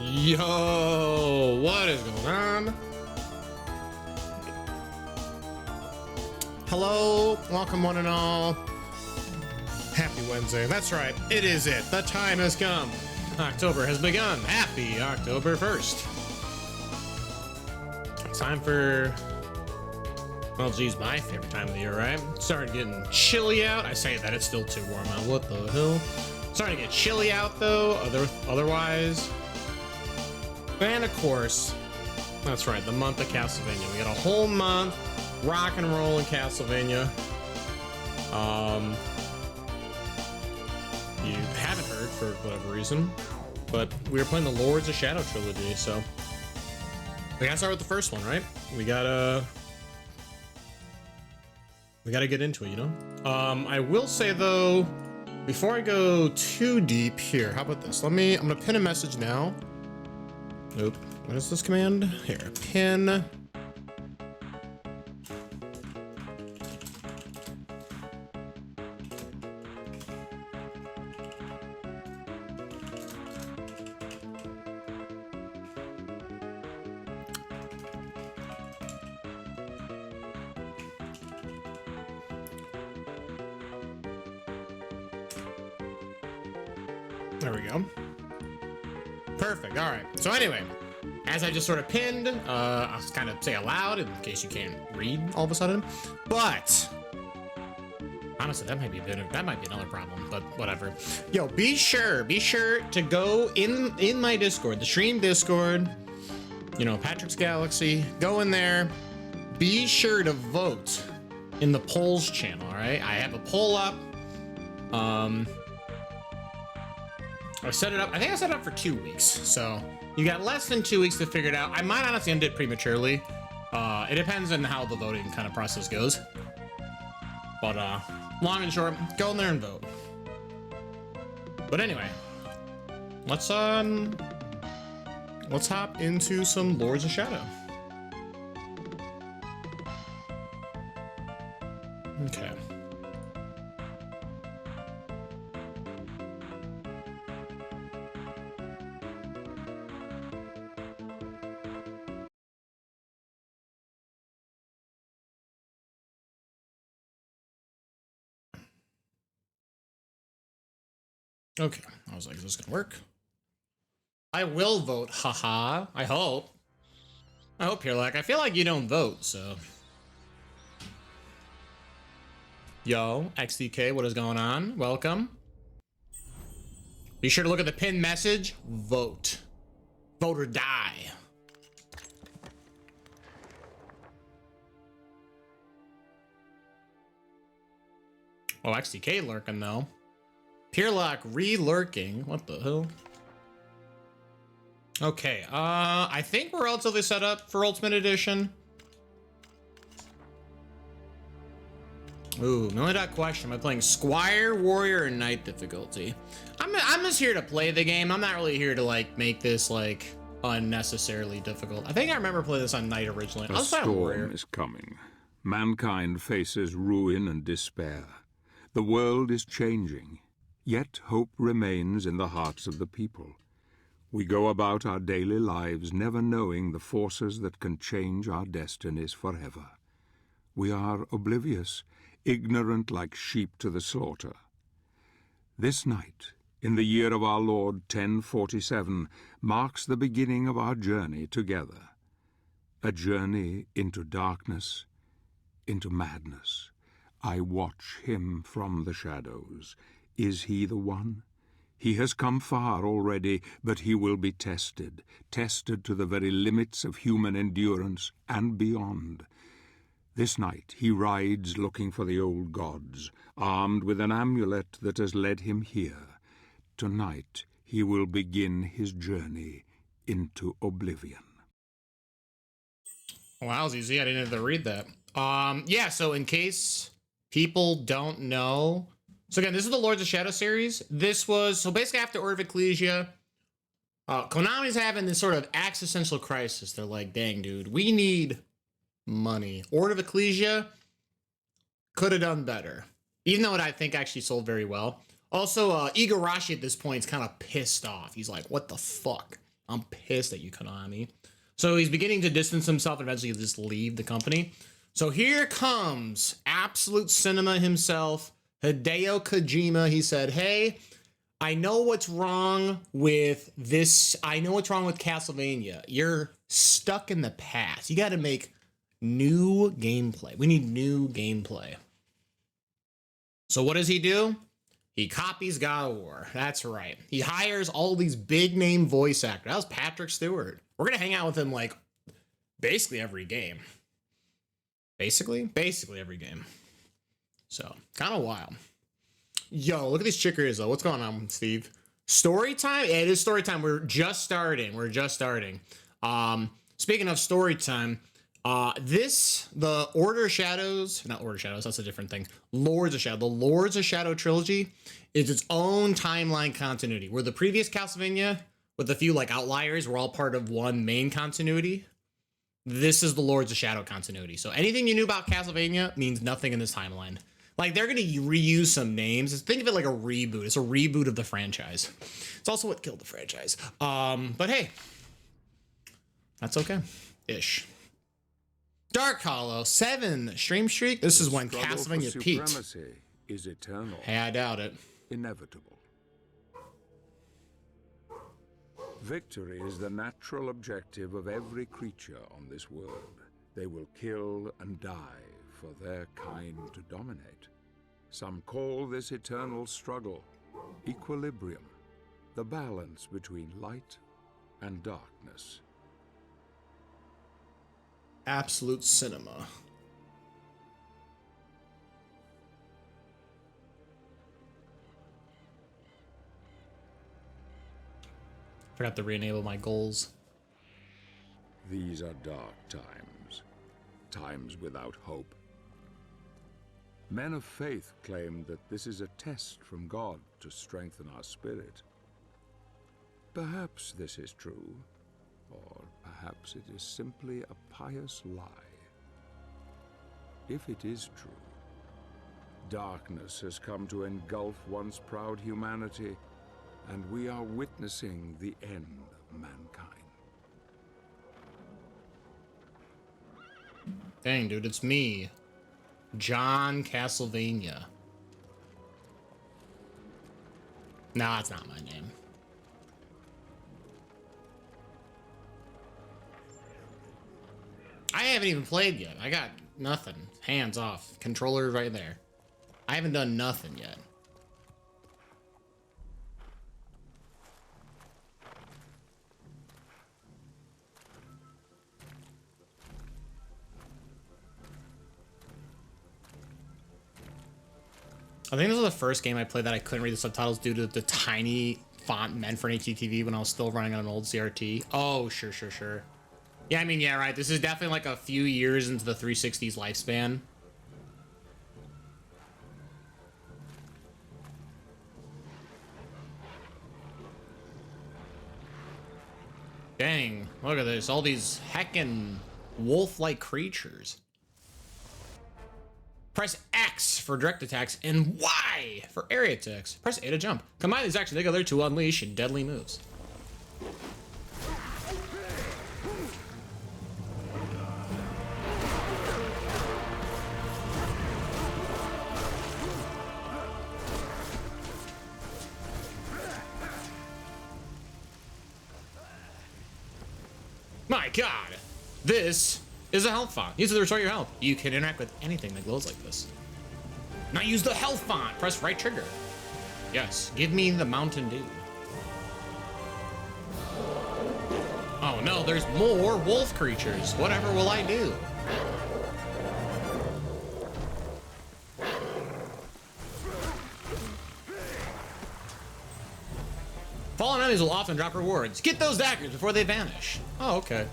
Yo, what is going on? Hello, welcome one and all. Happy Wednesday. That's right, it is it. The time has come. October has begun. Happy October 1st. It's time for, well, geez, my favorite time of the year, right? It's starting getting chilly out. I say that, it's still too warm out. What the hell? It's starting to get chilly out though, otherwise. And of course, that's right, the month of Castlevania. We got a whole month rock and roll in Castlevania. You haven't heard for whatever reason, but we were playing the Lords of Shadow trilogy, so we gotta start with the first one, right? We gotta get into it, you know? I will say though, before I go too deep here, how about this? I'm gonna pin a message now. Nope. What is this command? Here, pin. There we go. Perfect. All right. So anyway, as I just sort of pinned, I'll kind of say aloud in case you can't read all of a sudden. But honestly, that might be another problem. But whatever. Yo, be sure to go in my Discord, the stream Discord. You know, Patrick's Galaxy. Go in there. Be sure to vote in the polls channel. All right. I have a poll up. I set it up. I think I set it up for 2 weeks, so you got less than 2 weeks to figure it out. I might honestly end it prematurely. It depends on how the voting kind of process goes. But long and short, go in there and vote. But anyway, let's hop into some Lords of Shadow. Okay. Okay, I was like, is this gonna work? I will vote, haha. I hope. You're like, I feel like you don't vote, so. Yo, XDK, what is going on? Welcome. Be sure to look at the pinned message. Vote. Vote or die. Oh, XDK lurking though. Peerlock re-lurking. What the hell? Okay, I think we're relatively set up for Ultimate Edition. Ooh, million-dollar question. Am I playing Squire, Warrior, or Knight difficulty? I'm just here to play the game. I'm not really here to like make this like unnecessarily difficult. I think I remember playing this on Knight originally. A storm is coming. Mankind faces ruin and despair. The world is changing. Yet hope remains in the hearts of the people. We go about our daily lives never knowing the forces that can change our destinies forever. We are oblivious, ignorant like sheep to the slaughter. This night, in the year of our Lord 1047, marks the beginning of our journey together. A journey into darkness, into madness. I watch him from the shadows. Is he the one? He has come far already, but he will be tested to the very limits of human endurance and beyond. This night he rides looking for the old gods, armed with an amulet that has led him here. Tonight he will begin his journey into oblivion. Wow, that was easy. I didn't have to read that. Yeah, so in case people don't know, so again, this is the Lords of Shadow series. This was, so basically after Order of Ecclesia, Konami's having this sort of existential crisis. They're like, dang, dude, we need money. Order of Ecclesia could have done better, even though it, I think, actually sold very well. Also, Igarashi at this point is kind of pissed off. He's like, what the fuck? I'm pissed at you, Konami. So he's beginning to distance himself and eventually he'll just leave the company. So here comes Absolute Cinema himself, Hideo Kojima. He said, hey, I know what's wrong with this. I know what's wrong with Castlevania. You're stuck in the past. You got to make new gameplay. We need new gameplay. So what does he do? He copies God of War. That's right. He hires all these big name voice actors. That was Patrick Stewart. We're going to hang out with him like basically every game. Basically every game. So kind of wild. Yo, look at these chickers though. What's going on, Steve? Story time? Yeah, it is story time. We're just starting. Speaking of story time, the Order of Shadows, not Order of Shadows, that's a different thing. Lords of Shadow. The Lords of Shadow trilogy is its own timeline continuity. Where the previous Castlevania, with a few like outliers, were all part of one main continuity. This is the Lords of Shadow continuity. So anything you knew about Castlevania means nothing in this timeline. Like, they're going to reuse some names. Think of it like a reboot. It's a reboot of the franchise. It's also what killed the franchise. But hey, that's okay. Ish. Dark Hollow, 7 stream streak. This is when Castlevania peaked. Supremacy is eternal. Hey, I doubt it. Inevitable. Victory is the natural objective of every creature on this world. They will kill and die for their kind to dominate. Some call this eternal struggle equilibrium, the balance between light and darkness. Absolute Cinema. Forgot to re-enable my goals. These are dark times, times without hope. Men of faith claim that this is a test from God to strengthen our spirit. Perhaps this is true, or perhaps it is simply a pious lie. If it is true, darkness has come to engulf once proud humanity, and we are witnessing the end of mankind. Dang, dude, it's me. John Castlevania. No, that's not my name. I haven't even played yet. I got nothing. Hands off. Controller right there. I haven't done nothing yet. I think this was the first game I played that I couldn't read the subtitles due to the tiny font meant for an HDTV when I was still running on an old CRT. Oh, sure. Yeah, I mean, yeah, right. This is definitely like a few years into the 360's lifespan. Dang, look at this. All these heckin' wolf-like creatures. Press X for direct attacks and Y for area attacks. Press A to jump. Combine these actions together to unleash deadly moves. My God, this is a health font. Use it to restore your health. You can interact with anything that glows like this. Now use the health font. Press right trigger. Yes, give me the Mountain Dew. Oh no, there's more wolf creatures. Whatever will I do? Fallen enemies will often drop rewards. Get those daggers before they vanish. Oh, okay.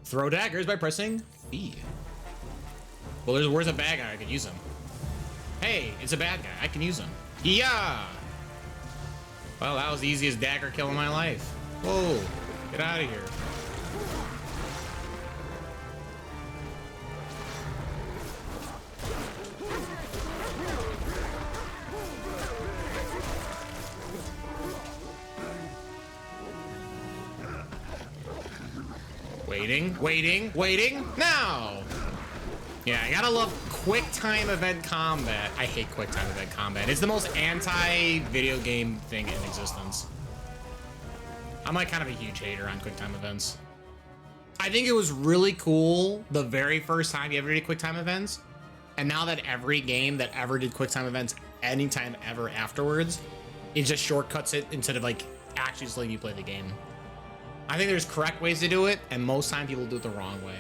Throw daggers by pressing B. Well, where's a bad guy? I could use him. Hey, it's a bad guy. I can use him. Yeah. Well, that was the easiest dagger kill in my life. Whoa, get out of here. Waiting, waiting, waiting, now! Yeah, I gotta love quick time event combat. I hate quick time event combat. It's the most anti-video game thing in existence. I'm like kind of a huge hater on quick time events. I think it was really cool the very first time you ever did quick time events. And now that every game that ever did quick time events anytime ever afterwards, it just shortcuts it instead of like actually just letting you play the game. I think there's correct ways to do it, and most time people do it the wrong way.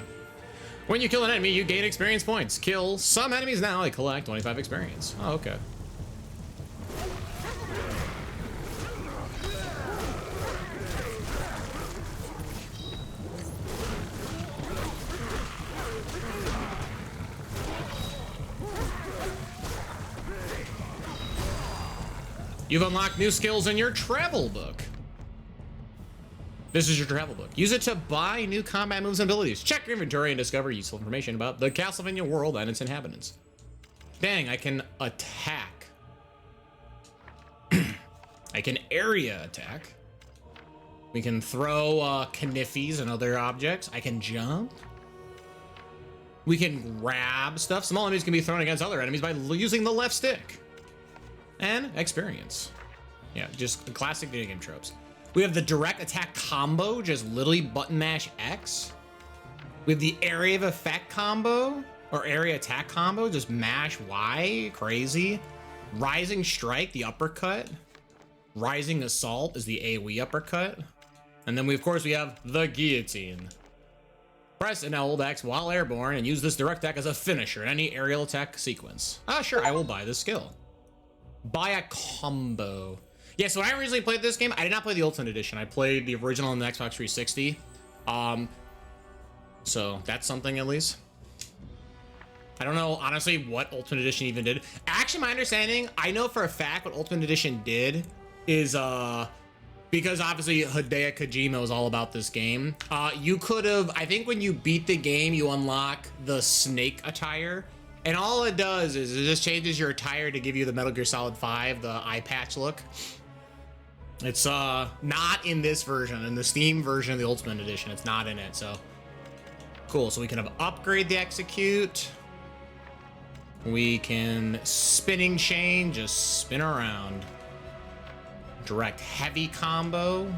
When you kill an enemy, you gain experience points. Kill some enemies now, I collect 25 experience. Oh, okay. You've unlocked new skills in your travel book. This is your travel book. Use it to buy new combat moves and abilities. Check your inventory and discover useful information about the Castlevania world and its inhabitants. Dang, I can attack. I can area attack. We can throw kniffys and other objects. I can jump. We can grab stuff. Small enemies can be thrown against other enemies by using the left stick. And experience. Yeah, just the classic video game tropes. We have the direct attack combo, just literally button mash X. We have the area of effect combo, or area attack combo, just mash Y, crazy. Rising strike, the uppercut. Rising assault is the AoE uppercut. And then we, of course, we have the guillotine. Press and hold X while airborne and use this direct attack as a finisher in any aerial attack sequence. Ah, sure, I will buy this skill. Buy a combo. Yeah, so when I originally played this game, I did not play the Ultimate Edition. I played the original on the Xbox 360. So that's something at least. I don't know, honestly, what Ultimate Edition even did. Actually, my understanding, I know for a fact what Ultimate Edition did is, because obviously Hideo Kojima was all about this game. You could have, I think when you beat the game, you unlock the Snake attire. And all it does is it just changes your attire to give you the Metal Gear Solid 5, the eye patch look. It's not in this version. In the Steam version of the Ultimate Edition, it's not in it, so. Cool, so we can upgrade the execute. We can spinning chain, just spin around. Direct heavy combo.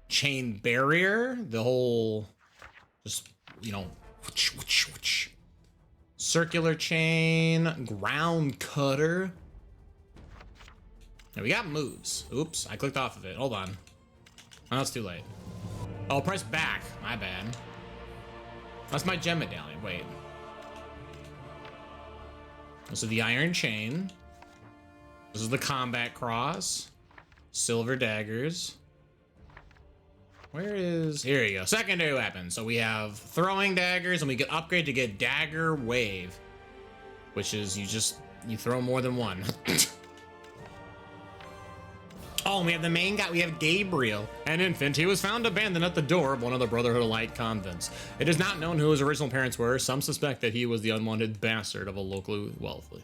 Chain barrier, the whole, just, you know, whoosh, whoosh, whoosh. Circular chain, ground cutter. Now we got moves. Oops, I clicked off of it. Hold on. Oh, it's too late. Oh, press back. My bad. That's my gem medallion. Wait. This is the iron chain. This is the combat cross. Silver daggers. Where is... Here you go. Secondary weapon. So we have throwing daggers, and we can upgrade to get dagger wave. Which is you throw more than one. Oh, and we have the main guy. We have Gabriel, an infant. He was found abandoned at the door of one of the Brotherhood of Light convents. It is not known who his original parents were. Some suspect that he was the unwanted bastard of a locally wealthy.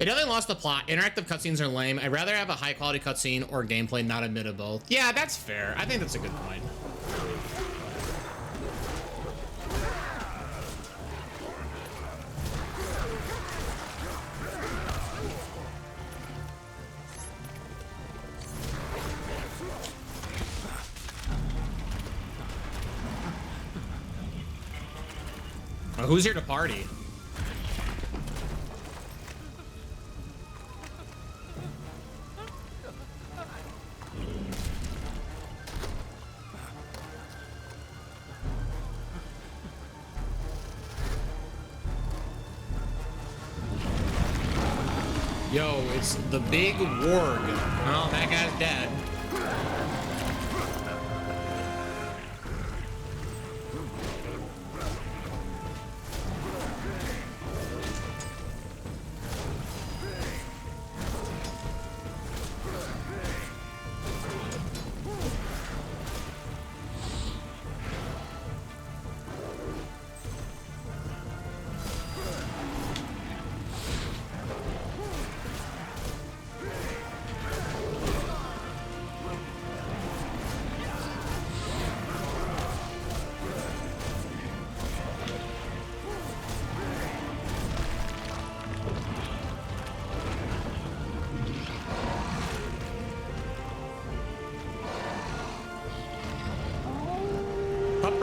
It definitely lost the plot. Interactive cutscenes are lame. I'd rather have a high quality cutscene or gameplay not admitted both. Yeah, that's fair. I think that's a good point. Who's here to party? Yo, it's the big warg. Oh, that guy's dead.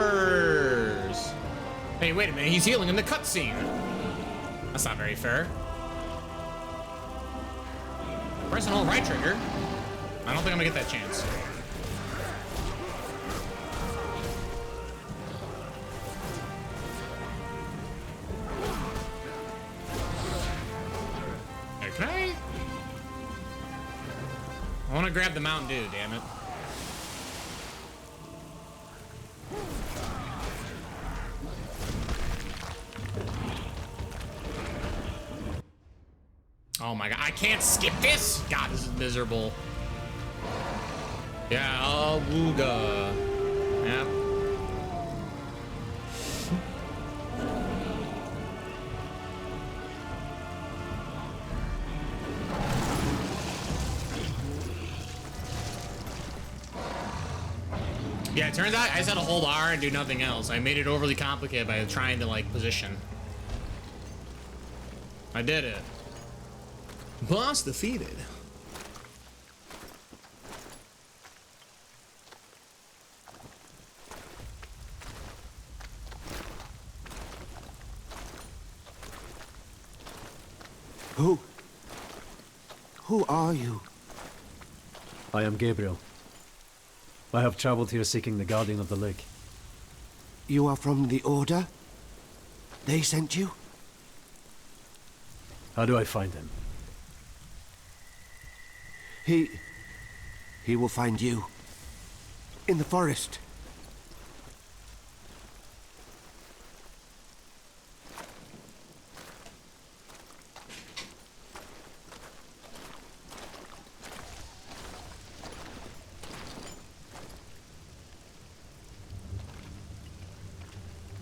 peppers. Hey, wait a minute. He's healing in the cutscene. That's not very fair. Press and hold right trigger. I don't think I'm gonna get that chance. Hey, can I want to grab the Mountain Dew, damn it. Oh my god, I can't skip this! God, this is miserable. Yeah, awooga. Yep. Yeah, it turns out I just had to hold R and do nothing else. I made it overly complicated by trying to, like, position. I did it. Boss defeated. Who are you? I am Gabriel. I have traveled here seeking the Guardian of the Lake. You are from the Order? They sent you? How do I find him? He will find you. In the forest.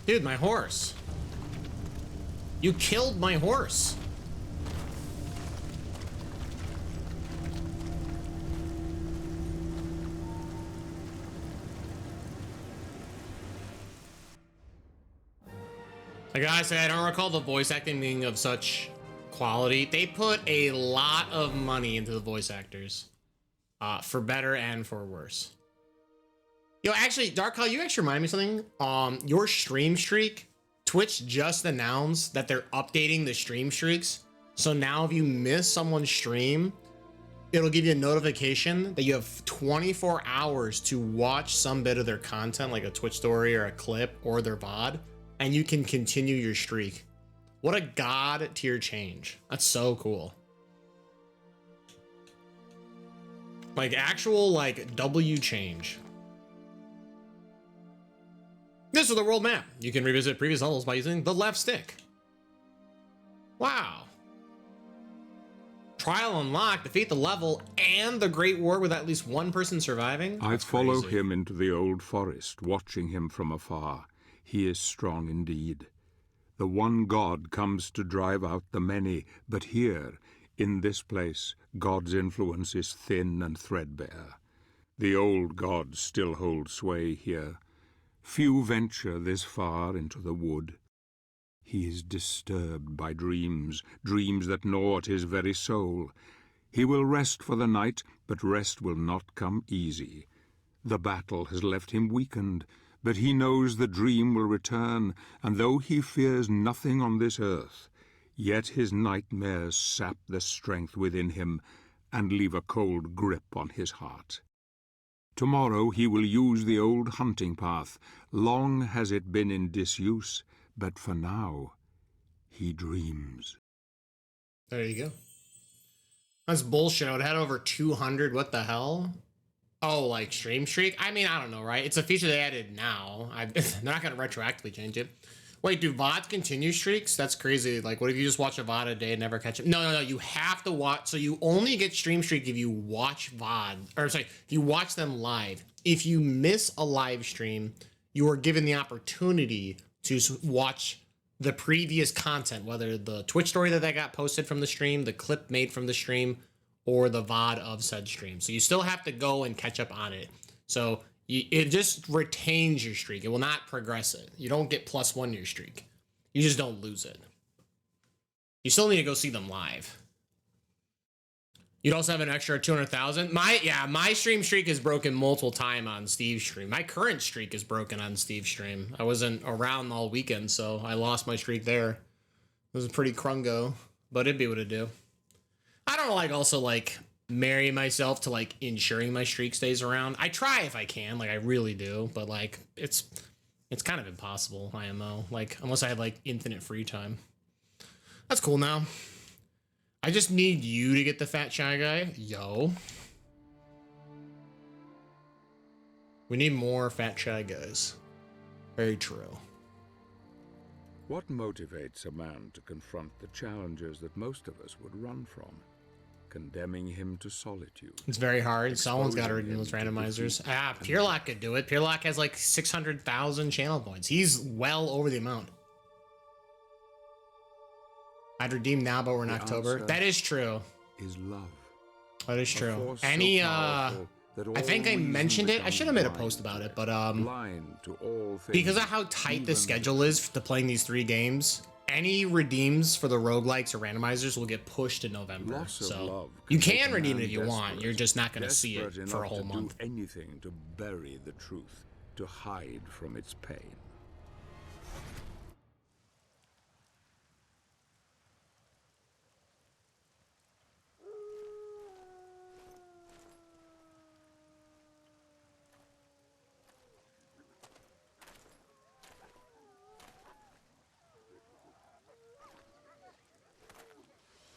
Dude, my horse. You killed my horse. Like I said, I don't recall the voice acting being of such quality. They put a lot of money into the voice actors, for better and for worse. Yo, actually, Dark Cloud, you actually remind me of something. Your stream streak, Twitch just announced that they're updating the stream streaks. So now if you miss someone's stream, it'll give you a notification that you have 24 hours to watch some bit of their content, like a Twitch story or a clip or their VOD, and you can continue your streak. What a god tier change. That's so cool. Like actual like W change. This is the world map. You can revisit previous levels by using the left stick. Wow. Trial unlocked, defeat the level and the Great War with at least one person surviving. I That's follow crazy. him into the old forest, watching him from afar. He is strong indeed. The one God comes to drive out the many, but here, in this place, God's influence is thin and threadbare. The old gods still hold sway here. Few venture this far into the wood. He is disturbed by dreams, dreams that gnaw at his very soul. He will rest for the night, but rest will not come easy. The battle has left him weakened, but he knows the dream will return, and though he fears nothing on this earth, yet his nightmares sap the strength within him and leave a cold grip on his heart. Tomorrow he will use the old hunting path. Long has it been in disuse, but for now, he dreams. There you go. That's bullshit. I would had over 200. What the hell? Oh, like stream streak? I mean, I don't know, right? It's a feature they added now. They're not going to retroactively change it. Wait, do VODs continue streaks? That's crazy. Like, what if you just watch a VOD a day and never catch it? No. You have to watch. So you only get stream streak if you watch VOD. Or sorry, if you watch them live. If you miss a live stream, you are given the opportunity to watch the previous content, whether the Twitch story that got posted from the stream, the clip made from the stream, or the VOD of said stream. So you still have to go and catch up on it. So it just retains your streak. It will not progress it. You don't get +1 to your streak. You just don't lose it. You still need to go see them live. You'd also have an extra 200,000. My stream streak is broken multiple times on Steve's stream. My current streak is broken on Steve's stream. I wasn't around all weekend, so I lost my streak there. It was a pretty crungo, but it'd be what it do. I don't like also like marry myself to like ensuring my streak stays around. I try if I can, like I really do, but like it's kind of impossible, IMO. Like unless I had like infinite free time. That's cool now. I just need you to get the fat shy guy. Yo. We need more fat shy guys. Very true. What motivates a man to confront the challenges that most of us would run from? Condemning him to solitude. It's very hard. Someone's got to redeem those randomizers. Pierlock could do it. Pierlock has like 600,000 channel points. He's well over the amount. I'd redeem now, but we're in October. That is true. Is love. That is true. Any I think I mentioned it. I should have made a post about it, but because of how tight the schedule is to playing these 3 games, any redeems for the roguelikes or randomizers will get pushed to November. So you can redeem it if you want. You're just not going to see it for a whole month. Do anything to bury the truth, to hide from its pain.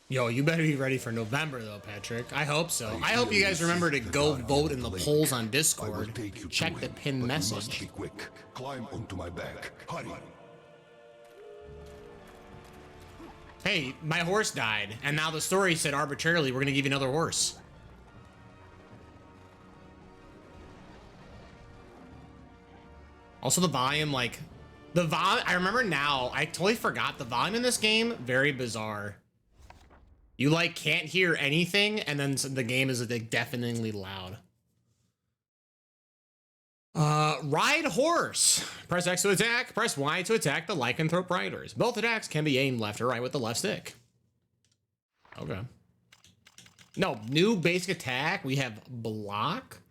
Yo, you better be ready for November, though, Patrick. I hope so. I hope you guys remember to go vote in the polls on Discord. Check the pinned message. Be quick. Climb onto my back. Hurry. Hey, my horse died, and now the story said arbitrarily we're gonna give you another horse. Also, the volume, like, I remember now, I totally forgot the volume in this game, very bizarre. You like can't hear anything, and then the game is like deafeningly loud. Ride horse. Press X to attack. Press Y to attack the lycanthrope riders. Both attacks can be aimed left or right with the left stick. Okay. No, new basic attack. We have block.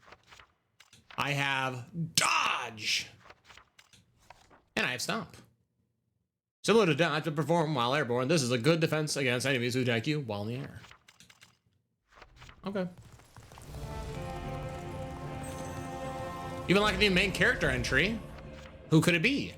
I have dodge. And I have stomp. Similar to dodge, but perform while airborne, this is a good defense against enemies who attack you while in the air. Okay. Even like the main character entry. Who could it be?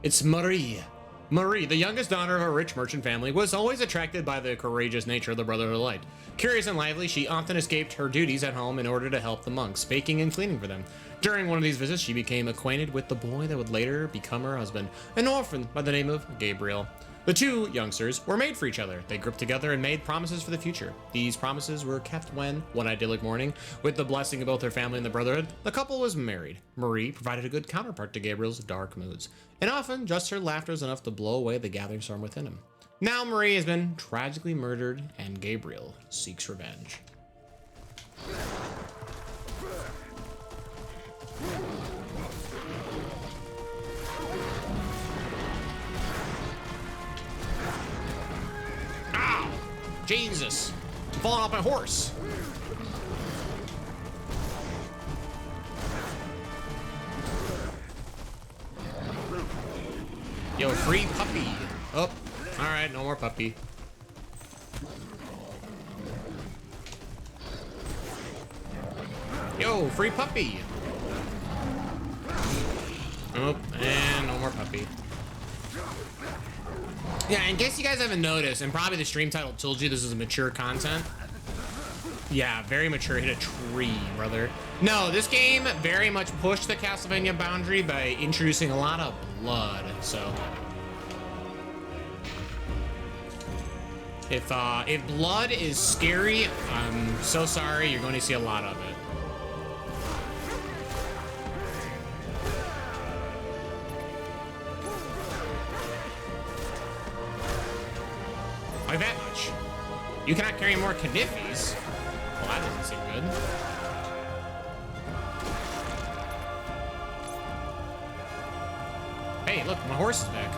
It's Marie. Marie, the youngest daughter of a rich merchant family, was always attracted by the courageous nature of the Brotherhood of Light. Curious and lively, she often escaped her duties at home in order to help the monks, baking and cleaning for them. During one of these visits, she became acquainted with the boy that would later become her husband, an orphan by the name of Gabriel. The two youngsters were made for each other. They grouped together and made promises for the future. These promises were kept when, one idyllic morning, with the blessing of both her family and the Brotherhood, the couple was married. Marie provided a good counterpart to Gabriel's dark moods, and often just her laughter was enough to blow away the gathering storm within him. Now Marie has been tragically murdered, and Gabriel seeks revenge. Ow! Jesus! I'm falling off my horse! Yo, free puppy! Oh, alright, no more puppy. Yo, free puppy! Oh, and no more puppy. Yeah, in case you guys haven't noticed, and probably the stream title told you this is mature content. Yeah, very mature. Hit a tree, brother. No, this game very much pushed the Castlevania boundary by introducing a lot of blood, so. If blood is scary, I'm so sorry, you're going to see a lot of it. Like that much. You cannot carry more Kadifis. Well, that doesn't seem good. Hey, look, my horse is back.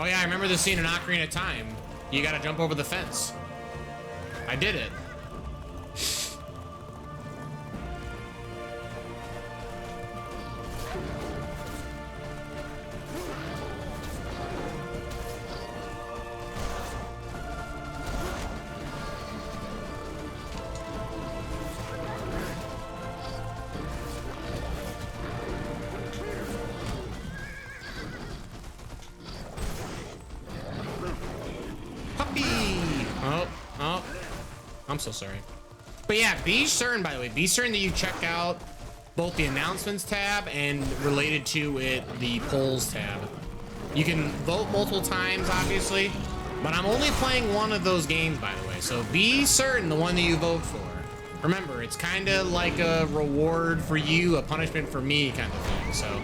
Oh yeah, I remember this scene in Ocarina of Time. You gotta jump over the fence. I did it. Puppy! Oh. I'm so sorry. But yeah, be certain, by the way, be certain that you check out both the announcements tab and related to it, the polls tab. You can vote multiple times, obviously, but I'm only playing one of those games, by the way, so be certain the one that you vote for. Remember, it's kind of like a reward for you, a punishment for me kind of thing, so.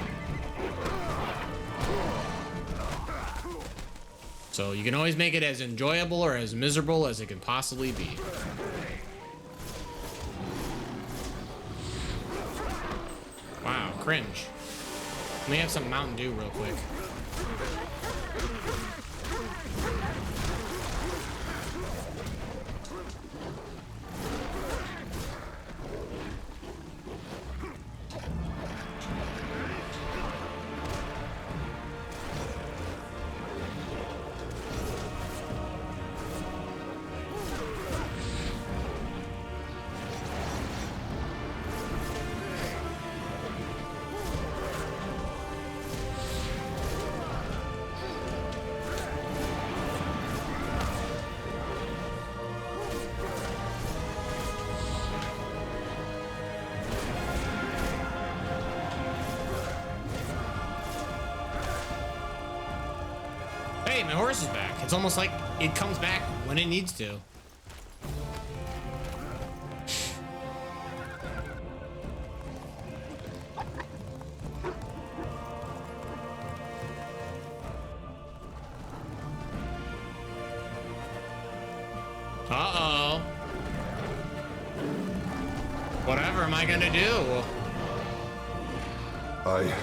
So you can always make it as enjoyable or as miserable as it can possibly be. Wow, cringe. Let me have some Mountain Dew real quick. Hey, my horse is back. It's almost like it comes back when it needs to. Uh-oh. Whatever am I gonna do? I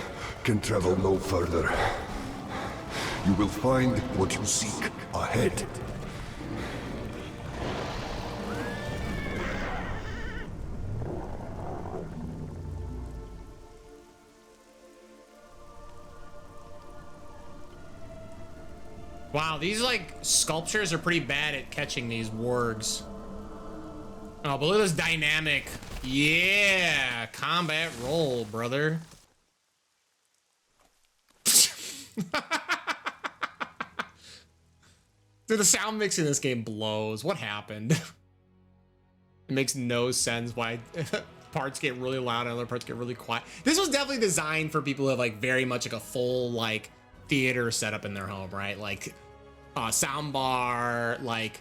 can travel no further. You will find what you seek ahead. Wow, these like sculptures are pretty bad at catching these wargs. Oh, but look at this dynamic. Yeah, combat roll, brother. Dude, the sound mix in this game blows. What happened? It makes no sense why parts get really loud and other parts get really quiet. This was definitely designed for people who have like very much like a full like theater setup in their home, right? Like sound bar, like,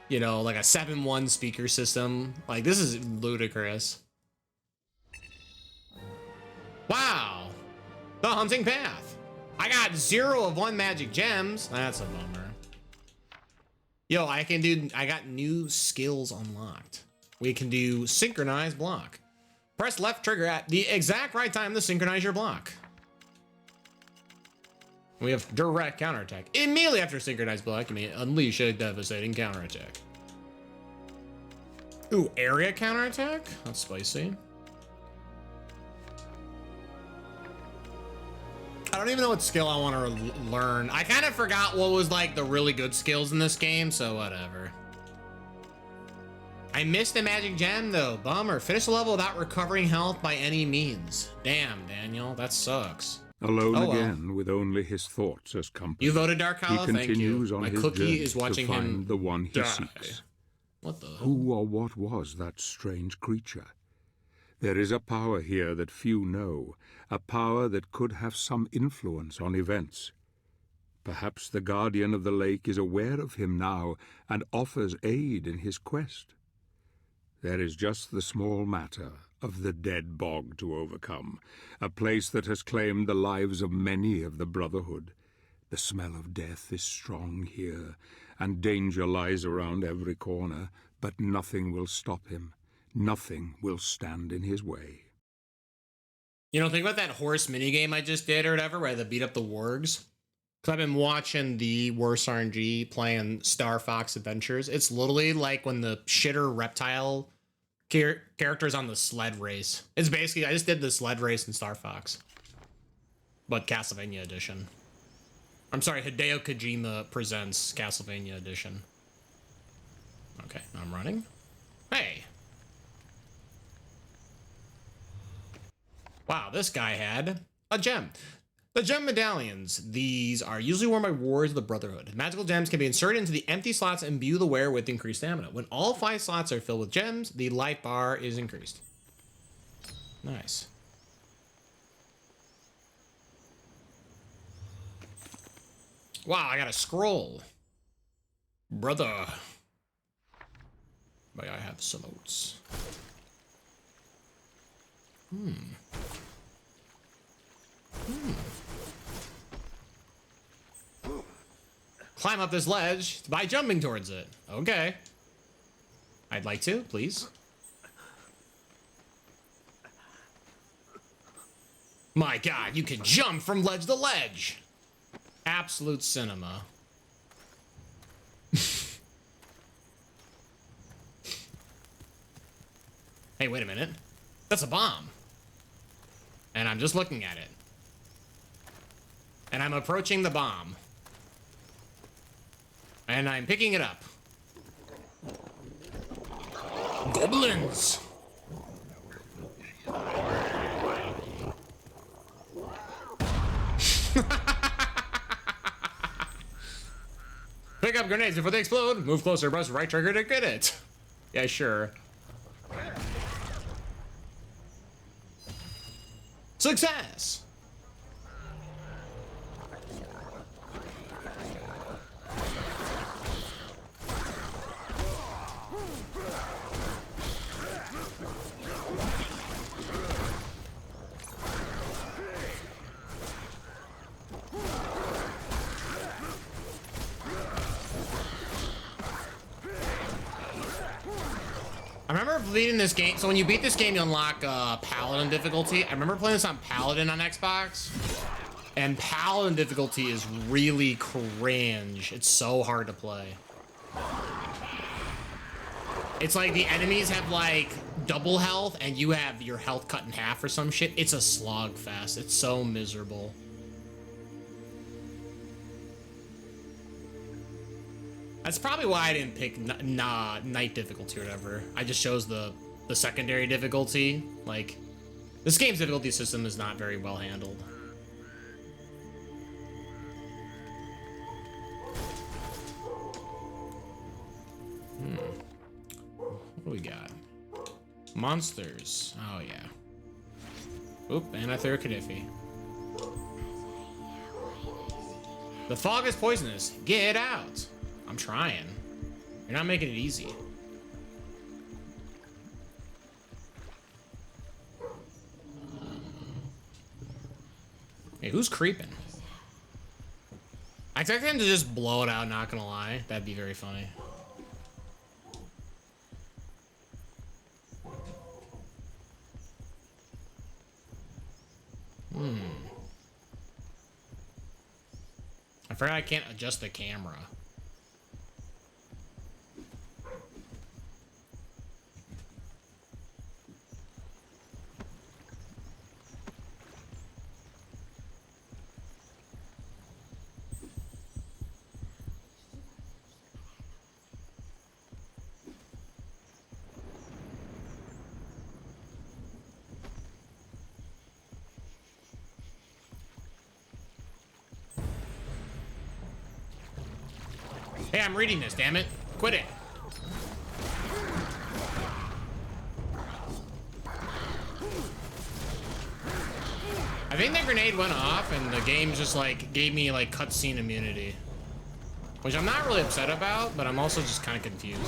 you know, like a 7-1 speaker system. Like, this is ludicrous. Wow. The Hunting Path. I got 0 of 1 magic gems. That's a bummer. Yo, I got new skills unlocked. We can do synchronized block. Press left trigger at the exact right time to synchronize your block. We have direct counterattack. Immediately after synchronized block, you may unleash a devastating counterattack. Ooh, area counterattack? That's spicy. I don't even know what skill I want to learn. I kind of forgot what was like the really good skills in this game, so whatever. I missed the magic gem though, bummer. Finish the level without recovering health by any means. Damn, Daniel, that sucks. Alone again, with only his thoughts as company. You voted Dark Hollow, he thank you. continues on My his cookie journey is watching to find him the one he die. seeks. What the hell? Who or what was that strange creature? There is a power here that few know, a power that could have some influence on events. Perhaps the Guardian of the Lake is aware of him now and offers aid in his quest. There is just the small matter of the Dead Bog to overcome, a place that has claimed the lives of many of the Brotherhood. The smell of death is strong here, and danger lies around every corner, but nothing will stop him. Nothing will stand in his way. You know, think about that horse minigame I just did or whatever, where I had to beat up the wargs. Because I've been watching the worst RNG playing Star Fox Adventures. It's literally like when the shitter reptile characters on the sled race. It's basically, I just did the sled race in Star Fox. But Castlevania edition. I'm sorry, Hideo Kojima presents Castlevania edition. Okay, I'm running. Hey! Wow, this guy had a gem. The gem medallions. These are usually worn by warriors of the Brotherhood. Magical gems can be inserted into the empty slots and imbue the wearer with increased stamina. When all 5 slots are filled with gems, the life bar is increased. Nice. Wow, I got a scroll. Brother. May I have some oats? Climb up this ledge by jumping towards it. Okay. I'd like to, please. My God, you can jump from ledge to ledge. Absolute cinema. Hey, wait a minute. That's a bomb. And I'm just looking at it. And I'm approaching the bomb. And I'm picking it up. Goblins! Pick up grenades before they explode. Move closer, press right trigger to get it. Yeah, sure. Success! I remember beating this game. So when you beat this game, you unlock Paladin difficulty. I remember playing this on Paladin on Xbox. And Paladin difficulty is really cringe. It's so hard to play. It's like the enemies have like double health and you have your health cut in half or some shit. It's a slog fest. It's so miserable. That's probably why I didn't pick night difficulty or whatever. I just chose the secondary difficulty. Like, this game's difficulty system is not very well handled. What do we got? Monsters. Oh, yeah. Oop, and I threw a Kadiffi. The fog is poisonous. Get out. I'm trying. You're not making it easy. Hey, who's creeping? I expect him to just blow it out, not gonna lie. That'd be very funny. I forgot I can't adjust the camera. Hey, I'm reading this, damn it. Quit it. I think the grenade went off and the game just like gave me like cutscene immunity. Which I'm not really upset about, but I'm also just kind of confused.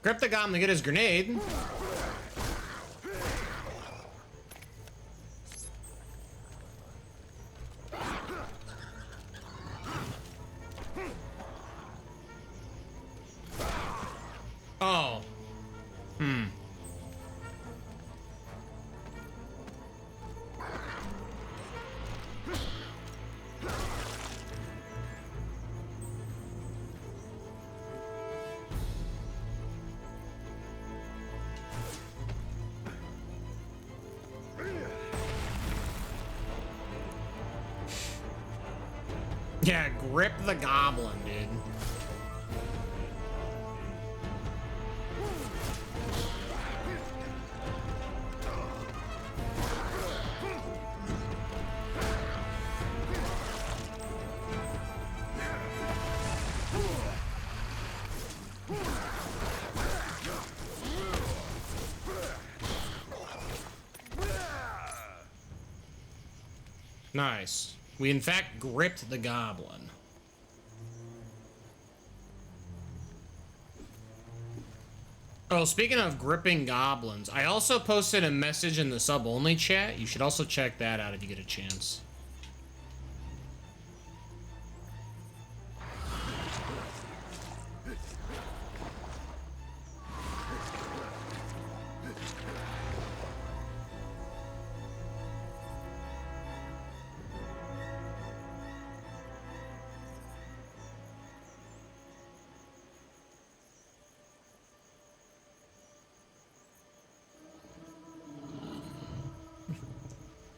Grip the goblin to get his grenade. Oh. Yeah, grip the goblin, dude. Nice. We in fact gripped the goblin. Oh, speaking of gripping goblins, I also posted a message in the sub-only chat. You should also check that out if you get a chance.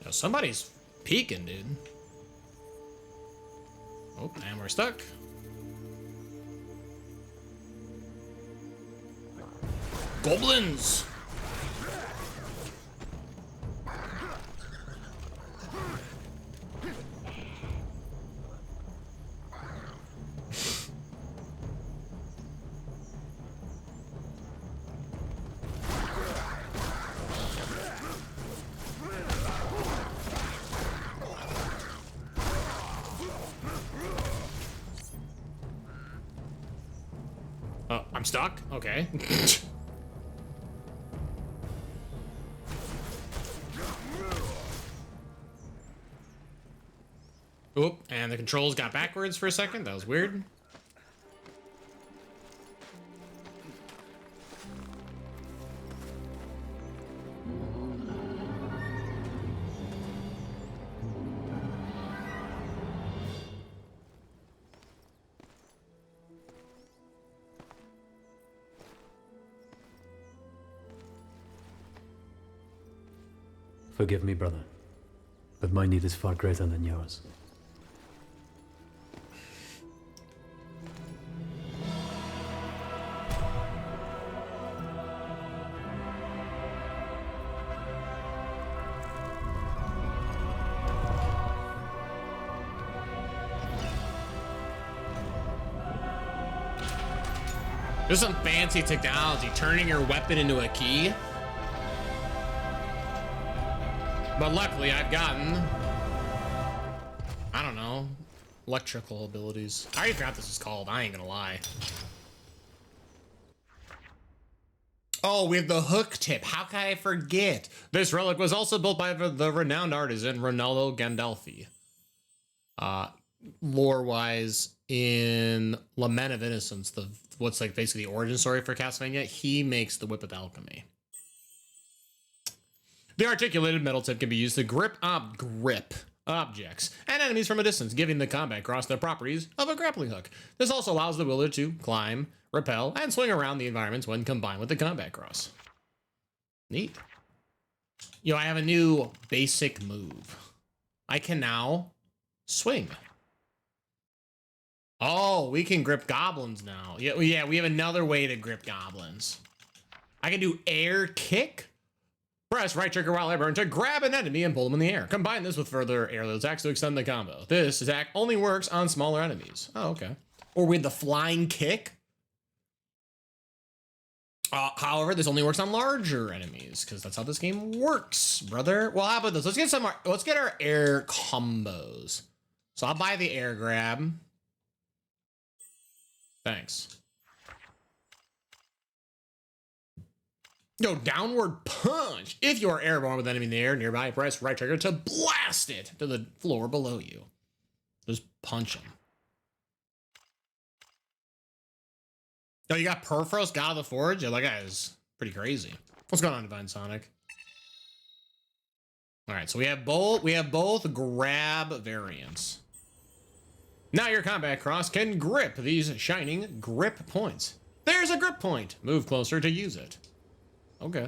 Yo, somebody's peeking, dude. Oh, and we're stuck. Goblins! Oh, I'm stuck? Okay. Oop, and the controls got backwards for a second. That was weird. Forgive me, brother, but my need is far greater than yours. There's some fancy technology, turning your weapon into a key. But luckily I've gotten, I don't know, electrical abilities. I already forgot what this is called, I ain't gonna lie. Oh, we have the hook tip. How can I forget? This relic was also built by the renowned artisan Ronaldo Gandolfi. Lore-wise, in Lament of Innocence, what's like basically the origin story for Castlevania, he makes the Whip of Alchemy. The articulated metal tip can be used to grip objects and enemies from a distance, giving the combat cross the properties of a grappling hook. This also allows the wielder to climb, rappel, and swing around the environments when combined with the combat cross. Neat. Yo, I have a new basic move. I can now swing. Oh, we can grip goblins now. Yeah, we have another way to grip goblins. I can do air kick. Press right trigger while I burn to grab an enemy and pull them in the air. Combine this with further aerial attacks to extend the combo. This attack only works on smaller enemies. Oh, okay. Or with the flying kick. However, this only works on larger enemies because that's how this game works, brother. Well, how about this? Let's get our air combos. So I'll buy the air grab. Thanks. Yo, downward punch. If you are airborne with an enemy in the air nearby, press right trigger to blast it to the floor below you. Just punch him. Oh, you got Perforos, God of the Forge? Yeah, that guy is pretty crazy. What's going on, Divine Sonic? All right, so we have both grab variants. Now your combat cross can grip these shining grip points. There's a grip point. Move closer to use it. Okay.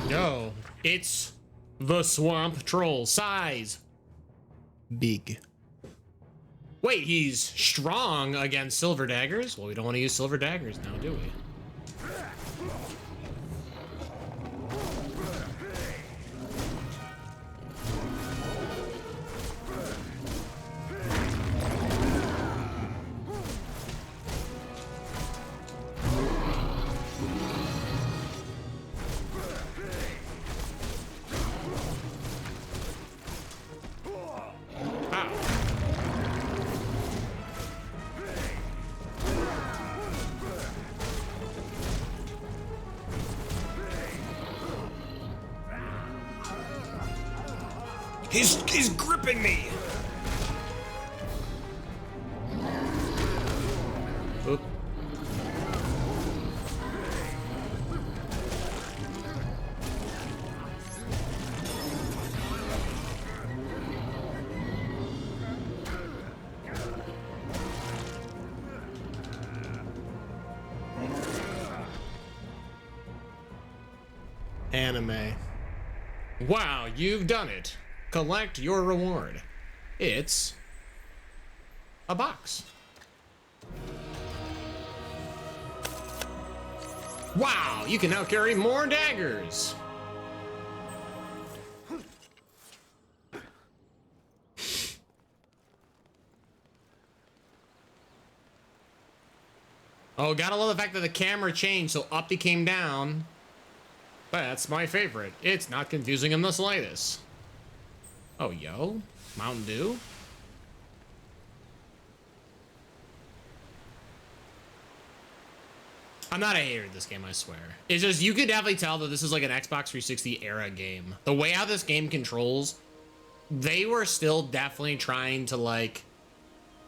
Yo, it's the swamp troll size. Big. Wait, he's strong against silver daggers? Well, we don't want to use silver daggers now, do we? He's gripping me. Oop. Anime. Wow, you've done it. Collect your reward. It's a box. Wow, you can now carry more daggers. Oh, gotta love the fact that the camera changed, so up became down. That's my favorite. It's not confusing in the slightest. Oh, yo, Mountain Dew? I'm not a hater of this game, I swear. It's just, you could definitely tell that this is like an Xbox 360 era game. The way how this game controls, they were still definitely trying to like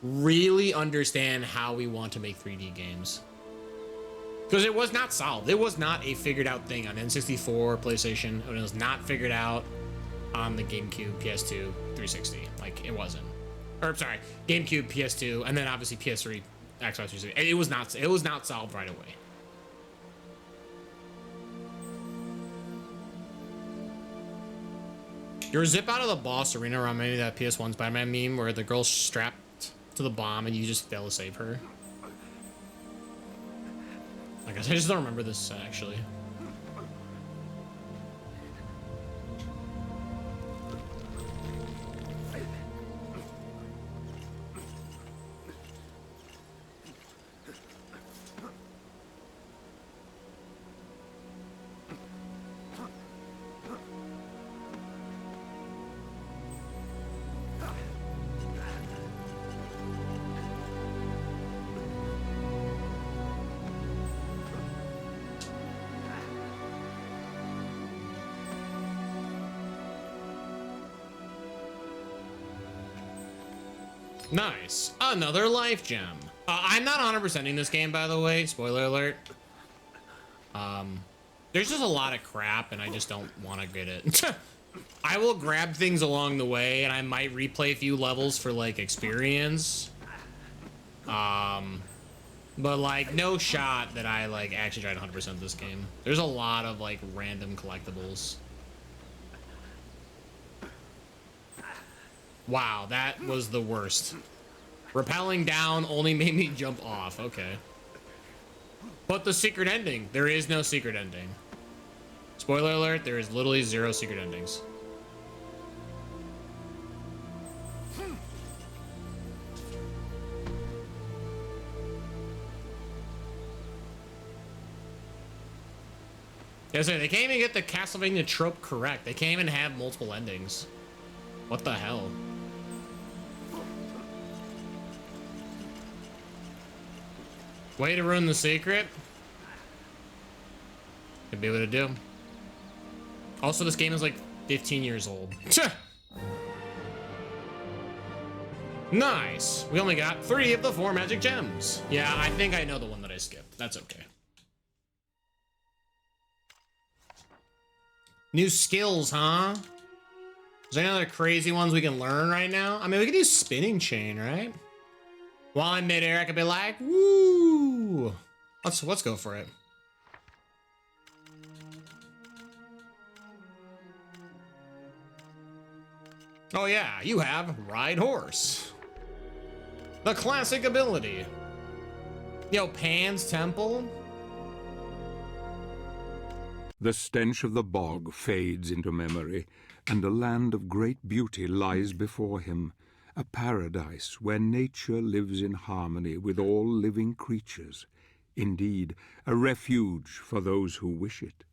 really understand how we want to make 3D games. Because it was not solved. It was not a figured out thing on N64, PlayStation. It was not figured out on the GameCube, PS2, 360. Like, it wasn't. Or, I'm sorry, GameCube, PS2, and then obviously PS3, Xbox 360. It was not solved right away. Your zip out of the boss arena around maybe that PS1 Spider-Man meme where the girl's strapped to the bomb and you just fail to save her. I guess I just don't remember this, actually. Nice. Another life gem. I'm not 100%ing this game, by the way. Spoiler alert. There's just a lot of crap, and I just don't want to get it. I will grab things along the way, and I might replay a few levels for, like, experience. But, like, no shot that I, like, actually tried 100% this game. There's a lot of, like, random collectibles. Wow, that was the worst. Rappelling down only made me jump off. Okay. But the secret ending. There is no secret ending. Spoiler alert, there is literally 0 secret endings. Yeah, so they can't even get the Castlevania trope correct. They can't even have multiple endings. What the hell? Way to ruin the secret. Could be what to do. Also, this game is like 15 years old. Nice. We only got 3 of the 4 magic gems. Yeah, I think I know the one that I skipped. That's okay. New skills, huh? Is there any other crazy ones we can learn right now? I mean, we could use spinning chain, right? While I'm midair, I could be like, woo! Let's go for it. Oh yeah, you have ride horse. The classic ability. Yo, Pan's Temple. The stench of the bog fades into memory, and a land of great beauty lies before him, a paradise where nature lives in harmony with all living creatures, indeed, a refuge for those who wish it.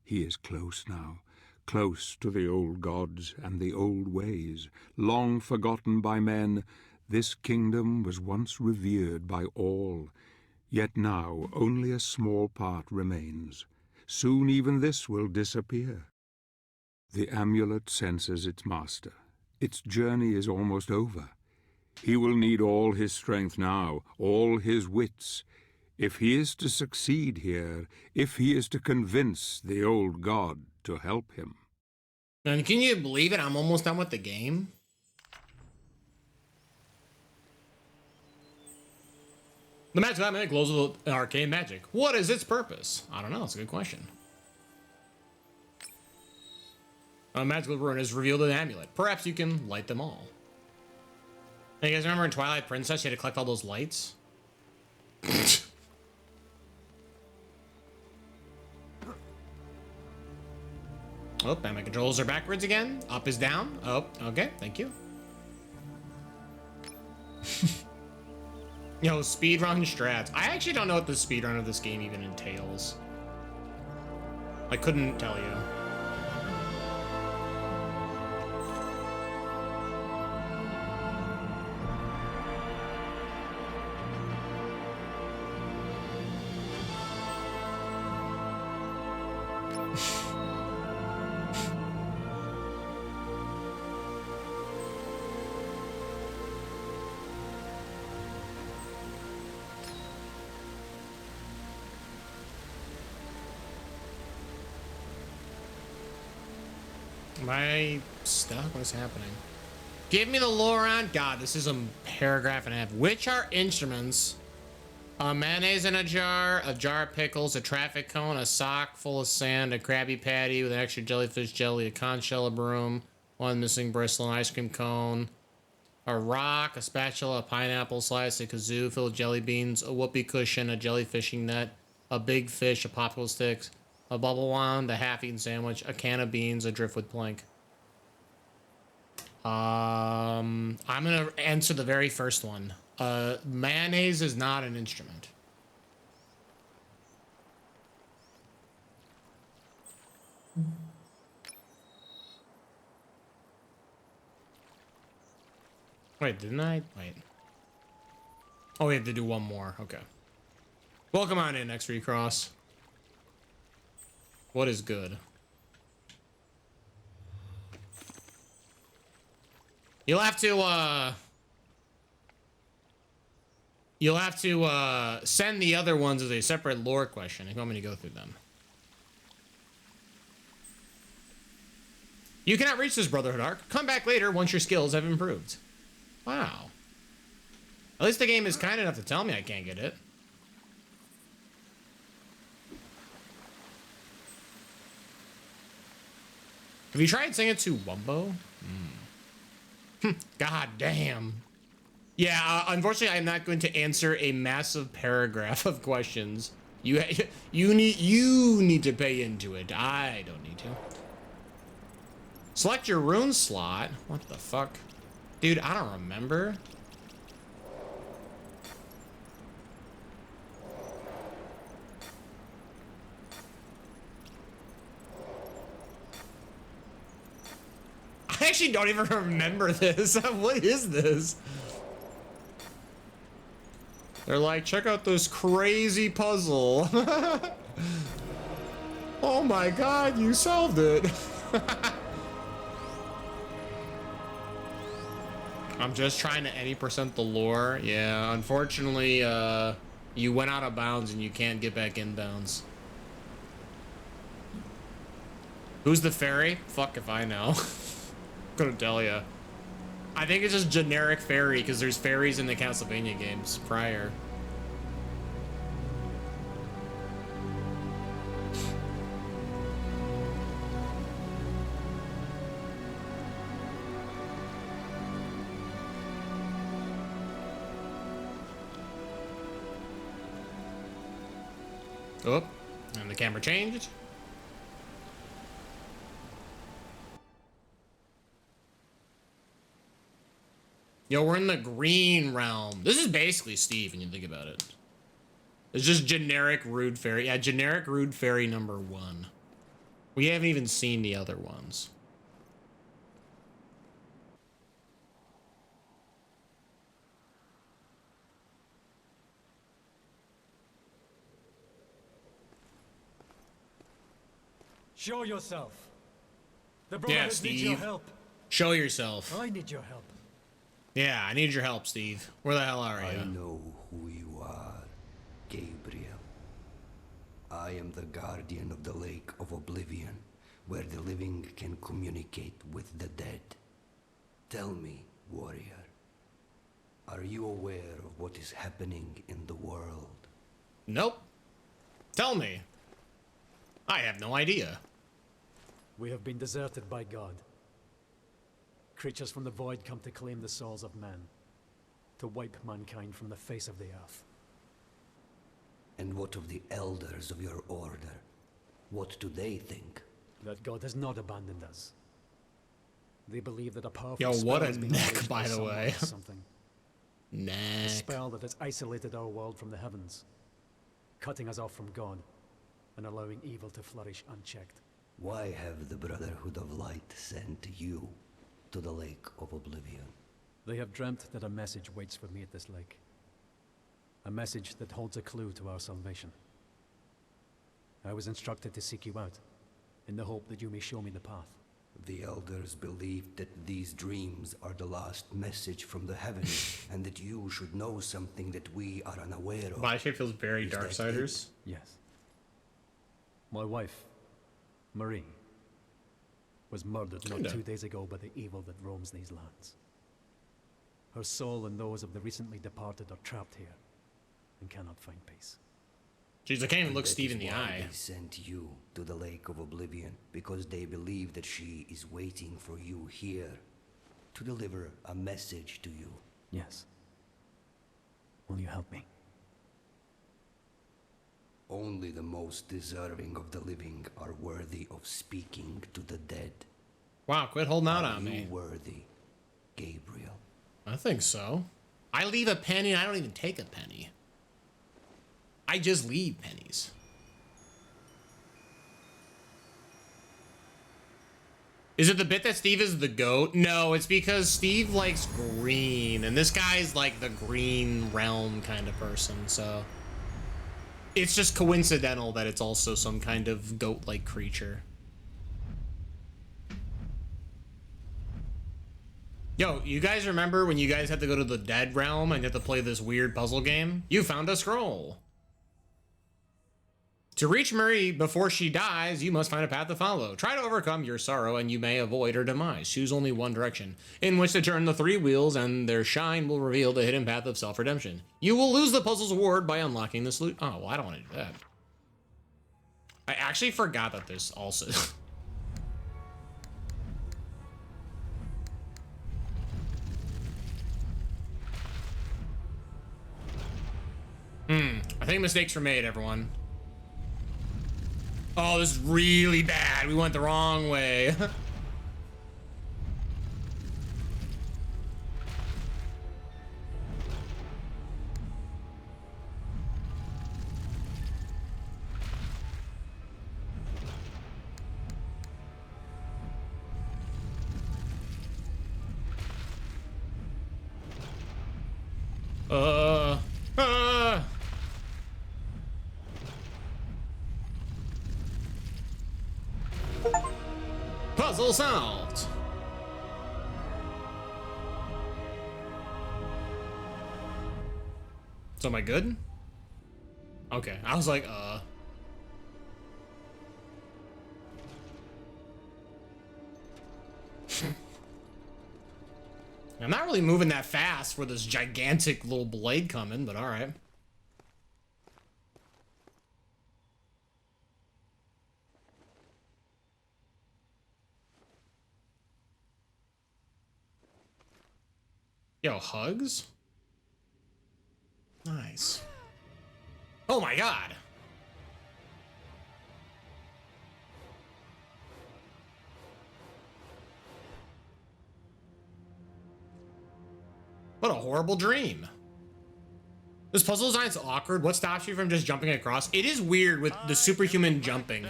He is close now, close to the old gods and the old ways, long forgotten by men. This kingdom was once revered by all, yet now only a small part remains. Soon even this will disappear. The amulet senses its master. Its journey is almost over. He will need all his strength now, all his wits. If he is to succeed here, if he is to convince the old god to help him. And can you believe it? I'm almost done with the game. The magic element glows with arcane magic. What is its purpose? I don't know. It's a good question. A magical rune is revealed in an amulet. Perhaps you can light them all. Hey, you guys remember in Twilight Princess, you had to collect all those lights? Oh, and my controls are backwards again. Up is down. Oh, okay. Thank you. Yo, speedrun strats. I actually don't know what the speedrun of this game even entails. I couldn't tell you. Am I stuck? What's happening? Give me the lore on God. This is a paragraph and a half. Which are instruments? Mayonnaise in a jar of pickles, a traffic cone, a sock full of sand, a Krabby Patty with an extra jellyfish jelly, a conch shell, a broom, one missing bristle, an ice cream cone, a rock, a spatula, a pineapple slice, a kazoo filled with jelly beans, a whoopee cushion, a jellyfishing net, a big fish, a popsicle stick, a bubble wand, a half-eaten sandwich, a can of beans, a driftwood plank. I'm gonna answer the very first one. Mayonnaise is not an instrument. Wait, didn't I? Wait. Oh, we have to do one more. Okay. Welcome on in, X Recross. What is good? You'll have to send the other ones as a separate lore question if you want me to go through them. You cannot reach this Brotherhood arc. Come back later once your skills have improved. Wow. At least the game is kind enough to tell me I can't get it. Have you tried singing to Wumbo? God damn. Yeah, unfortunately, I'm not going to answer a massive paragraph of questions. You need to pay into it. I don't need to. Select your rune slot. What the fuck? Dude, I don't remember. I actually don't even remember this. What is this? They're like, check out this crazy puzzle. Oh my god, you solved it. I'm just trying to any percent the lore. Yeah, unfortunately, you went out of bounds and you can't get back in bounds. Who's the fairy? Fuck if I know. Couldn't tell ya. I think it's just generic fairy because there's fairies in the Castlevania games prior. Oh, and the camera changed. Yo, we're in the green realm. This is basically Steve when you think about it. It's just generic rude fairy. Yeah, generic rude fairy number 1. We haven't even seen the other ones. Show yourself. The Brotherhood needs your help. Show yourself. I need your help. Yeah, I need your help, Steve. Where the hell are you? I know who you are, Gabriel. I am the guardian of the Lake of Oblivion, where the living can communicate with the dead. Tell me, warrior, are you aware of what is happening in the world? Nope. Tell me. I have no idea. We have been deserted by God. Creatures from the void come to claim the souls of men, to wipe mankind from the face of the earth. And what of the elders of your order? What do they think? That God has not abandoned us. They believe that a powerful Yo, spell what a has been neck, unleashed by the someone way. or something. A Neck. spell that has isolated our world from the heavens, cutting us off from God, and allowing evil to flourish unchecked. Why have the Brotherhood of Light sent you to the Lake of Oblivion? They have dreamt that a message waits for me at this lake. A message that holds a clue to our salvation. I was instructed to seek you out, in the hope that you may show me the path. The elders believed that these dreams are the last message from the heavens, and that you should know something that we are unaware of. My shape feels very Is that Darksiders. Yes. My wife, Marie, was murdered not Kinda. 2 days ago by the evil that roams these lands. Her soul and those of the recently departed are trapped here and cannot find peace. Jeez, I can't even look That Steve is in the why eye. They sent you to the Lake of Oblivion, because they believe that she is waiting for you here to deliver a message to you. Yes. Will you help me? Only the most deserving of the living are worthy of speaking to the dead. Wow, quit holding out Are on you me. worthy, Gabriel? I think so. I leave a penny, I don't even take a penny. I just leave pennies. Is it the bit that Steve is the goat? No, it's because Steve likes green, and this guy's like the green realm kind of person, so... It's just coincidental that it's also some kind of goat-like creature. Yo, you guys remember when you guys had to go to the dead realm and you had to play this weird puzzle game? You found a scroll. To reach Marie before she dies, you must find a path to follow. Try to overcome your sorrow and you may avoid her demise. Choose only one direction, in which to turn the 3 wheels, and their shine will reveal the hidden path of self-redemption. You will lose the puzzle's reward by unlocking the solution. Oh, well, I don't want to do that. I actually forgot that this also... I think mistakes were made, everyone. Oh, this is really bad. We went the wrong way. Puzzle solved. So am I good? Okay, I was like, I'm not really moving that fast for this gigantic little blade coming, but all right. Yo, hugs? Nice. Oh my god. What a horrible dream. This puzzle design's awkward. What stops you from just jumping across? It is weird with the superhuman jumping.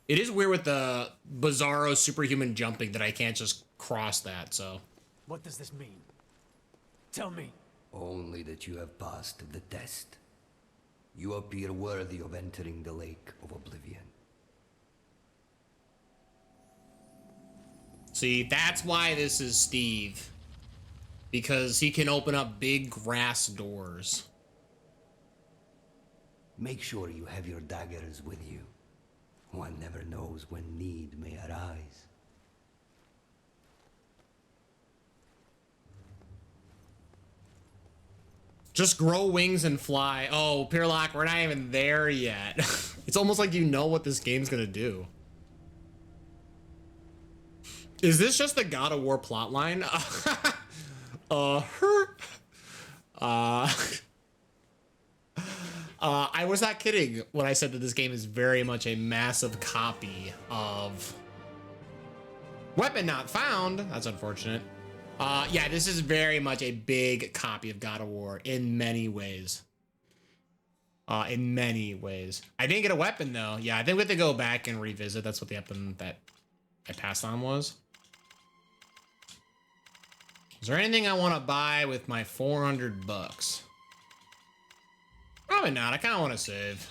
It is weird with the bizarro superhuman jumping that I can't just cross that, so. What does this mean? Tell me. Only that you have passed the test. You appear worthy of entering the Lake of Oblivion. See, that's why this is Steve. Because he can open up big grass doors. Make sure you have your daggers with you. One never knows when need may arise. Just grow wings and fly. Oh, Peerlock, we're not even there yet. It's almost like you know what this game's gonna do. Is this just the God of War plotline? I was not kidding when I said that this game is very much a massive copy of Weapon Not Found. That's unfortunate. Yeah, this is very much a big copy of God of War in many ways. In many ways. I didn't get a weapon though. Yeah, I think we have to go back and revisit. That's what the weapon that I passed on was. Is there anything I want to buy with my 400 bucks? Probably not. I kind of want to save.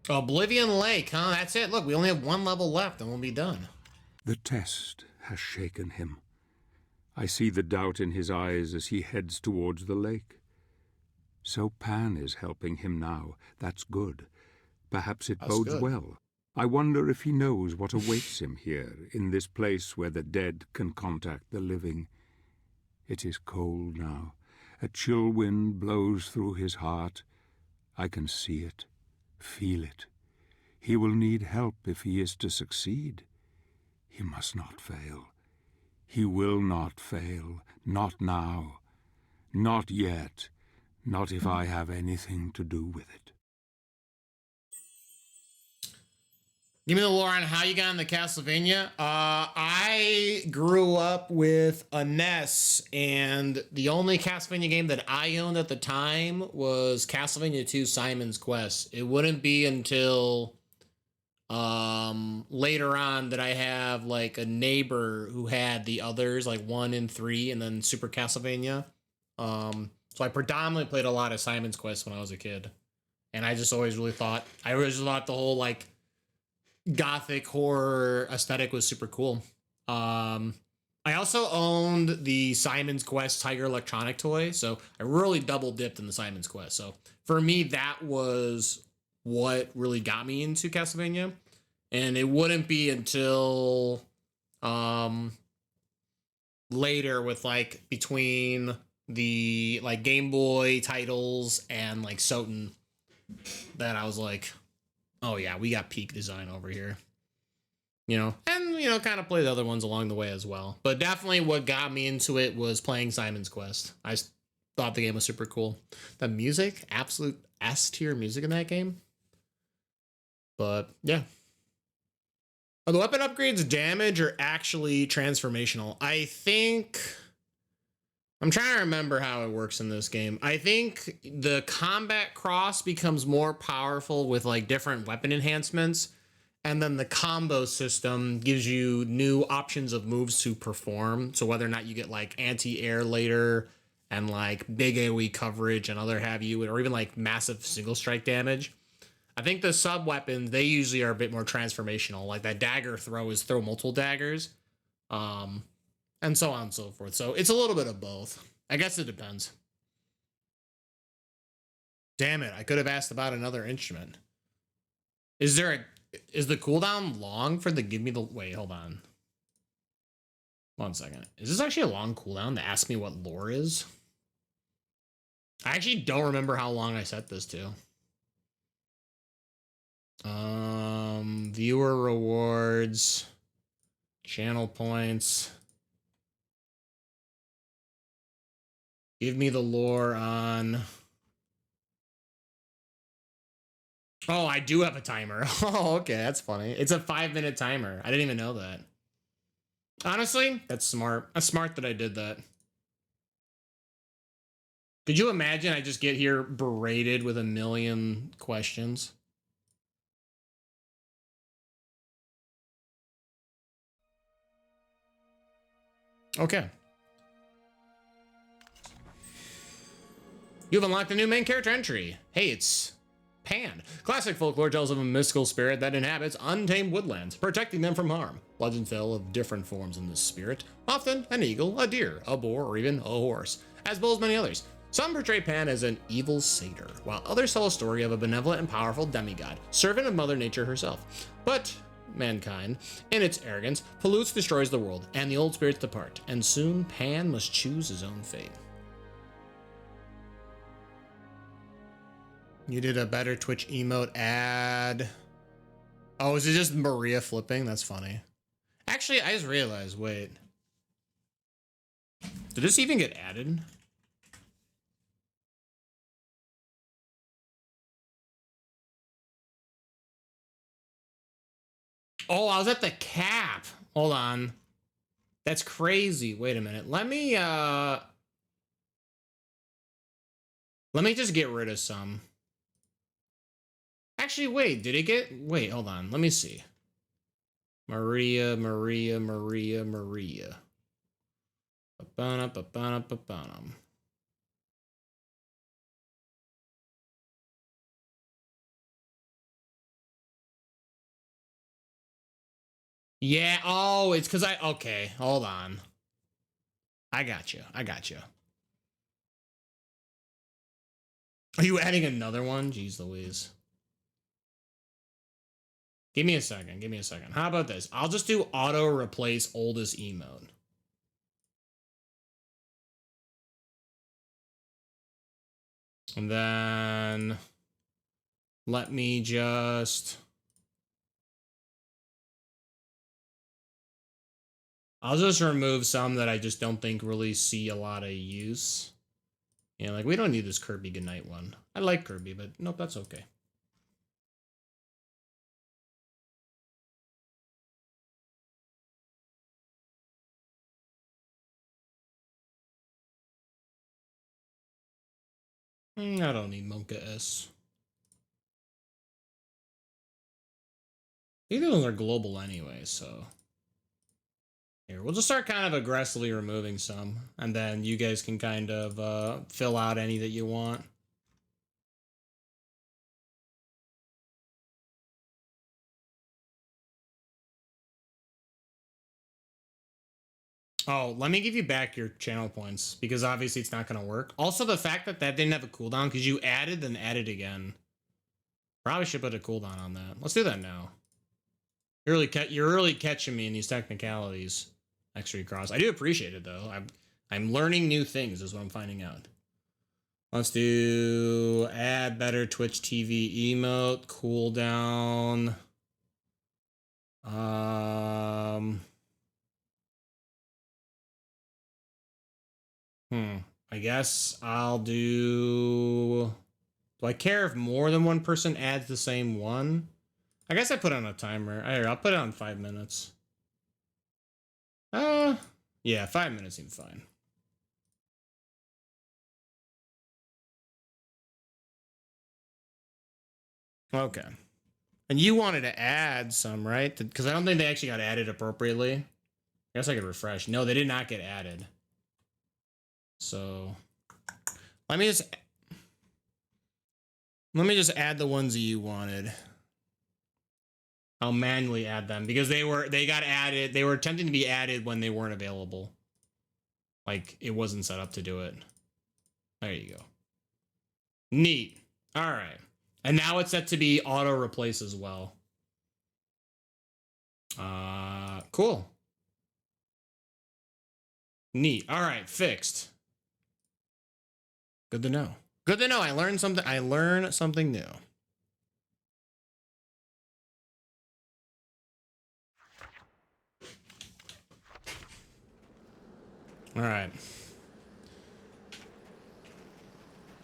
Oblivion Lake, huh? That's it. Look, we only have one level left and we'll be done. The test has shaken him. I see the doubt in his eyes as he heads towards the lake. So Pan is helping him now. That's good. Perhaps it bodes well. I wonder if he knows what awaits him here, in this place where the dead can contact the living. It is cold now. A chill wind blows through his heart. I can see it, feel it. He will need help if he is to succeed. He must not fail. He will not fail. Not now. Not yet. Not if I have anything to do with it. Give me the lore on how you got into Castlevania. I grew up with a NES, and the only Castlevania game that I owned at the time was Castlevania 2 Simon's Quest. It wouldn't be until later on that I have like a neighbor who had the others, like 1 and 3, and then Super Castlevania. So I predominantly played a lot of Simon's Quest when I was a kid. And I just always really thought, the whole like gothic horror aesthetic was super cool. I also owned the Simon's Quest Tiger electronic toy, so I really double dipped in the Simon's Quest. So for me, that was what really got me into Castlevania. And it wouldn't be until later with like between the like Game Boy titles and like Soten that I was like, oh yeah, we got peak design over here. You know, and you know, kind of play the other ones along the way as well. But definitely what got me into it was playing Simon's Quest. I just thought the game was super cool. The music, absolute S tier music in that game. But yeah. Are the weapon upgrades damage or actually transformational? I think I'm trying to remember how it works in this game. I think the combat cross becomes more powerful with like different weapon enhancements. And then the combo system gives you new options of moves to perform. So whether or not you get like anti-air later and like big AoE coverage and other have you, or even like massive single strike damage. I think the sub weapons, they usually are a bit more transformational. Like that dagger throw is throw multiple daggers. And so on and so forth. So it's a little bit of both. I guess it depends. Damn it, I could have asked about another instrument. Is the cooldown long for the give me the wait, hold on. 1 second. Is this actually a long cooldown to ask me what lore is? I actually don't remember how long I set this to. Viewer rewards, channel points. Give me the lore on. Oh, I do have a timer. Oh, okay, that's funny. It's a 5-minute timer. I didn't even know that. Honestly, that's smart. That's smart that I did that. Could you imagine I just get here berated with a million questions? Okay. You've unlocked a new main character entry. Hey, it's Pan. Classic folklore tells of a mystical spirit that inhabits untamed woodlands, protecting them from harm. Legends tell of different forms in this spirit, often an eagle, a deer, a boar, or even a horse, as well as many others. Some portray Pan as an evil satyr, while others tell a story of a benevolent and powerful demigod, servant of Mother Nature herself. But mankind, in its arrogance, pollutes, destroys the world, and the old spirits depart, and soon Pan must choose his own fate. You did a better Twitch emote ad. Oh, is it just Maria flipping? That's funny. Actually, I just realized, wait. Did this even get added? Oh, I was at the cap. Hold on. That's crazy. Wait a minute. Let me just get rid of some. Actually, wait, did it get... Wait, hold on. Let me see. Maria. Yeah, oh, it's because okay, hold on. I got you. Are you adding another one? Jeez Louise. Give me a second. How about this? I'll just do auto replace oldest emote. And then let me just... I'll just remove some that I just don't think really see a lot of use. Yeah, like we don't need this Kirby Goodnight one. I like Kirby, but nope, that's okay. I don't need Monka S. Either of those are global anyway, so... Here, we'll just start kind of aggressively removing some, and then you guys can kind of fill out any that you want. Oh, let me give you back your channel points, because obviously it's not going to work. Also, the fact that that didn't have a cooldown, because you added, then added again. Probably should put a cooldown on that. Let's do that now. You're really catching me in these technicalities, X-Ray Cross. I do appreciate it, though. I'm learning new things, is what I'm finding out. Let's do add better Twitch TV emote, cooldown. I guess I'll do... Do I care if more than one person adds the same one? I guess I put on a timer. I'll put it on 5 minutes. Yeah, 5 minutes seems fine. Okay. And you wanted to add some, right? Because I don't think they actually got added appropriately. I guess I could refresh. No, they did not get added. So let me Let me just add the ones that you wanted. I'll manually add them because they got added. They were attempting to be added when they weren't available. Like it wasn't set up to do it. There you go. Neat. All right. And now it's set to be auto replace as well. Cool. Neat. All right, fixed. Good to know. Good to know. I learned something. I learned something new. All right.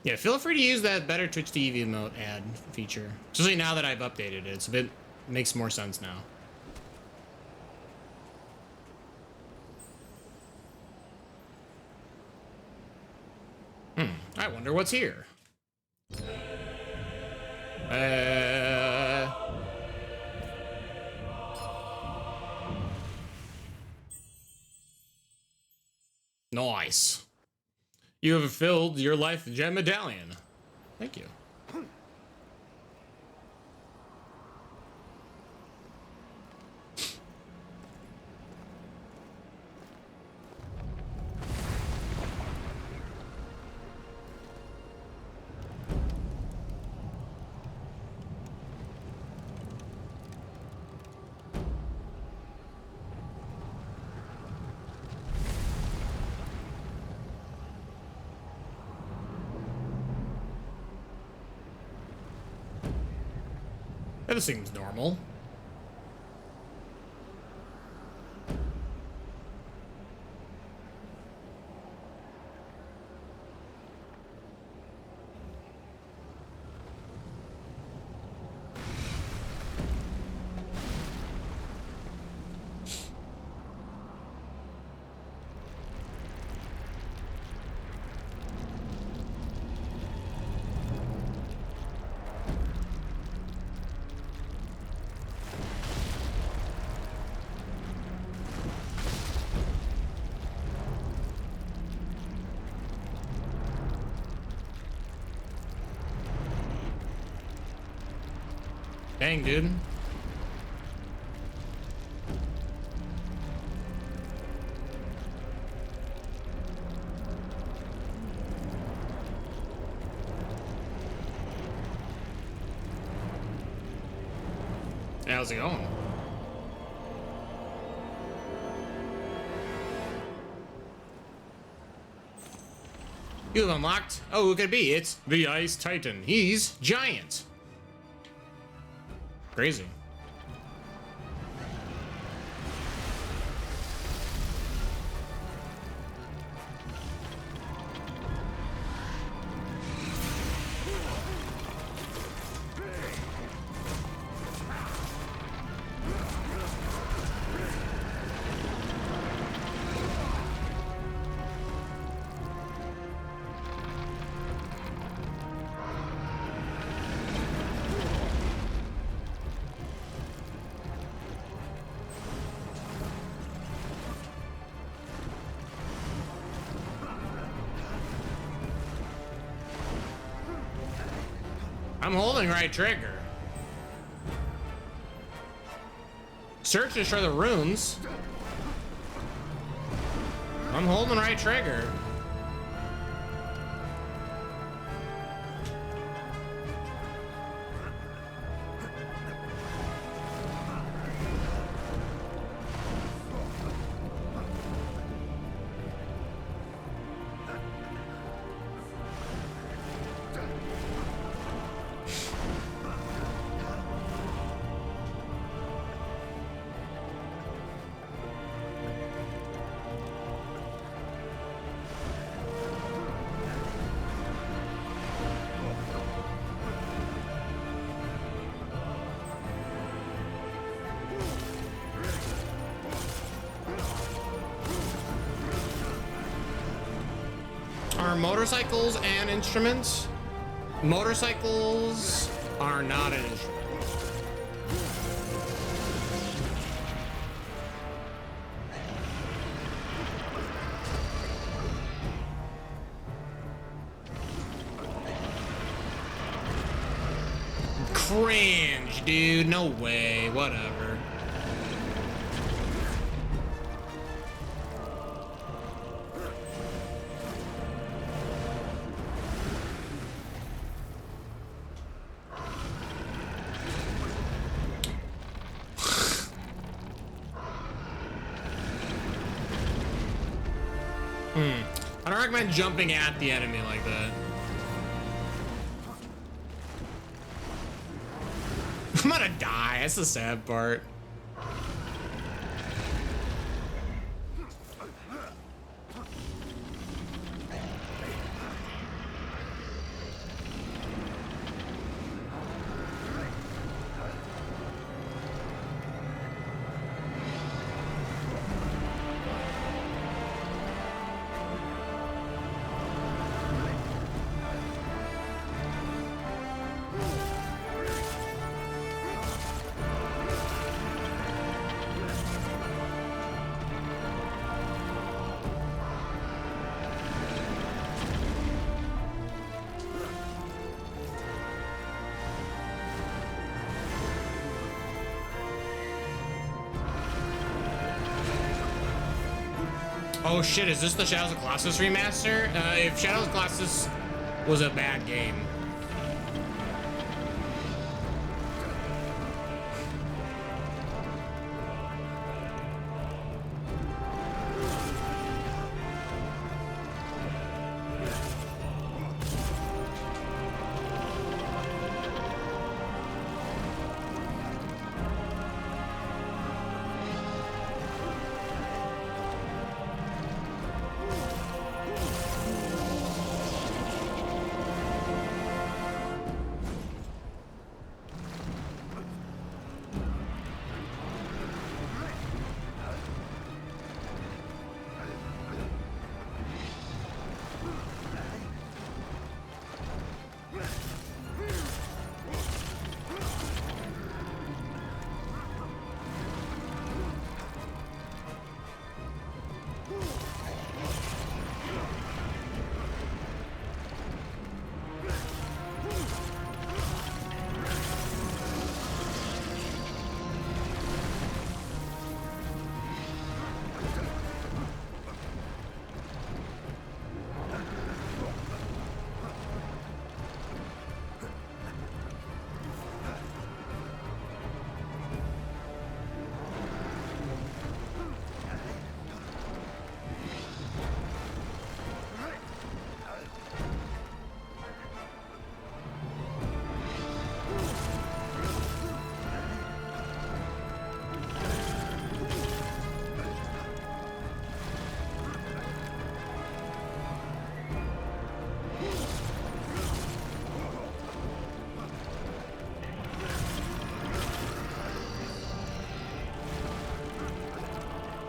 Yeah, feel free to use that better Twitch TV emote ad feature. Especially now that I've updated it. It's a bit makes more sense now. I wonder what's here. Nice. You have filled your life gem medallion. Thank you. That seems normal. Dang, dude. How's it going? You have unlocked? Oh, who could it be? It's the Ice Titan. He's giant. Crazy. I'm holding right trigger. Searches for the runes. I'm holding right trigger. Are motorcycles an instrument? Motorcycles are not an instrument. cringe, dude. No way. Whatever. I don't recommend jumping at the enemy like that. I'm gonna die. That's the sad part. Oh shit, is this the Shadows of Colossus remaster? If Shadows of Colossus was a bad game.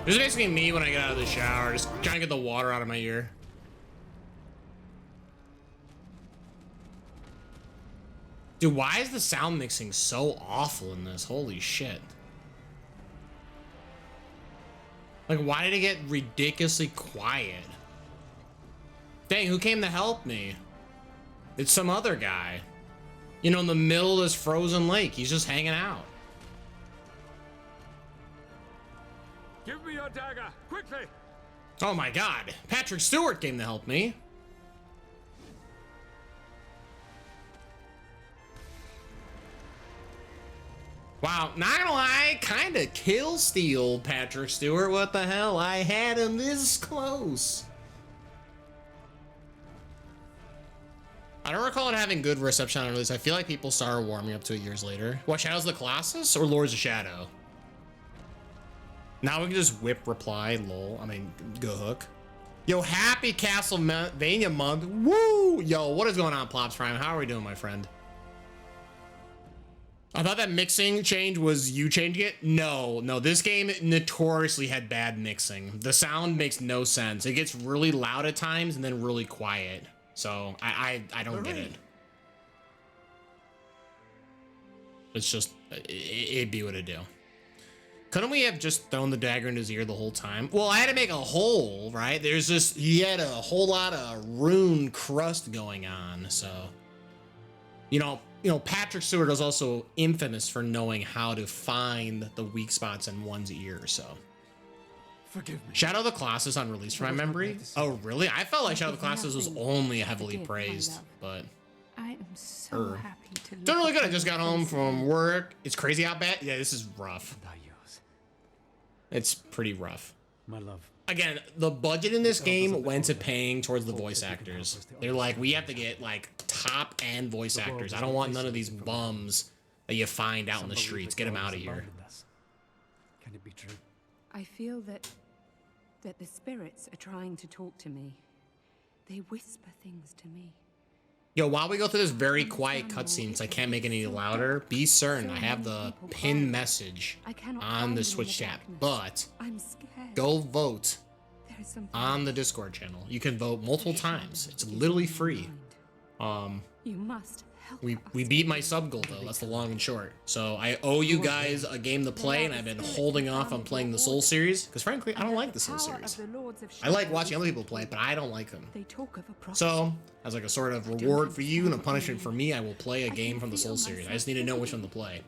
This is basically me when I get out of the shower, just trying to get the water out of my ear. Dude, why is the sound mixing so awful in this? Holy shit. Like, why did it get ridiculously quiet? Dang, who came to help me? It's some other guy. You know, in the middle of this frozen lake. He's just hanging out. Give me your dagger, quickly! Oh my god, Patrick Stewart came to help me. Wow, not gonna lie, kinda kill steal Patrick Stewart. What the hell? I had him this close. I don't recall it having good reception on release. I feel like people started warming up to it years later. What, Shadows of the Colossus or Lords of Shadow? Now we can just whip reply, lol. I mean, go hook. Yo, happy Castlevania month. Woo! Yo, what is going on, Plops Prime? How are we doing, my friend? I thought that mixing change was you changing it. No, this game notoriously had bad mixing. The sound makes no sense. It gets really loud at times and then really quiet. So I don't get it. It's just, it'd be what it do. Couldn't we have just thrown the dagger in his ear the whole time? Well, I had to make a hole, right? There's just, he had a whole lot of rune crust going on, so. You know, you know, Patrick Stewart is also infamous for knowing how to find the weak spots in one's ear, so. Forgive me. Shadow of the Colossus on release from my memory. Oh, really? I felt like Shadow of the Colossus was only heavily praised, but I am so happy to done really good. I upon just your got home face from again. work. It's crazy how bad. Yeah, this is rough. And I use It's pretty rough. my love. Again, the budget in this game went to paying towards the voice actors. They're like, we have to get like top end voice actors. I don't want none of these bums that you find out in the streets. Get them out of here. Can it be true? I feel that the spirits are trying to talk to me. They whisper things to me. Yo, while we go through this very quiet cutscene, so I can't make it any louder, be certain I have the pinned message on the Switch chat. But I'm scared. go vote There is something on the Discord channel. You can vote multiple times. It's literally free. You must help We us. beat my sub goal though. That's the long and short. So I owe you guys a game to play, and I've been holding off on playing the Soul series because frankly I don't like the Soul series. I like watching other people play, but I don't like them. They talk of a prophet. So as like a sort of reward for you and a punishment for me, I will play a game from the Soul series. I just need to know which one to play.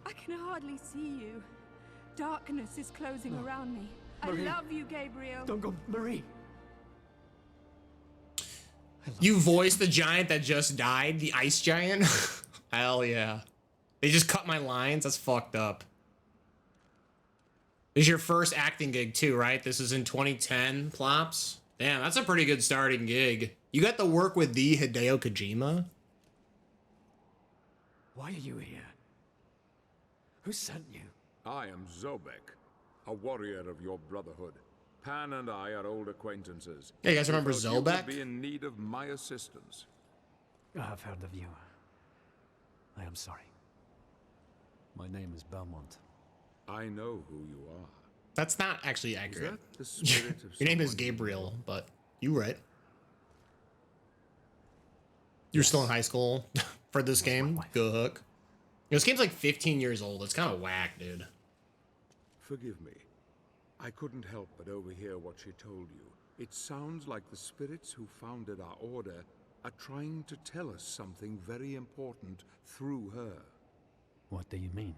I can hardly see you. Darkness is closing around me. Marie. I love you, Gabriel. Don't go, Marie. You voiced the giant that just died, the ice giant? Hell yeah. They just cut my lines? That's fucked up. This is your first acting gig too, right? This is in 2010, Plops? Damn, that's a pretty good starting gig. You got to work with the Hideo Kojima? Why are you here? Who sent you? I am Zobek, a warrior of your brotherhood. Pan and I are old acquaintances. Yeah, you guys remember We thought you Zobek? would be in need of my assistance. I have heard of you. I am sorry. My name is Belmont. I know who you are. That's not actually Is accurate. that the spirit of Your name is someone you Gabriel, know? but you right. You're still in high school for this game? Good hook. This game's like 15 years old. It's kind of whack, dude. Forgive me. I couldn't help but overhear what she told you. It sounds like the spirits who founded our order are trying to tell us something very important through her. What do you mean?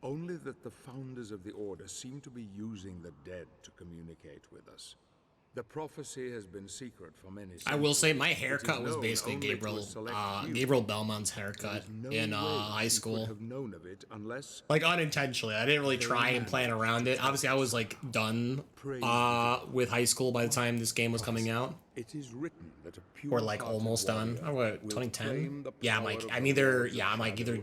Only that the founders of the Order seem to be using the dead to communicate with us. The prophecy has been secret for many centuries. I will say my It is haircut was known basically only to a Gabriel, select few. Gabriel Belmont's There haircut is no in way high you school. could have known of it unless Like unintentionally. I didn't really try and plan around it. Obviously, I was like done with high school by the time this game was coming out. it is written that a pure Or like almost done. Oh, what, 2010? Yeah, I'm either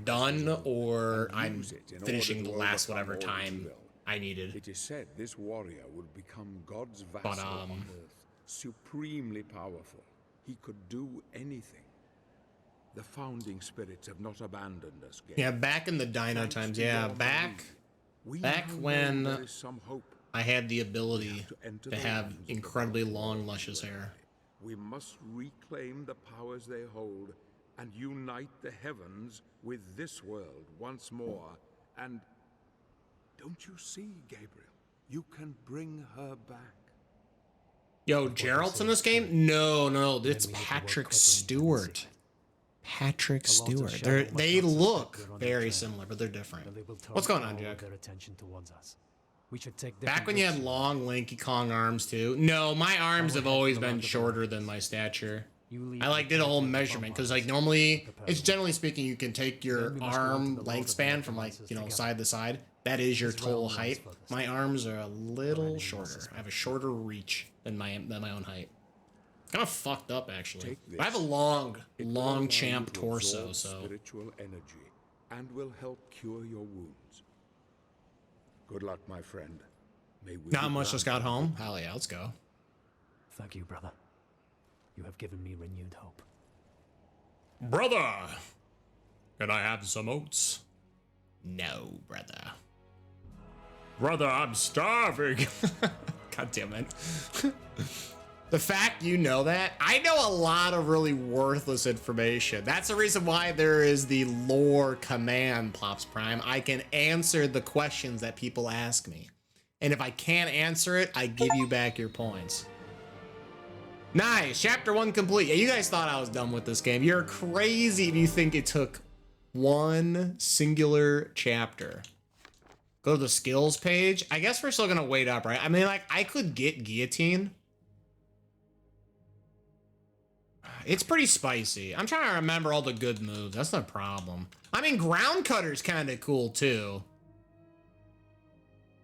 done or I'm finishing the last whatever time I needed. It is said this warrior would become God's vassal But, on earth, supremely powerful. He could do anything. The founding spirits have not abandoned us, Gabe. Yeah, back in the Dino Thanks times. to Yeah, your back We back now know when there is some hope. I had the ability To enter to the have lands of the incredibly North long, World. luscious hair. We must reclaim the powers they hold and unite the heavens with this world once more. And don't you see, Gabriel? You can bring her back. Yo, Gerald's in this game? No, it's Then we need to work Patrick quickly and Stewart. see. Patrick The Lords of Stewart. Shadow must They not look suspect we're on their very trail. similar, but they're different. Or they will turn What's going on, all Jack? their attention towards us. We should take Back different when you had routes. long, lanky Kong arms too. No, my arms have always been shorter than my stature. You lead I like the did a whole party with measurement because like bonfires. normally Prepare it's them. generally speaking you can take your Then we must go arm into the Lord of lengthspan the from like Alliances you know together. side to side. That is your His total realm lies height. furthest. My arms are a little enemy shorter. must I have a shorter reach than my own height. Kind of fucked up actually. Take But I have a this. long, It will long allow champ you to torso, absorb so spiritual energy and will help cure your wounds. Good luck, my friend. May we not be much just granted got home. Hell yeah, let's go. Thank you, brother. You have given me renewed hope. Brother, can I have some oats? No, brother. Brother, I'm starving. God damn it. The fact you know that, I know a lot of really worthless information. That's the reason why there is the lore command, Plops Prime. I can answer the questions that people ask me. And if I can't answer it, I give you back your points. Nice. Chapter 1 complete. Yeah, you guys thought I was done with this game. You're crazy if you think it took one singular chapter. Go to the skills page. I guess we're still gonna wait up, right? I mean, like, I could get guillotine. It's pretty spicy. I'm trying to remember all the good moves. That's the problem. I mean, ground cutter's kind of cool too.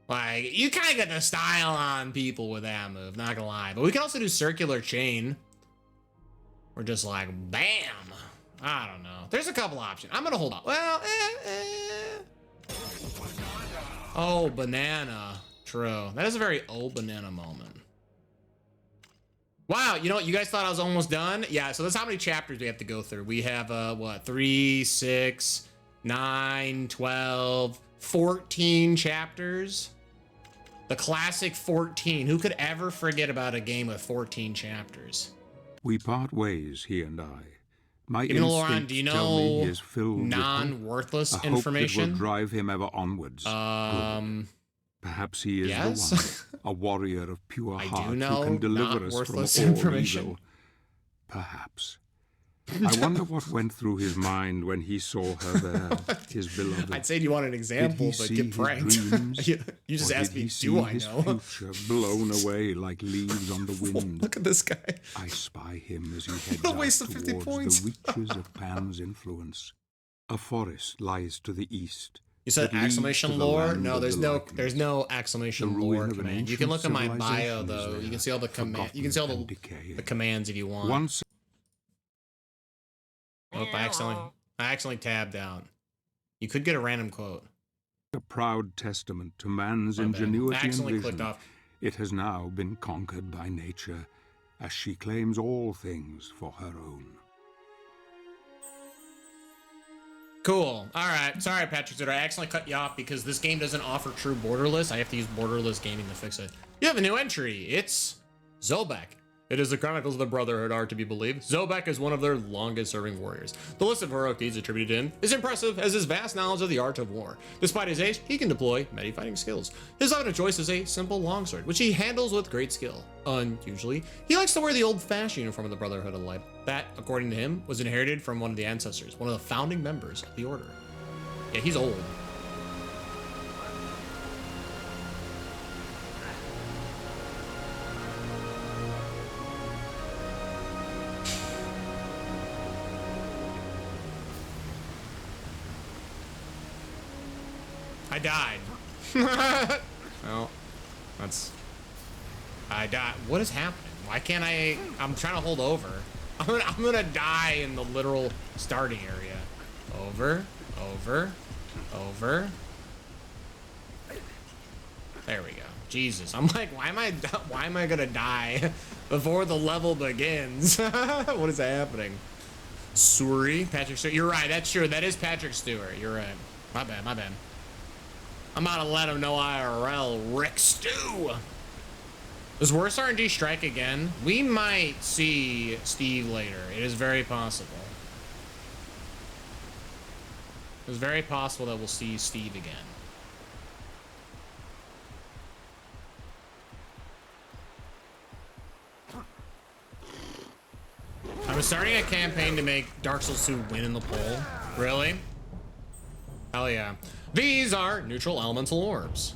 Like, you kind of get the style on people with that move, not gonna lie. But we can also do circular chain. Or just like, bam. I don't know. There's a couple options. I'm gonna hold on. Well, Oh, banana. True. That is a very oh banana moment. Wow, you know what? You guys thought I was almost done? Yeah, so that's how many chapters we have to go through. We have, what, 3, 6, 9, 12, 14 chapters. The classic 14. Who could ever forget about a game with 14 chapters? We part ways, he and I. My Even Laurent, instincts do you tell me know he is filled with hope, non-worthless a hope information? that will drive him ever onwards. Good. Perhaps he is yes? the one, a warrior of pure I heart do know who can deliver not us worthless from all information. evil. Perhaps. I wonder what went through his mind when he saw her there, his beloved. I'd say you want an example, but get pranked. you just asked me, do I know? Future blown away like leaves on the wind. Look at this guy. I spy him as he heads A out waste of 50 towards points. the reaches of Pan's influence. A forest lies to the east. You said that leads exclamation to the lore? land No, of there's the no likeness. exclamation The ruin lore of an command. You can look at ancient my bio civilization though. is You can there, see all the command. You can see all forgotten the and decaying. commands if you want. Once Oh, I accidentally tabbed out. You could get a random quote. a proud testament to man's My bad. ingenuity I and accidentally clicked vision, off. it has now been conquered by nature, as she claims all things for her own. Cool. All right. Sorry, Patrick Zitter. I accidentally cut you off because this game doesn't offer true borderless. I have to use borderless gaming to fix it. You have a new entry. It's Zobek. It is the Chronicles of the Brotherhood are to be believed. Zobek is one of their longest-serving warriors. The list of heroic deeds attributed to him is impressive, as his vast knowledge of the art of war. Despite his age, he can deploy many fighting skills. His weapon of choice is a simple longsword, which he handles with great skill. Unusually, he likes to wear the old-fashioned uniform of the Brotherhood of Light. That, according to him, was inherited from one of the ancestors, one of the founding members of the Order. Yeah, he's old. I died. Well, I died. What is happening? Why can't I'm trying to hold over. I'm gonna die in the literal starting area. Over. There we go. Jesus. I'm like, why am I gonna die before the level begins? What is happening? Suri, Patrick Stewart. You're right. That's true. That is Patrick Stewart. You're right. My bad. I'm about to let him know IRL. Rick Stew. Does Worst RNG strike again? We might see Steve later. It is very possible. It's very possible that we'll see Steve again. I'm starting a campaign to make Dark Souls 2 win in the poll. Really? Hell yeah. These are neutral elemental orbs.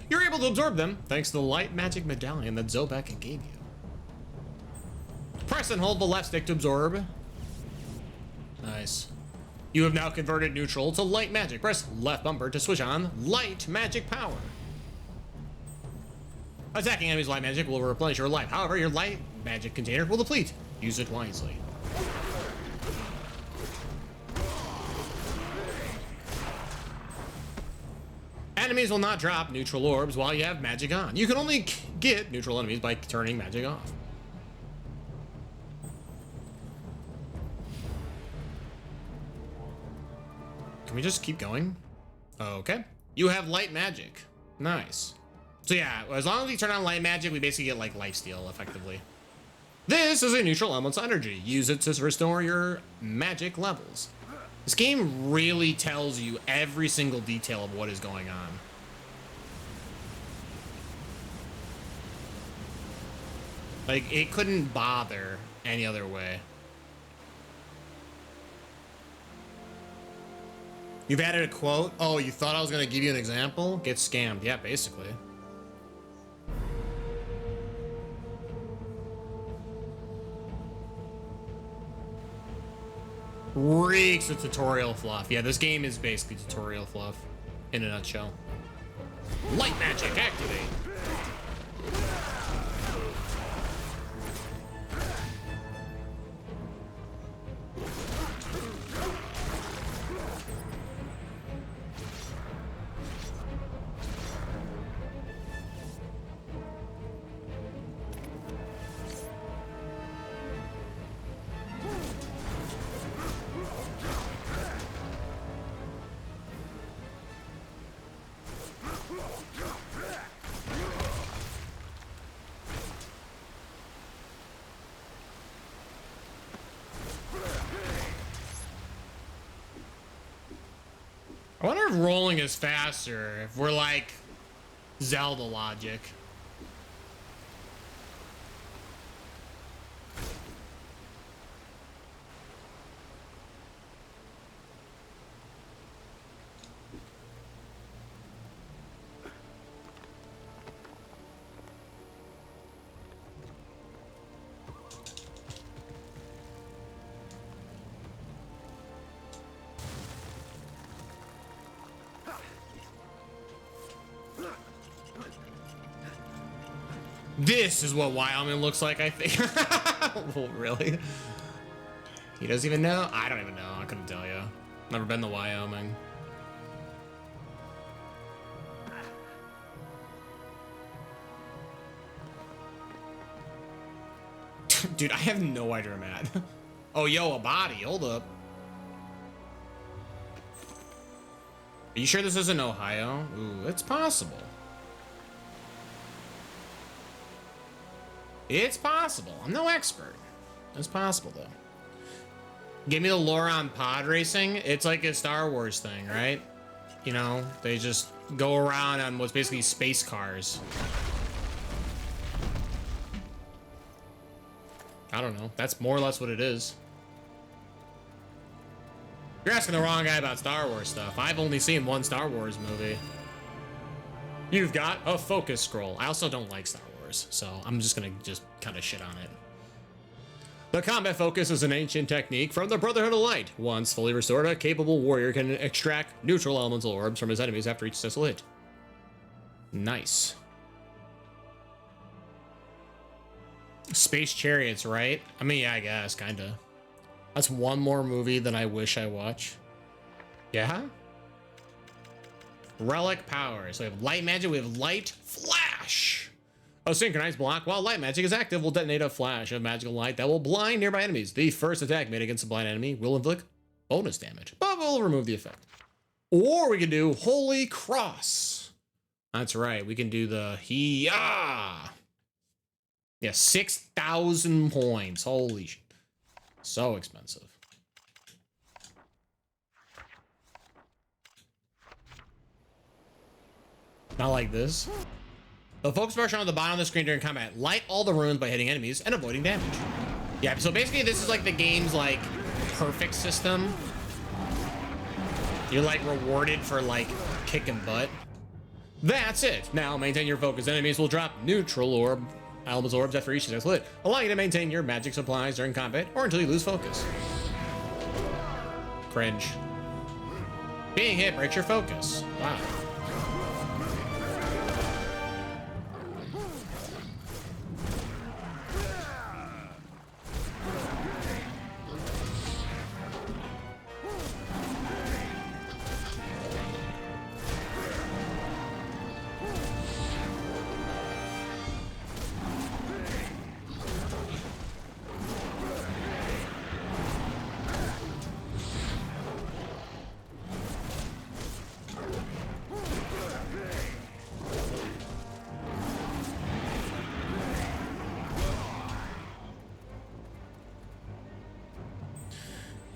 You're able to absorb them thanks to the light magic medallion that Zobek gave you. Press and hold the left stick to absorb. Nice. You have now converted neutral to light magic. Press left bumper to switch on light magic power. Attacking enemies with light magic will replenish your life. However, your light magic container will deplete. Use it wisely. Enemies will not drop neutral orbs while you have magic on. You can only get neutral enemies by turning magic off. Can we just keep going? Okay. You have light magic. Nice. So yeah, as long as you turn on light magic, we basically get like lifesteal effectively. This is a neutral elemental energy. Use it to restore your magic levels. This game really tells you every single detail of what is going on. Like, it couldn't bother any other way. You've added a quote? Oh, you thought I was gonna give you an example? Get scammed. Yeah, basically. Reeks of tutorial fluff. Yeah, this game is basically tutorial fluff in a nutshell. Light magic activate. I wonder if rolling is faster, if we're like Zelda logic. This is what Wyoming looks like, I think. Well, really? He doesn't even know? I don't even know. I couldn't tell you. Never been to Wyoming. Dude, I have no idea, Matt. Oh, yo, a body. Hold up. Are you sure this isn't Ohio? Ooh, it's possible. It's possible. I'm no expert. It's possible, though. Give me the lore on pod racing. It's like a Star Wars thing, right? You know, they just go around on what's basically space cars. I don't know. That's more or less what it is. You're asking the wrong guy about Star Wars stuff. I've only seen one Star Wars movie. You've got a focus scroll. I also don't like Star Wars, so I'm just gonna kind of shit on it. The combat focus is an ancient technique from the Brotherhood of Light. Once fully restored, a capable warrior can extract neutral elemental orbs from his enemies after each successful hit. Nice. Space Chariots, right? I mean, yeah, I guess, kinda. That's one more movie than I wish I watched. Yeah? Relic power. So we have light magic, we have light flash. A synchronized block while light magic is active will detonate a flash of magical light that will blind nearby enemies. The first attack made against a blind enemy will inflict bonus damage, but will remove the effect. Or we can do Holy Cross. That's right, we can do the Hiya. Yeah, 6,000 points. Holy shit. So expensive. Not like this. The focus bar shown on the bottom of the screen during combat. Light all the runes by hitting enemies and avoiding damage. Yeah, so basically this is like the game's like perfect system. You're like rewarded for like kicking butt. That's it. Now maintain your focus. Enemies will drop neutral orb, elemental orbs after each successful hit, allowing you to maintain your magic supplies during combat or until you lose focus. Cringe. Being hit breaks your focus. Wow.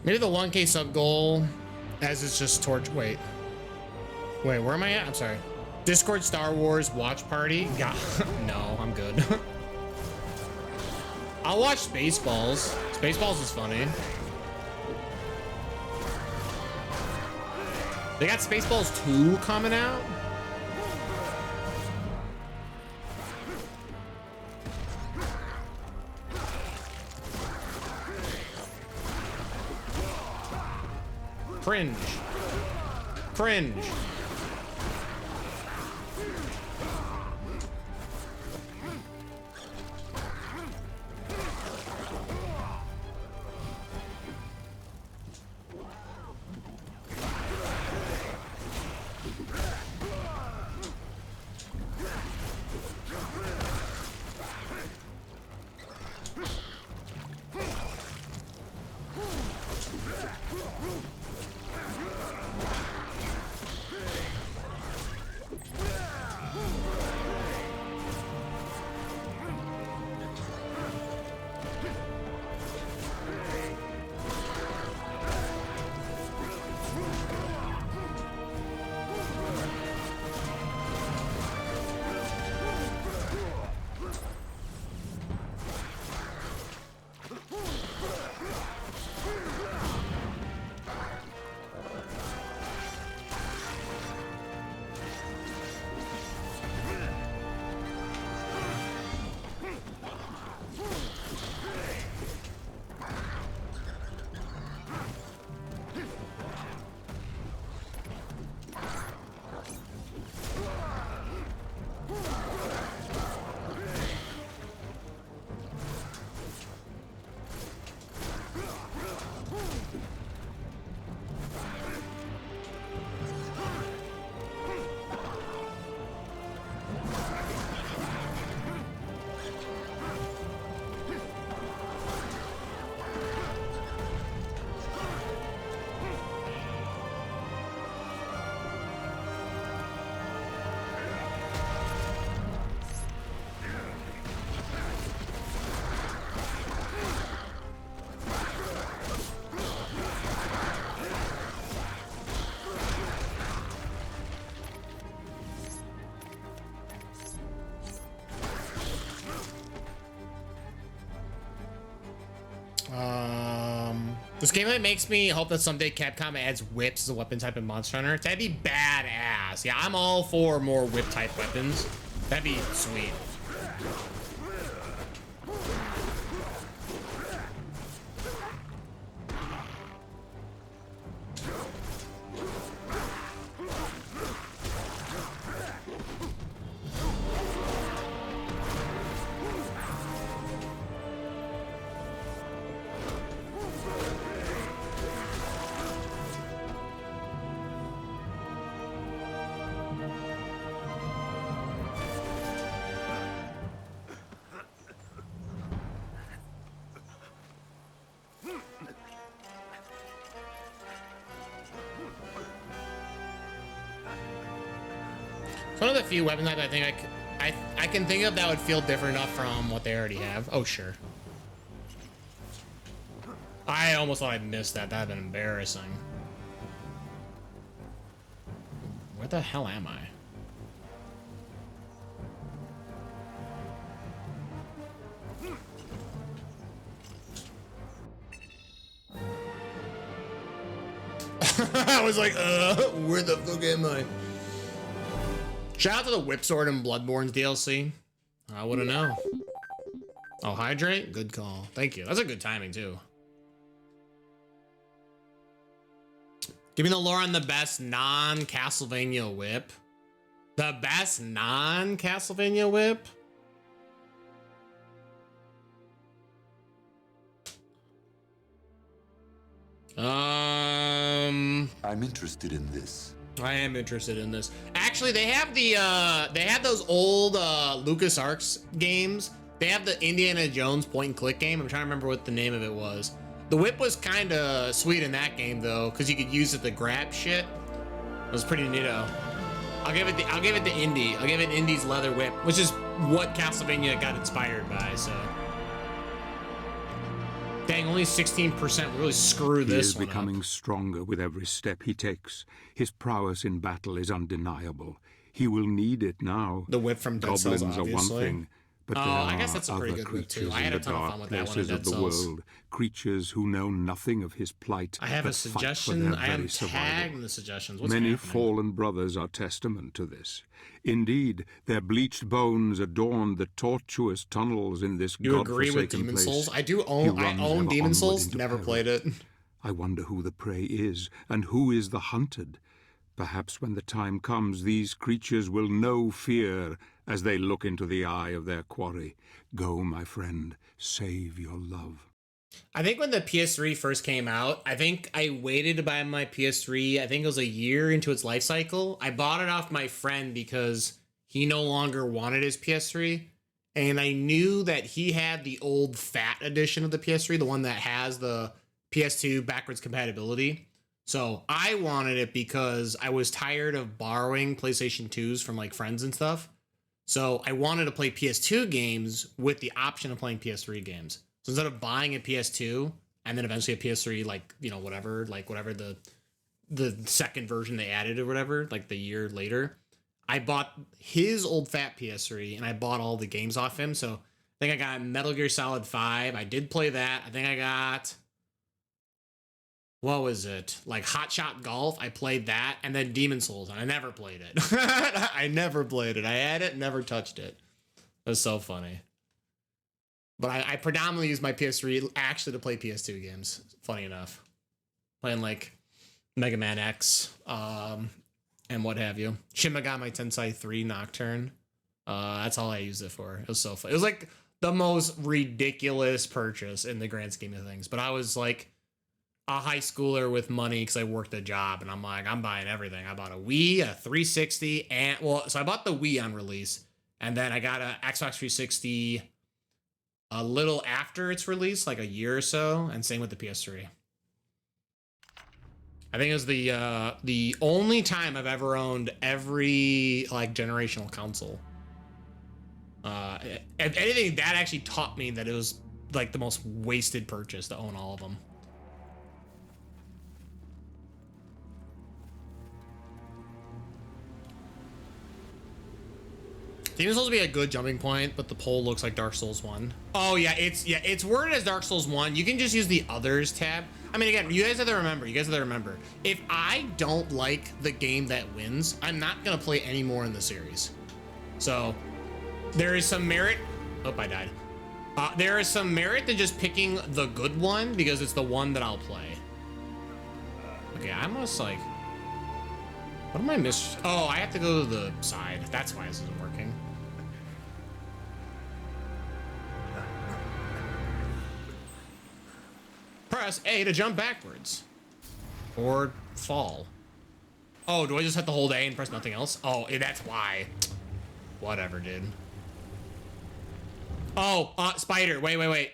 Maybe the 1K sub goal as it's just torch. Wait, where am I at? I'm sorry. Discord Star Wars watch party. God, no, I'm good. I'll watch Spaceballs. Spaceballs is funny. They got Spaceballs 2 coming out? Cringe. Cringe. This game makes me hope that someday Capcom adds whips as a weapon type in Monster Hunter. That'd be badass. Yeah, I'm all for more whip type weapons. That'd be sweet. It's one of the few weapons that I think I can think of that would feel different enough from what they already have. Oh, sure. I almost thought I missed that. That'd been embarrassing. Where the hell am I? I was like, where the fuck am I? Shout out to the Whip Sword and Bloodborne's DLC. I wouldn't know. Oh, hydrate? Good call. Thank you. That's a good timing, too. Give me the lore on the best non-Castlevania whip. The best non-Castlevania whip? I'm interested in this. I am interested in this. Actually, they have those old LucasArts games. They have the Indiana Jones point and click game. I'm trying to remember what the name of it was. The whip was kind of sweet in that game though, because you could use it to grab shit. It was pretty neato. I'll give it to Indy. I'll give it Indy's leather whip, which is what Castlevania got inspired by. So, dang, only 16% really screw this one up. He is becoming stronger with every step he takes. His prowess in battle is undeniable. He will need it now. The whip from Dead Cells, Goblins are one obviously. thing, But Oh, there I guess are that's a pretty other good whip, too. creatures I had in a the ton of dark fun with that one in places Dead of the Cells. world, creatures who know nothing of his plight. I have a but fight for suggestion. their I am very survival. tagging the suggestions. What's Many happening? fallen brothers are testament to this. Indeed, their bleached bones adorn the tortuous tunnels in this You agree with godforsaken Demon place. Souls? I He own runs ever Demon onward Souls. into Never peril. played it. I wonder who the prey is, and who is the hunted. Perhaps when the time comes, these creatures will know fear as they look into the eye of their quarry. Go, my friend, save your love. I think when the PS3 first came out, I think I waited to buy my PS3. I think it was a year into its life cycle. I bought it off my friend because he no longer wanted his PS3. And I knew that he had the old fat edition of the PS3, the one that has the PS2 backwards compatibility. So I wanted it because I was tired of borrowing PlayStation 2s from like friends and stuff. So I wanted to play PS2 games with the option of playing PS3 games. So instead of buying a PS2 and then eventually a PS3, like, you know, whatever the second version they added or whatever, like the year later, I bought his old fat PS3 and I bought all the games off him. So I think I got Metal Gear Solid 5. I did play that. I think I got, what was it? Like Hot Shot Golf. I played that, and then Demon Souls, and I never played it. I never played it. I had it, never touched it. It was so funny. But I predominantly use my PS3 actually to play PS2 games. Funny enough. Playing like Mega Man X, and what have you. Shin Megami Tensei 3 Nocturne. That's all I used it for. It was so fun. It was like the most ridiculous purchase in the grand scheme of things. But I was like a high schooler with money because I worked a job, and I'm like, I'm buying everything. I bought a Wii, a 360, and so I bought the Wii on release, and then I got an Xbox 360 a little after its release, like a year or so, and same with the PS3. I think it was the only time I've ever owned every like generational console. If anything, that actually taught me that it was like the most wasted purchase to own all of them. Demon Souls would be a good jumping point, but the poll looks like Dark Souls 1. Oh yeah, it's worded as Dark Souls 1. You can just use the others tab. I mean, again, you guys have to remember. If I don't like the game that wins, I'm not gonna play any more in the series. So there is some merit. Oh, I died. There is some merit to just picking the good one because it's the one that I'll play. Okay, I must like. What am I missing? Oh, I have to go to the side. That's why this isn't working. Press A to jump backwards. Or fall. Oh, do I just have to hold A and press nothing else? Oh, that's why. Whatever, dude. Oh, spider. Wait.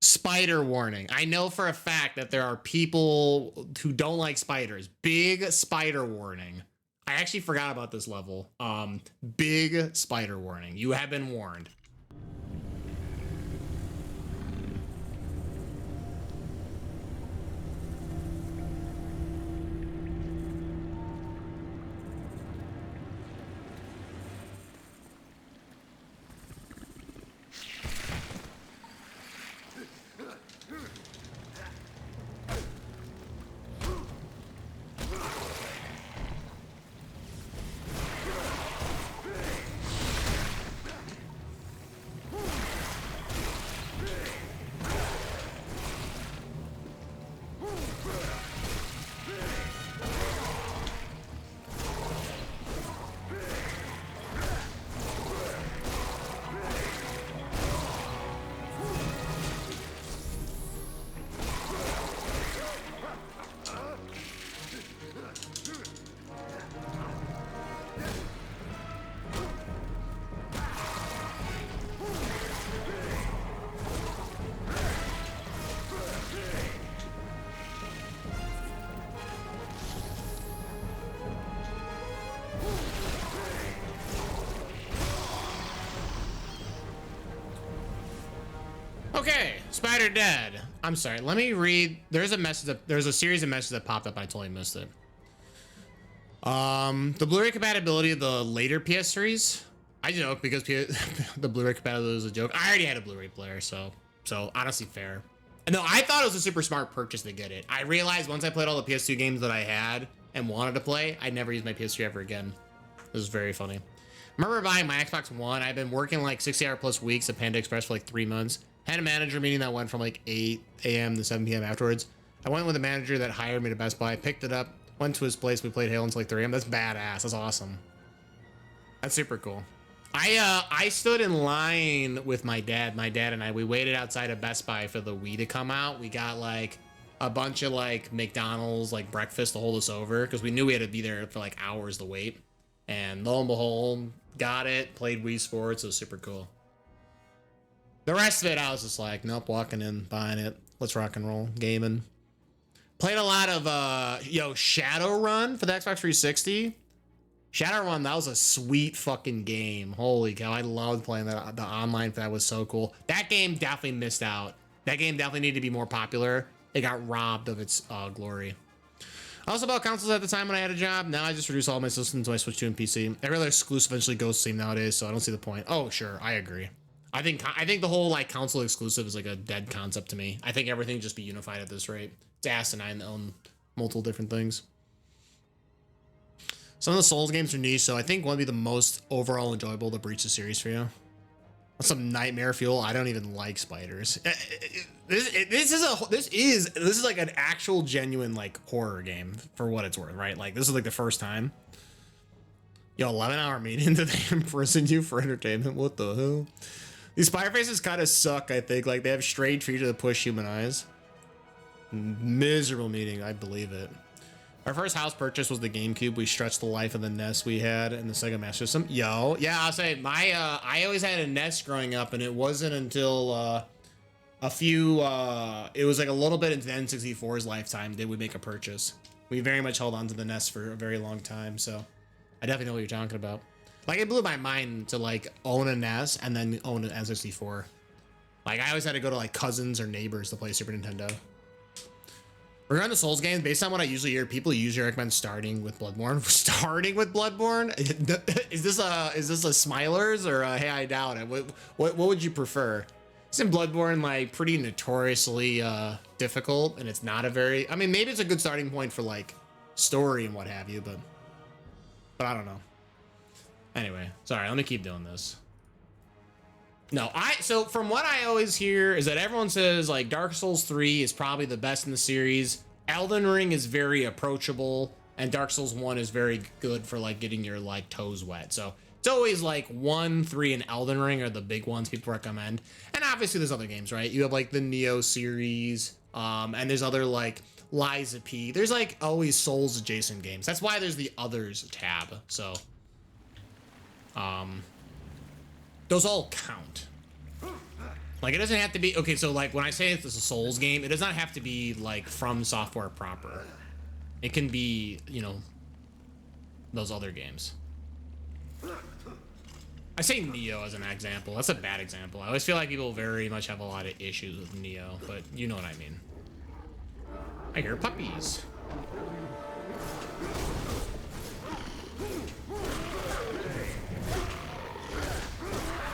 Spider warning. I know for a fact that there are people who don't like spiders. Big spider warning. I actually forgot about this level. Big spider warning. You have been warned. Okay, spider dead. I'm sorry. Let me read. There's a series of messages that popped up. I totally missed it. The Blu-ray compatibility of the later PS3s. I joke because the Blu-ray compatibility is a joke. I already had a Blu-ray player, so honestly fair. And no, I thought it was a super smart purchase to get it. I realized once I played all the PS2 games that I had and wanted to play, I'd never use my PS3 ever again. This is very funny. I remember buying my Xbox One. I've been working like 60-hour plus weeks at Panda Express for like 3 months. Had a manager meeting that went from like 8 a.m. to 7 p.m. afterwards. I went with a manager that hired me to Best Buy, picked it up, went to his place. We played Halo until like 3 a.m. That's badass. That's awesome. That's super cool. I stood in line with my dad. My dad and I, we waited outside of Best Buy for the Wii to come out. We got like a bunch of like McDonald's like breakfast to hold us over because we knew we had to be there for like hours to wait. And lo and behold, got it, played Wii Sports. It was super cool. The rest of it, I was just like, nope, walking in, buying it. Let's rock and roll, gaming. Played a lot of Shadowrun for the Xbox 360. Shadowrun, that was a sweet fucking game. Holy cow, I loved playing that. The online for that was so cool. That game definitely missed out. That game definitely needed to be more popular. It got robbed of its glory. I also bought consoles at the time when I had a job. Now I just reduce all my systems when I switch to a PC. Every other exclusive eventually goes the same nowadays, so I don't see the point. Oh, sure, I agree. I think the whole like console exclusive is like a dead concept to me. I think everything just be unified at this rate. It's asinine to own multiple different things. Some of the Souls games are niche, so I think one would be the most overall enjoyable to breach the series for you. That's some nightmare fuel. I don't even like spiders. This is like an actual genuine like horror game for what it's worth, right? Like this is like the first time. Yo, 11-hour meeting that they imprison you for entertainment. What the hell? These spider faces kind of suck, I think. Like they have strange features that push human eyes. Miserable meeting, I believe it. Our first house purchase was the GameCube. We stretched the life of the NES we had and the Sega Master System. Yo, yeah, I'll say I always had a NES growing up, and it wasn't until it was like a little bit into the N64's lifetime did we make a purchase. We very much held on to the NES for a very long time, so I definitely know what you're talking about. Like it blew my mind to like own a NES and then own an N64. Like I always had to go to like cousins or neighbors to play Super Nintendo. Regarding the Souls games, based on what I usually hear, people usually recommend starting with Bloodborne. Starting with Bloodborne? Is this a Smilers or a, hey, I doubt it? What would you prefer? Isn't Bloodborne like pretty notoriously difficult, and it's not a very, I mean, maybe it's a good starting point for like story and what have you, but I don't know. Anyway, sorry, let me keep doing this. No, so from what I always hear is that everyone says like Dark Souls 3 is probably the best in the series. Elden Ring is very approachable, and Dark Souls 1 is very good for like getting your like toes wet. So it's always like 1, 3, and Elden Ring are the big ones people recommend. And obviously there's other games, right? You have like the Neo series, and there's other like Lies of P. There's like always Souls adjacent games. That's why there's the others tab. So those all count. Like it doesn't have to be, okay, so like when I say it's a Souls game, it does not have to be like from software proper. It can be, you know, those other games. I say Neo as an example. That's a bad example. I always feel like people very much have a lot of issues with Neo, but you know what I mean. I hear puppies.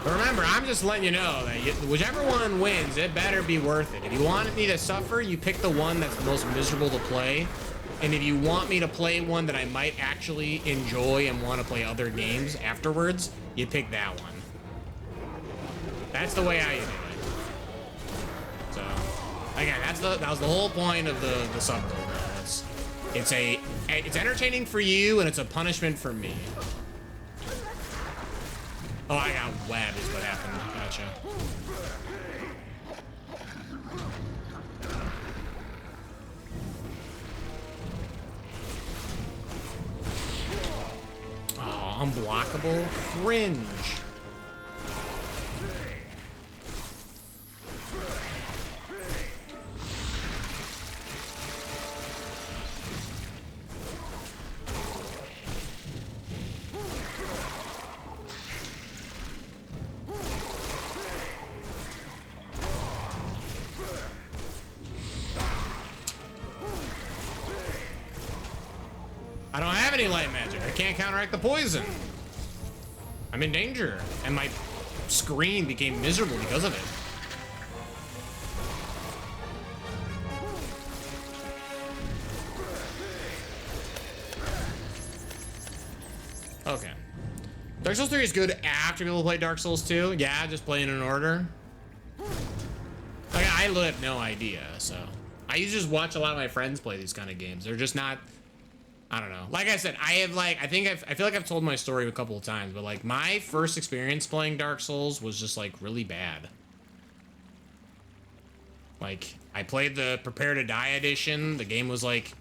But remember, I'm just letting you know that whichever one wins, it better be worth it. If you want me to suffer, you pick the one that's the most miserable to play. And if you want me to play one that I might actually enjoy and want to play other games afterwards, you pick that one. That's the way I do it. So, again, that was the whole point of the subtitle. It's entertaining for you and it's a punishment for me. Oh, I got web is what happened. Gotcha. Oh, unblockable fringe. I don't have any light magic. I can't counteract the poison. I I'm in danger, and my screen became miserable because of it. Okay. Dark Souls 3 is good after people play Dark Souls 2. Yeah, just playing in order. Like, I literally have no idea, so. I usually just watch a lot of my friends play these kind of games. They're just not, I don't know. Like I said, I feel like I've told my story a couple of times, but like my first experience playing Dark Souls was just like really bad. Like, I played the Prepare to Die edition. The game was like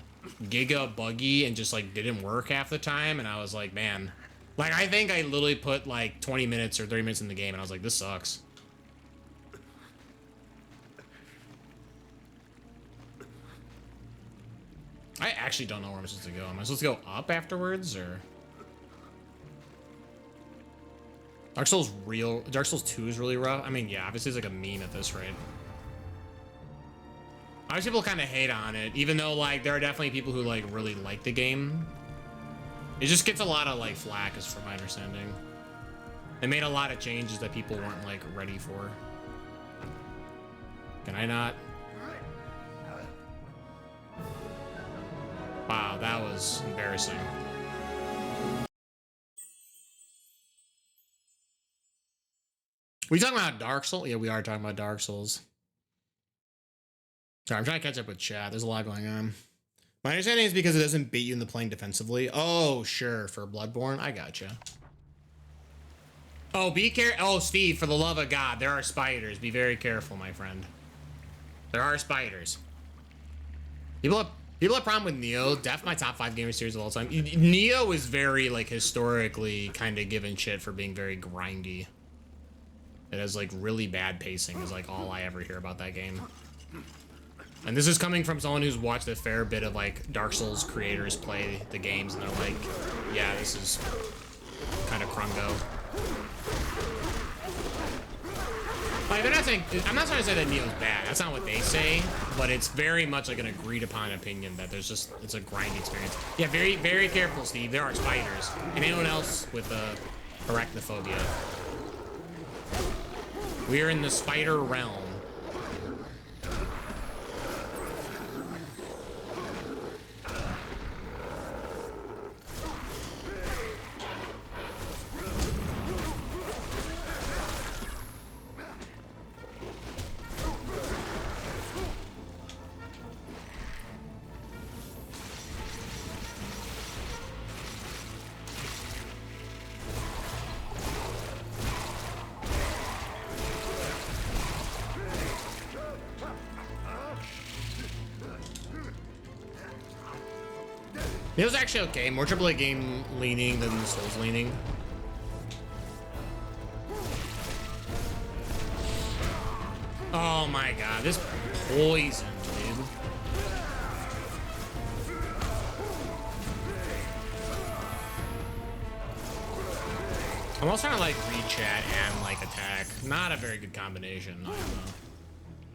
giga buggy and just like didn't work half the time, and I was like, man. Like, I think I literally put like 20 minutes or 30 minutes in the game, and I was like, this sucks. I actually don't know where I'm supposed to go. Am I supposed to go up afterwards, or? Dark Souls 2 is really rough. I mean, yeah, obviously it's like a meme at this rate. Obviously people kind of hate on it, even though like there are definitely people who like really like the game. It just gets a lot of like flack, as from my understanding. They made a lot of changes that people weren't like ready for. Can I not? Wow, that was embarrassing. We talking about Dark Souls? Yeah, we are talking about Dark Souls. Sorry, I'm trying to catch up with chat. There's a lot going on. My understanding is because it doesn't beat you in the playing defensively. Oh, sure, for Bloodborne. I gotcha. Oh, be careful. Oh, Steve, for the love of God, there are spiders. Be very careful, my friend. There are spiders. People have problem with Neo. Def my top 5 gamer series of all time. Neo is very like historically kind of given shit for being very grindy. It has like really bad pacing is like all I ever hear about that game. And this is coming from someone who's watched a fair bit of like Dark Souls creators play the games, and they're like, yeah, this is kind of crungo. Like, they're not saying, I'm not trying to say that Neo's bad. That's not what they say, but it's very much like an agreed upon opinion that there's just, it's a grinding experience. Yeah, very, very careful, Steve. There are spiders. And anyone else with arachnophobia. We are in the spider realm. It was actually okay. More AAA game leaning than the Souls leaning. Oh my god, this poison, dude. I'm also trying to like read chat and like attack. Not a very good combination. I don't know.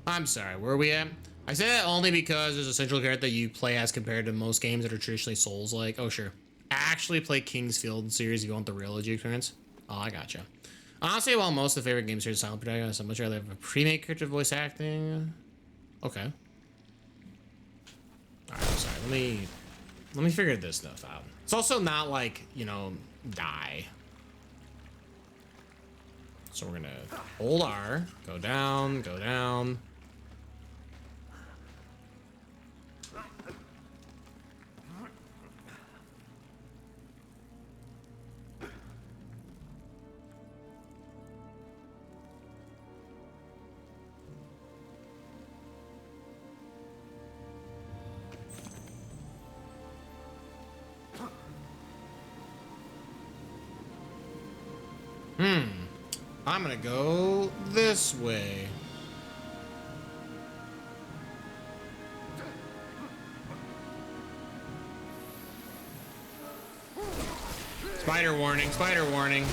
I'm sorry, where are we at? I say that only because there's a central character that you play as compared to most games that are traditionally Souls-like. Oh, sure. Actually play King's Field series if you want the real OG experience. Oh, I gotcha. Honestly, while most of the favorite games here is silent protagonist, I'm much rather have a pre-made character voice acting. Okay. Alright, I'm sorry. Let me figure this stuff out. It's also not like, you know, die. So we're gonna hold R, go down, go down. I'm gonna go this way. Spider warning, spider warning.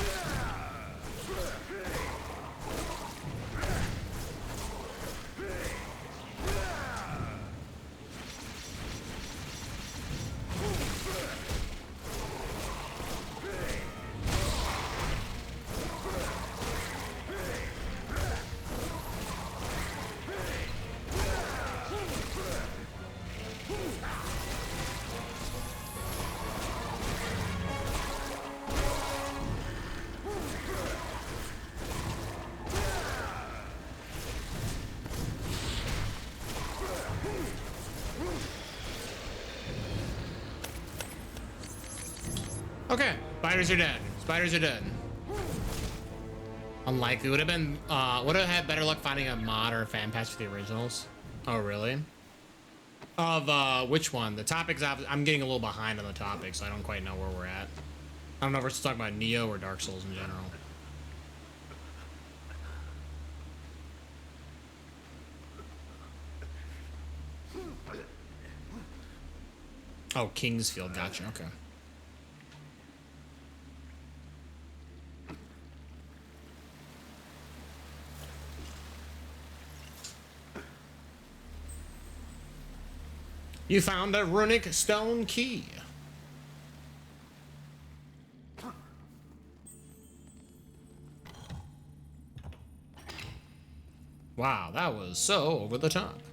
Okay, spiders are dead. Spiders are dead. Unlikely. Would have been, would have had better luck finding a mod or a fan patch for the originals. Oh, really? Of, which one? The topics, I'm getting a little behind on the topics, so I don't quite know where we're at. I don't know if we're still talking about Neo or Dark Souls in general. Oh, Kingsfield, gotcha, okay. You found a runic stone key. Wow, that was so over the top.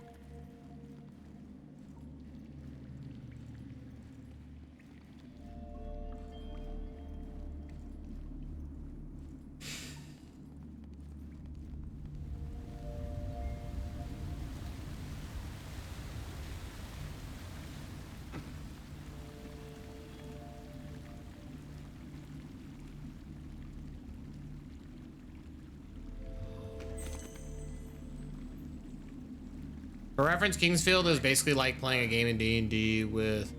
For reference, Kingsfield is basically like playing a game in D&D with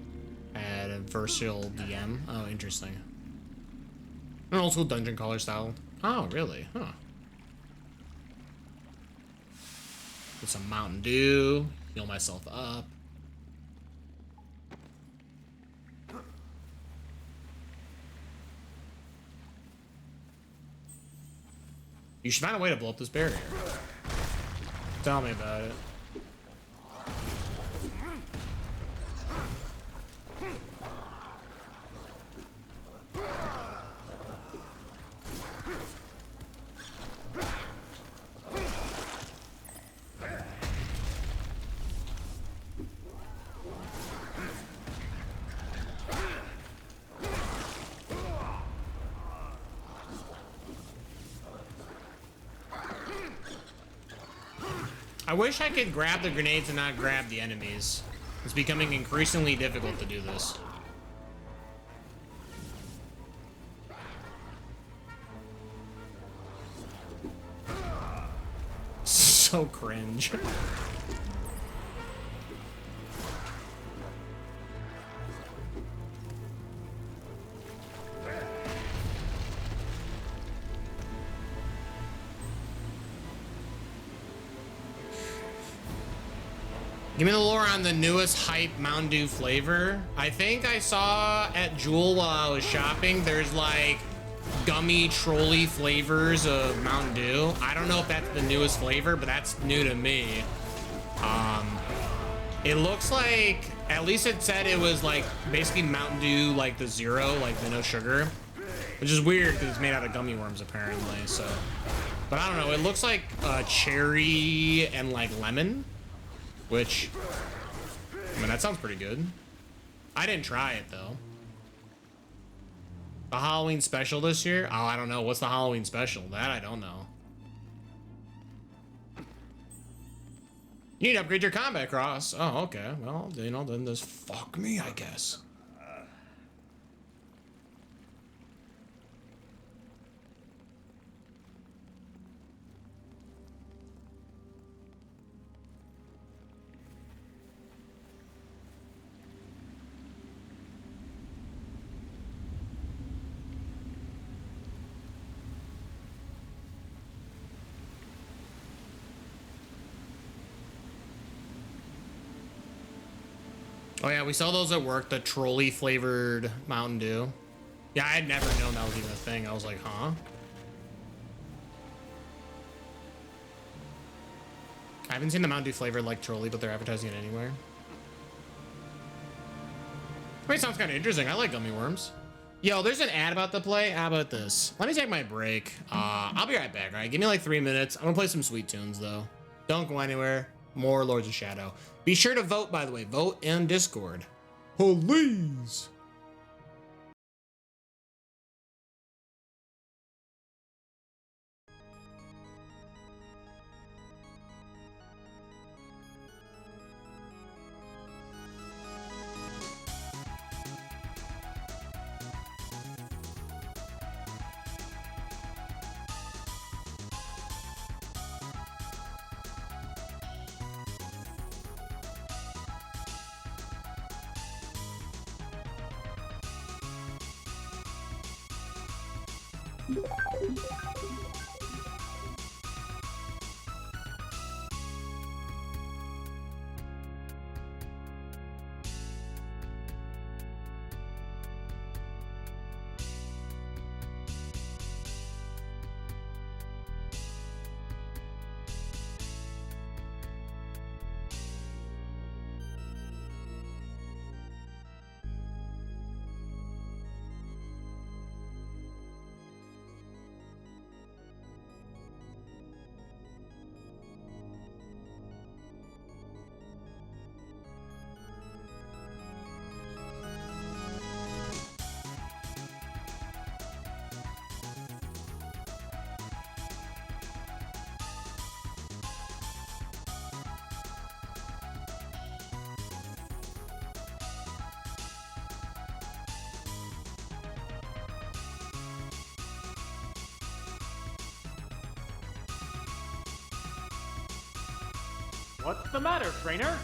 a versatile DM. Oh, interesting. An old school dungeon crawler style. Oh, really? Huh. Get some Mountain Dew, heal myself up. You should find a way to blow up this barrier. Tell me about it. I wish I could grab the grenades and not grab the enemies. It's becoming increasingly difficult to do this. So cringe. Give me the lore on the newest hype Mountain Dew flavor. I think I saw at Jewel while I was shopping, there's like gummy trolley flavors of Mountain Dew. I don't know if that's the newest flavor, but that's new to me. It looks like, at least it said it was like basically Mountain Dew, like the zero, like the no sugar, which is weird because it's made out of gummy worms apparently, so. But I don't know, it looks like cherry and like lemon. Which, I mean, that sounds pretty good. I didn't try it, though. The Halloween special this year? Oh, I don't know. What's the Halloween special? That I don't know. You need to upgrade your combat cross. Oh, okay. Well, you know, then just fuck me, I guess. Oh yeah, we saw those at work, the trolley flavored Mountain Dew. Yeah, I had never known that was even a thing. I was like, huh? I haven't seen the Mountain Dew flavored like trolley, but they're advertising it anywhere. I mean, it sounds kind of interesting. I like gummy worms. Yo, there's an ad about to play. How about this? Let me take my break. I'll be right back, all right? Give me like 3 minutes. I'm gonna play some sweet tunes, though. Don't go anywhere. More Lords of Shadow. Be sure to vote, by the way. Vote in Discord. Please. What's the matter, trainer?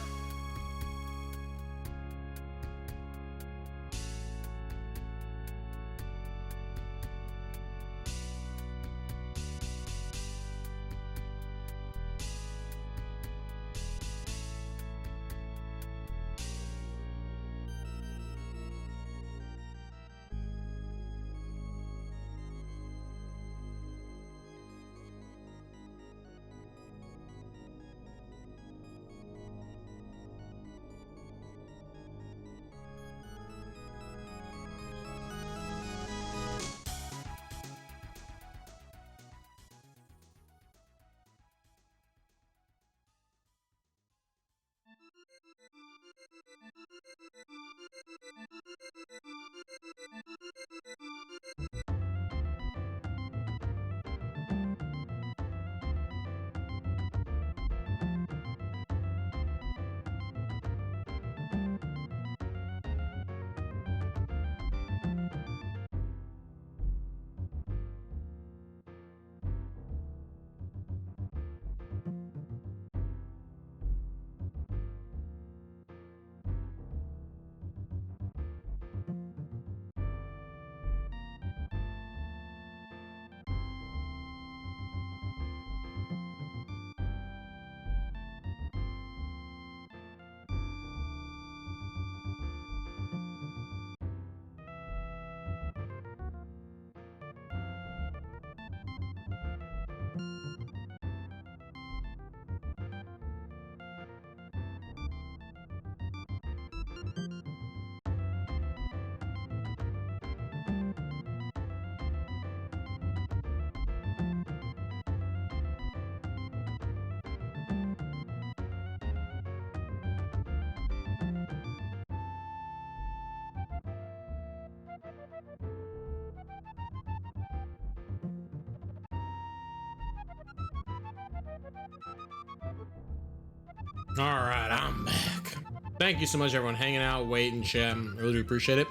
All right, I'm back. Thank you so much, everyone, hanging out, waiting, chat. Really do appreciate it.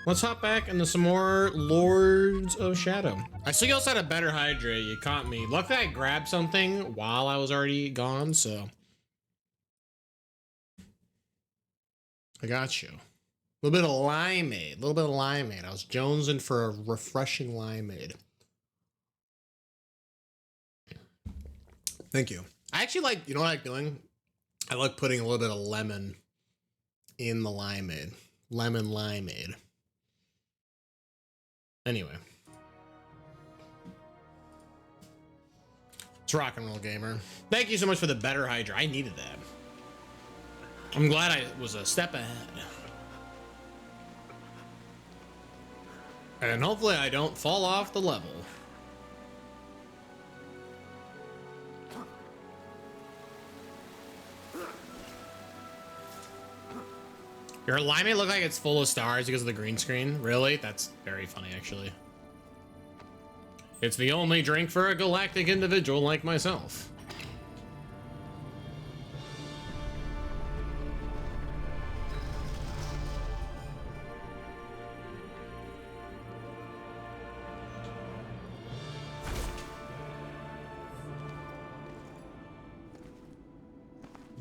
Let's hop back into some more Lords of Shadow. I saw you also had a better Hydra. You caught me. Luckily, I grabbed something while I was already gone, so I got you. A little bit of limeade. A little bit of limeade. I was jonesing for a refreshing limeade. Thank you. I actually like, you know what I like doing? I like putting a little bit of lemon in the limeade. Lemon limeade. Anyway. It's rock and roll, gamer. Thank you so much for the better Hydra. I needed that. I'm glad I was a step ahead. And hopefully I don't fall off the level. Your limeade look like it's full of stars because of the green screen. Really? That's very funny, actually. It's the only drink for a galactic individual like myself.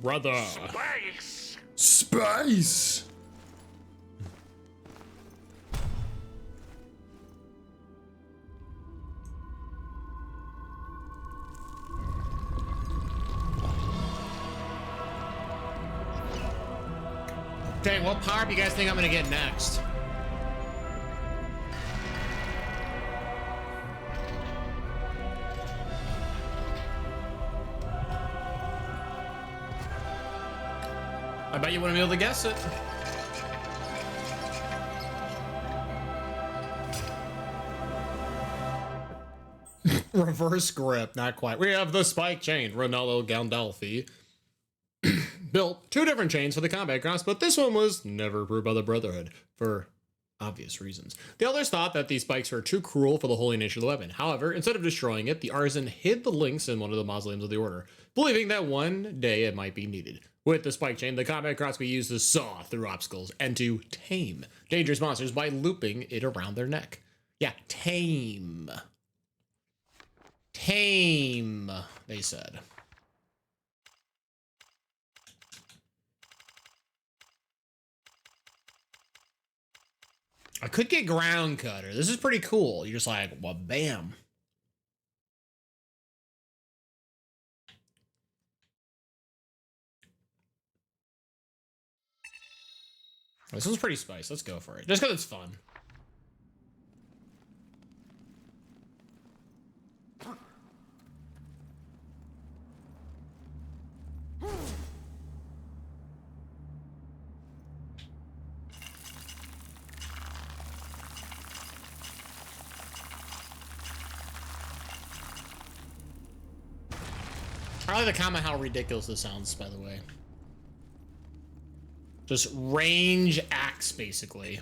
Brother. Space! Space! Dang, what power up you guys think I'm gonna get next? I bet you wouldn't be able to guess it. Reverse grip, not quite. We have the spike chain, Ronaldo Gandolfi. Built two different chains for the combat cross, but this one was never approved by the Brotherhood for obvious reasons. The elders thought that these spikes were too cruel for the holy nature of the weapon. However, instead of destroying it, the artisan hid the links in one of the mausoleums of the order, believing that one day it might be needed. With the spike chain, the combat cross could be used to saw through obstacles and to tame dangerous monsters by looping it around their neck. Yeah, tame. Tame, they said. I could get ground cutter. This is pretty cool. You're just like, well, bam. This one's pretty spicy. Let's go for it. Just because it's fun. I like the comment how ridiculous this sounds, by the way. Just range axe, basically.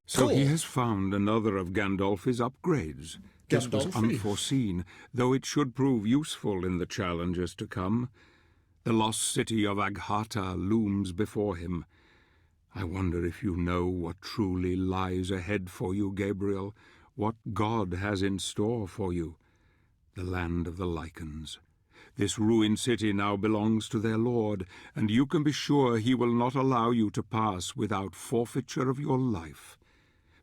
So he Cool. has found another of Gandolfi's upgrades. This was Gandolfi. unforeseen, though it should prove useful in the challenges to come. The lost city of Aghata looms before him. I wonder if you know what truly lies ahead for you, Gabriel, what God has in store for you. The land of the Lycans. This ruined city now belongs to their lord, and you can be sure he will not allow you to pass without forfeiture of your life.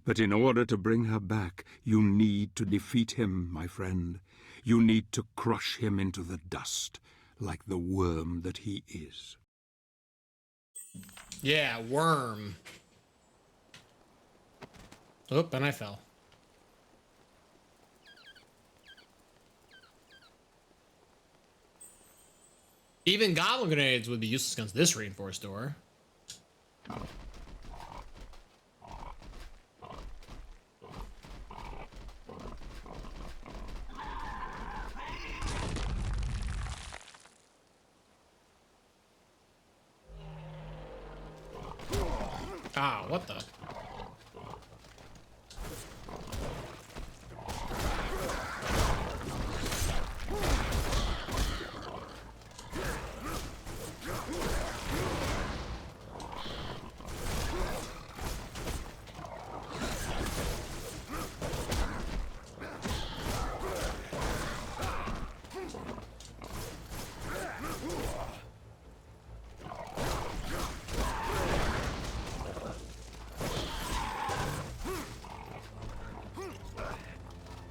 But in order to bring her back, you need to defeat him, my friend. You need to crush him into the dust, like the worm that he is. Yeah, worm. Oop, and I fell. Even goblin grenades would be useless against this reinforced door. Ah, what the?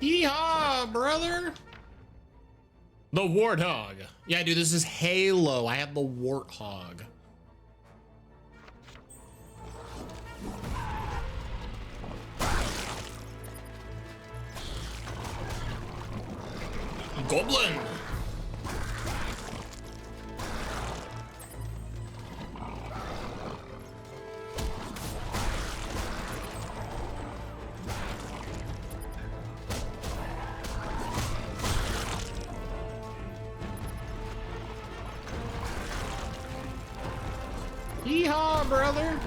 Yeehaw, brother! The warthog. Yeah, dude, this is Halo. I have the warthog. Goblin. Yeehaw, brother!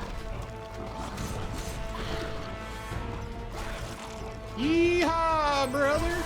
Yeehaw, brother!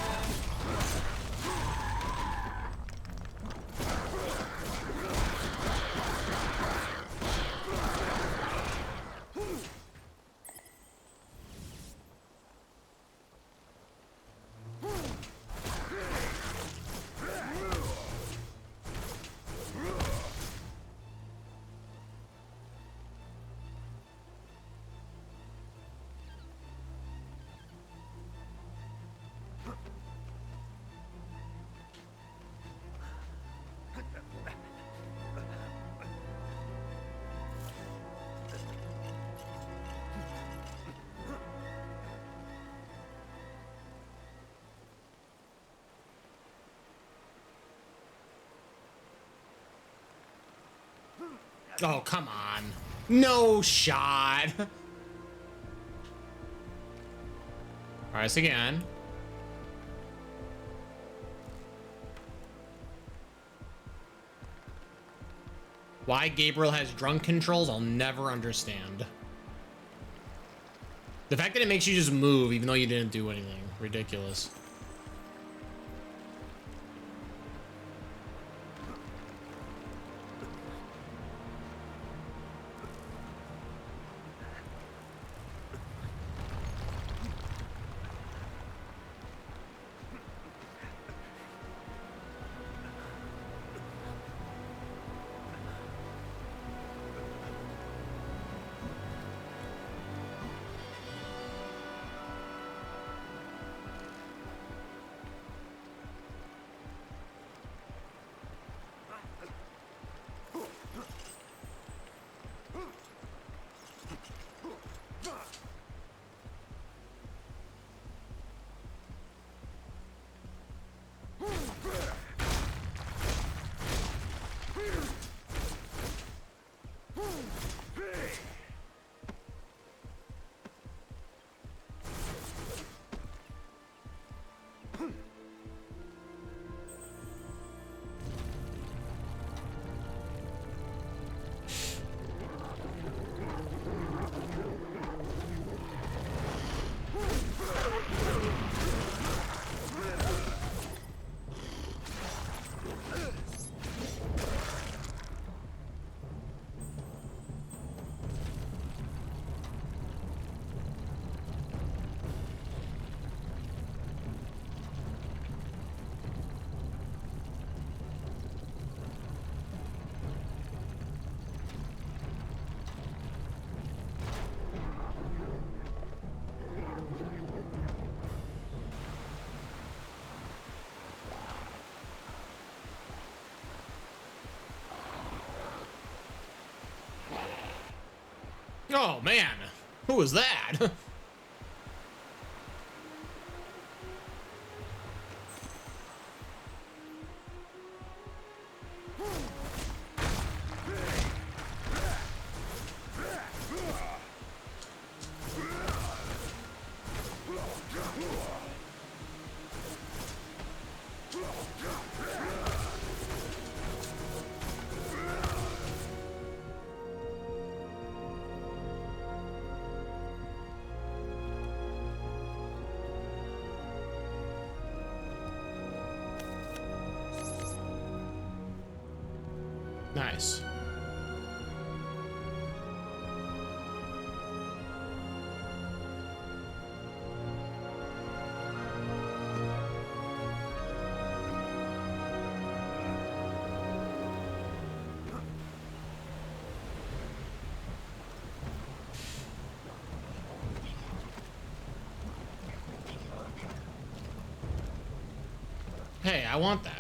Oh, come on. No shot. Try this again. Why Gabriel has drunk controls, I'll never understand. The fact that it makes you just move even though you didn't do anything. Ridiculous. Oh man, who was that? Nice. Hey, I want that.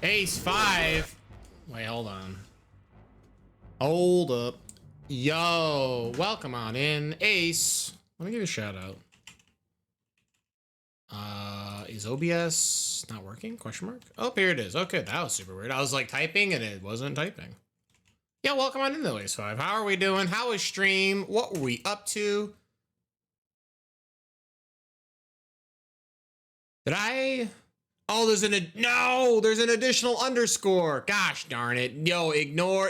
Ace 5. Wait, hold on. Hold up. Yo, welcome on in. Ace. Let me give you a shout out. Is OBS not working? Question mark? Oh, here it is. Okay, that was super weird. I was like typing and it wasn't typing. Yeah, welcome on in though, Ace 5. How are we doing? How is stream? What were we up to? Did I Oh, there's an additional underscore. Gosh darn it. Yo, ignore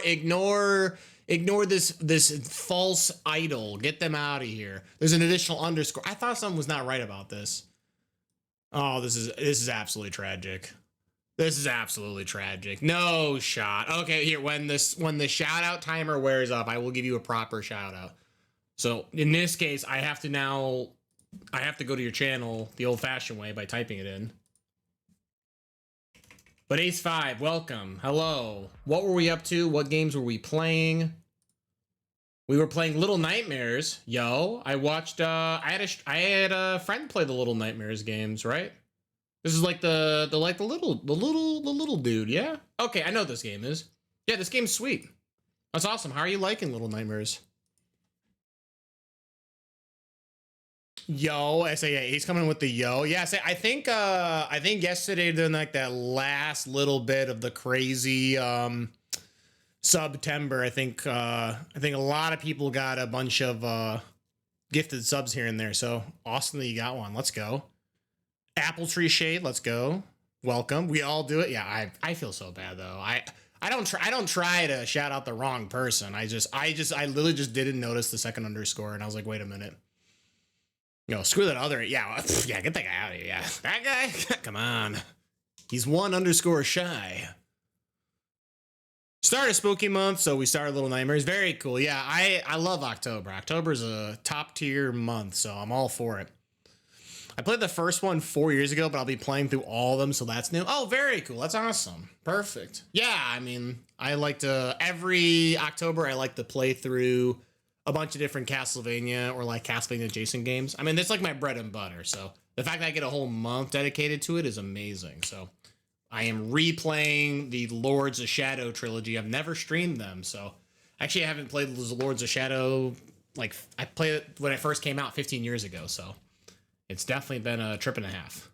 this false idol. Get them out of here. There's an additional underscore. I thought something was not right about this. Oh, this is absolutely tragic. This is absolutely tragic. No shot. Okay, here, when the shout out timer wears up, I will give you a proper shout out. So in this case, I have to go to your channel the old fashioned way by typing it in. But Ace5, welcome. Hello. What were we up to? What games were we playing? We were playing Little Nightmares. Yo, I watched I had a friend play the Little Nightmares games, right? This is like the little dude, yeah? Okay, I know what this game is. Yeah, this game's sweet. That's awesome. How are you liking Little Nightmares? Yo, I say, yeah, he's coming with the yo. Yeah, I think yesterday during like that last little bit of the crazy September, I think a lot of people got a bunch of gifted subs here and there. So awesome that you got one. Let's go. Apple Tree Shade, let's go. Welcome. We all do it. Yeah, I feel so bad though. I don't try to shout out the wrong person. I literally just didn't notice the second underscore and I was like, wait a minute. Yo, screw that other. Yeah, yeah, get that guy out of here. Yeah, that guy. Come on, he's one underscore shy. Start a spooky month, so we started Little Nightmares. Very cool. Yeah, I love October. October's a top tier month, so I'm all for it. I played the first one 4 years ago, but I'll be playing through all of them, so that's new. Oh, very cool. That's awesome. Perfect. Yeah, I mean, I like to every October I like to play through a bunch of different Castlevania or like Castlevania adjacent games. I mean, it's like my bread and butter. So the fact that I get a whole month dedicated to it is amazing. So I am replaying the Lords of Shadow trilogy. I've never streamed them. So actually I haven't played the Lords of Shadow. Like I played it when it first came out 15 years ago. So it's definitely been a trip and a half.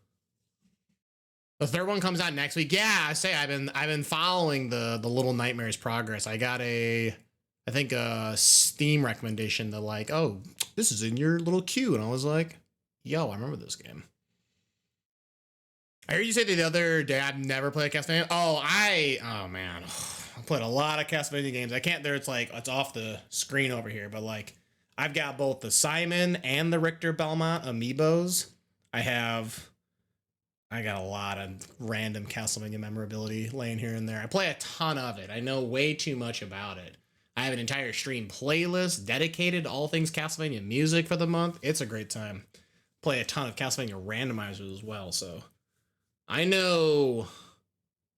The third one comes out next week. Yeah, I say I've been following the Little Nightmares progress. I got I think a Steam recommendation that like, oh, this is in your little queue. And I was like, yo, I remember this game. I heard you say the other day I've never played Castlevania. Oh man. I played a lot of Castlevania games. I can't it's off the screen over here, but like I've got both the Simon and the Richter Belmont amiibos. I got a lot of random Castlevania memorability laying here and there. I play a ton of it. I know way too much about it. I have an entire stream playlist dedicated to all things Castlevania music for the month. It's a great time. Play a ton of Castlevania randomizers as well, so I know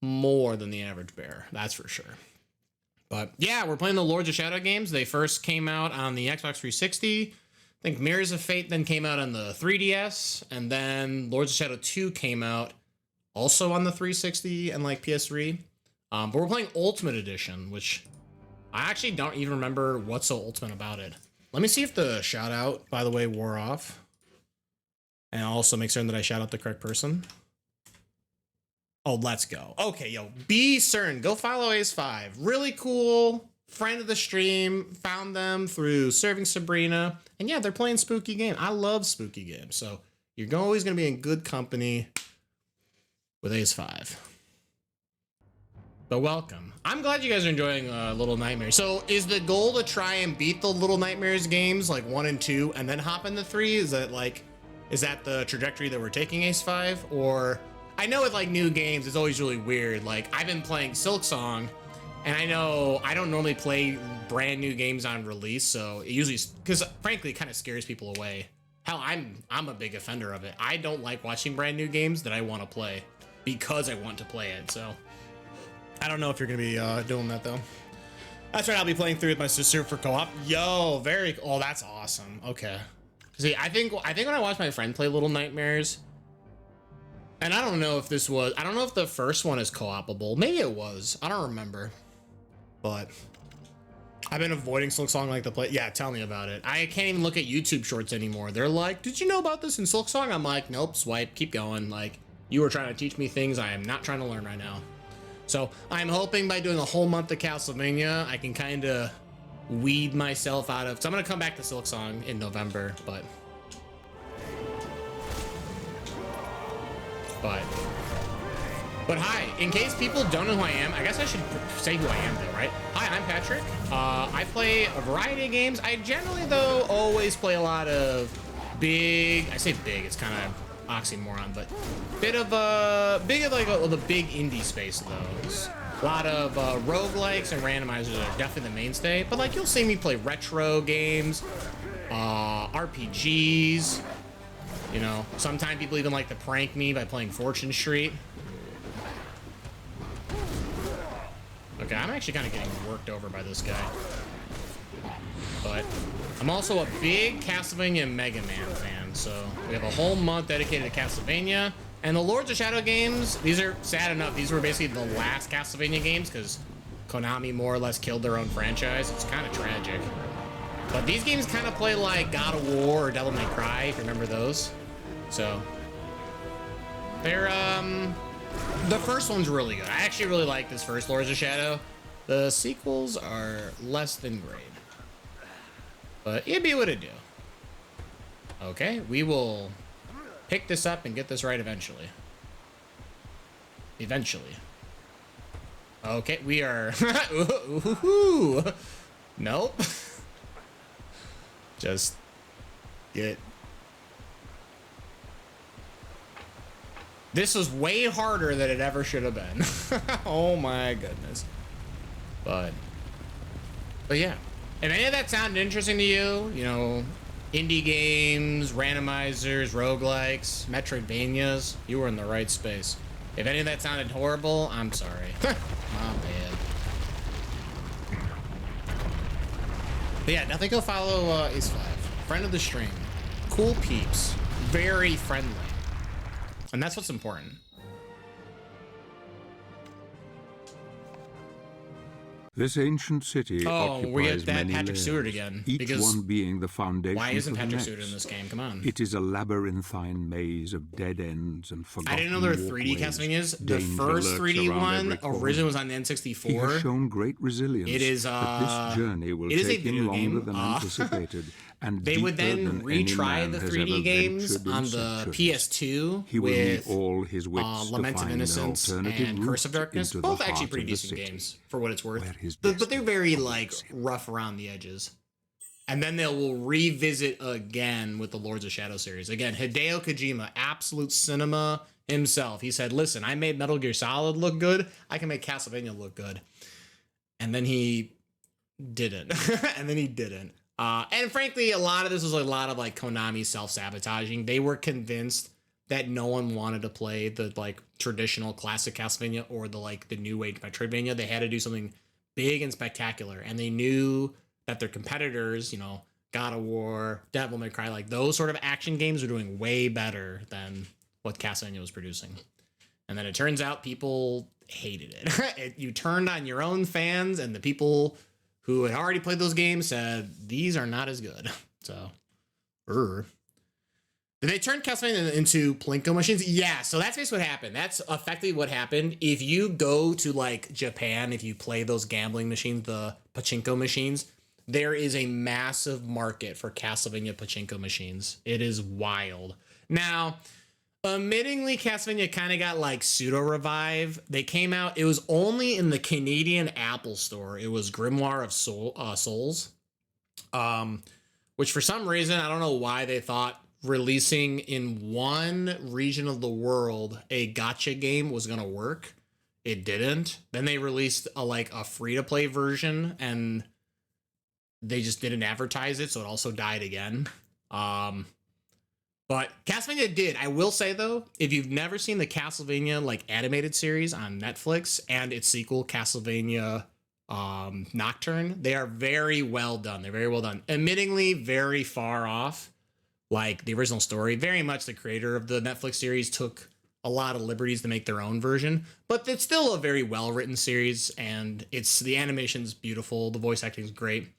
more than the average bear, that's for sure. But yeah, we're playing the Lords of Shadow games. They first came out on the Xbox 360. I think Mirrors of Fate then came out on the 3DS, and then Lords of Shadow 2 came out also on the 360 and like PS3. But we're playing Ultimate Edition, which I actually don't even remember what's so ultimate about it. Let me see if the shout out, by the way, wore off. And I'll also make certain that I shout out the correct person. Oh, let's go. Okay, yo, be certain. Go follow Ace5. Really cool. Friend of the stream. Found them through Serving Sabrina. And yeah, they're playing spooky games. I love spooky games. So you're always going to be in good company with Ace5. But welcome. I'm glad you guys are enjoying Little Nightmares. So is the goal to try and beat the Little Nightmares games like 1 and 2 and then hop into 3? Is that the trajectory that we're taking, Ace5? Or I know with like new games, it's always really weird. Like I've been playing Silksong and I know I don't normally play brand new games on release. So it usually, because frankly, it kind of scares people away. Hell, I'm a big offender of it. I don't like watching brand new games that I want to play because I want to play it. So I don't know if you're gonna be doing that though. That's right, I'll be playing through with my sister for co-op. Yo, very, oh, that's awesome. Okay. See, I think when I watched my friend play Little Nightmares, and I don't know if the first one is co-opable. Maybe it was, I don't remember. But I've been avoiding Silksong like the play. Yeah, tell me about it. I can't even look at YouTube shorts anymore. They're like, did you know about this in Silksong? I'm like, nope, swipe, keep going. Like, you were trying to teach me things I am not trying to learn right now. So I'm hoping by doing a whole month of Castlevania, I can kind of weed myself out of, so I'm going to come back to Silksong in November, but But hi, in case people don't know who I am, I guess I should say who I am though, right? Hi, I'm Patrick. I play a variety of games. I generally though always play a lot of big, I say big, it's kind of oxymoron, but bit of the big indie space of those. A lot of roguelikes and randomizers are definitely the mainstay, but like you'll see me play retro games, RPGs, you know, sometimes people even like to prank me by playing Fortune Street. Okay, I'm actually kind of getting worked over by this guy. But I'm also a big Castlevania and Mega Man fan, so we have a whole month dedicated to Castlevania. And the Lords of Shadow games, these are sad enough. These were basically the last Castlevania games because Konami more or less killed their own franchise. It's kind of tragic. But these games kind of play like God of War or Devil May Cry, if you remember those. So they're, the first one's really good. I actually really like this first Lords of Shadow. The sequels are less than great. But it'd be what it do. Okay, we will pick this up and get this right eventually. Eventually. Okay, we are... Ooh. Nope. Just get... This was way harder than it ever should have been. Oh my goodness. But yeah. If any of that sounded interesting to you, you know, indie games, randomizers, roguelikes, Metroidvanias, you were in the right space. If any of that sounded horrible, I'm sorry. My bad. But yeah, definitely go follow Ace5. Friend of the stream. Cool peeps. Very friendly. And that's what's important. This ancient city occupies we get that many Patrick layers, Stewart again. each Because one being the foundation why isn't for the Patrick Stewart next. in this game? Come on. It is a labyrinthine maze of dead ends and forgotten I didn't know there were 3D walkways. Castlevanias. The Danger first lurks 3D around one every corner. originally was on the He has N64. shown great resilience. It is, but this journey will it is a take him video longer game. than anticipated, and They would deeper then than any retry man the has 3D ever games ventured in on the centuries. PS2 He will need with all his wits to Lament of find an Innocence alternative and Curse of route Darkness. into the Both actually heart pretty of the decent city, games for what it's worth. where his But they're destiny very like awaits him. rough around the edges. And then they will revisit again with the Lords of Shadow series. Again, Hideo Kojima, absolute cinema himself. He said, listen, I made Metal Gear Solid look good. I can make Castlevania look good. And then he didn't. And then he didn't. And frankly, a lot of this was a lot of like Konami self-sabotaging. They were convinced that no one wanted to play the like traditional classic Castlevania or the like the new age Metroidvania. They had to do something big and spectacular. And they knew that their competitors, you know, God of War, Devil May Cry, like those sort of action games are doing way better than what Castlevania was producing. And then it turns out people hated it. You turned on your own fans, and the people who had already played those games said, these are not as good. So, Did they turn Castlevania into Plinko machines? Yeah, so that's basically what happened. That's effectively what happened. If you go to like Japan, if you play those gambling machines, the pachinko machines, there is a massive market for Castlevania pachinko machines. It is wild. Now, admittingly, Castlevania kind of got like pseudo revive. They came out, it was only in the Canadian Apple Store. It was Grimoire of Souls, which for some reason, I don't know why they thought releasing in one region of the world a gacha game was going to work. It didn't. Then they released a free-to-play version, and they just didn't advertise it, so it also died again. But Castlevania did. I will say, though, if you've never seen the Castlevania like animated series on Netflix and its sequel, Castlevania Nocturne, they are very well done. They're very well done. Admittingly, very far off like the original story. Very much the creator of the Netflix series took a lot of liberties to make their own version, but it's still a very well-written series, and the animation's beautiful. The voice acting is great.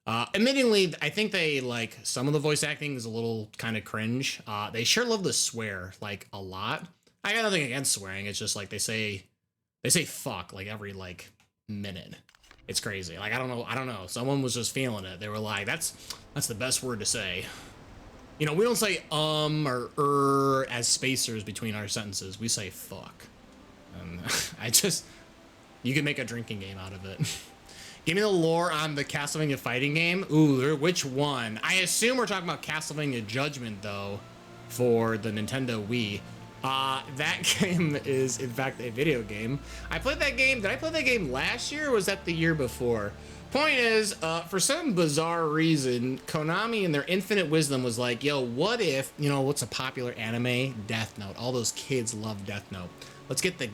Admittingly, I think they like some of the voice acting is a little kind of cringe. They sure love to swear like a lot. I got nothing against swearing. It's just like they say fuck like every like minute. It's crazy. Like I don't know. Someone was just feeling it. They were like, that's the best word to say. You know, we don't say or as spacers between our sentences. We say fuck. fun. You can make a drinking game out of it. Give me the lore on the Castlevania fighting game. Ooh, which one? I assume we're talking about Castlevania Judgment, though, for the Nintendo Wii. That game is, in fact, a video game. I played that game. Did I play that game last year, or was that the year before? Point is, for some bizarre reason, Konami in their infinite wisdom was like, yo, what if, what's a popular anime? Death Note. All those kids love Death Note. Let's get the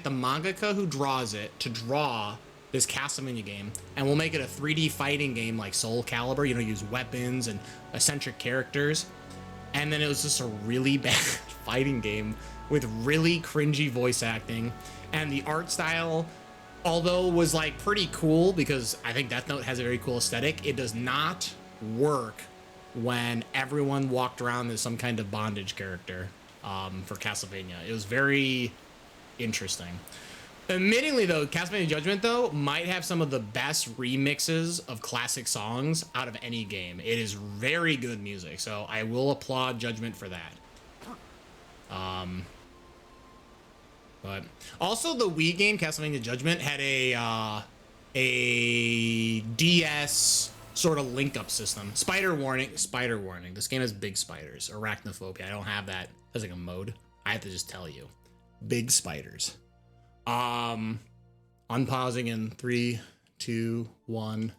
mangaka who draws it to draw this Castlevania game, and we'll make it a 3D fighting game like Soul Calibur, use weapons and eccentric characters. And then it was just a really bad fighting game with really cringy voice acting, and the art style, although was like pretty cool because I think Death Note has a very cool aesthetic, it does not work when everyone walked around as some kind of bondage character for Castlevania. It was very interesting. Admittingly, though, Castlevania Judgment, though, might have some of the best remixes of classic songs out of any game. It is very good music, so I will applaud Judgment for that. But also the Wii game, Castlevania Judgment, had a DS sort of link-up system. Spider warning. This game has big spiders. Arachnophobia. I don't have that as like a mode. I have to just tell you. Big spiders. Unpausing in 3, 2, 1.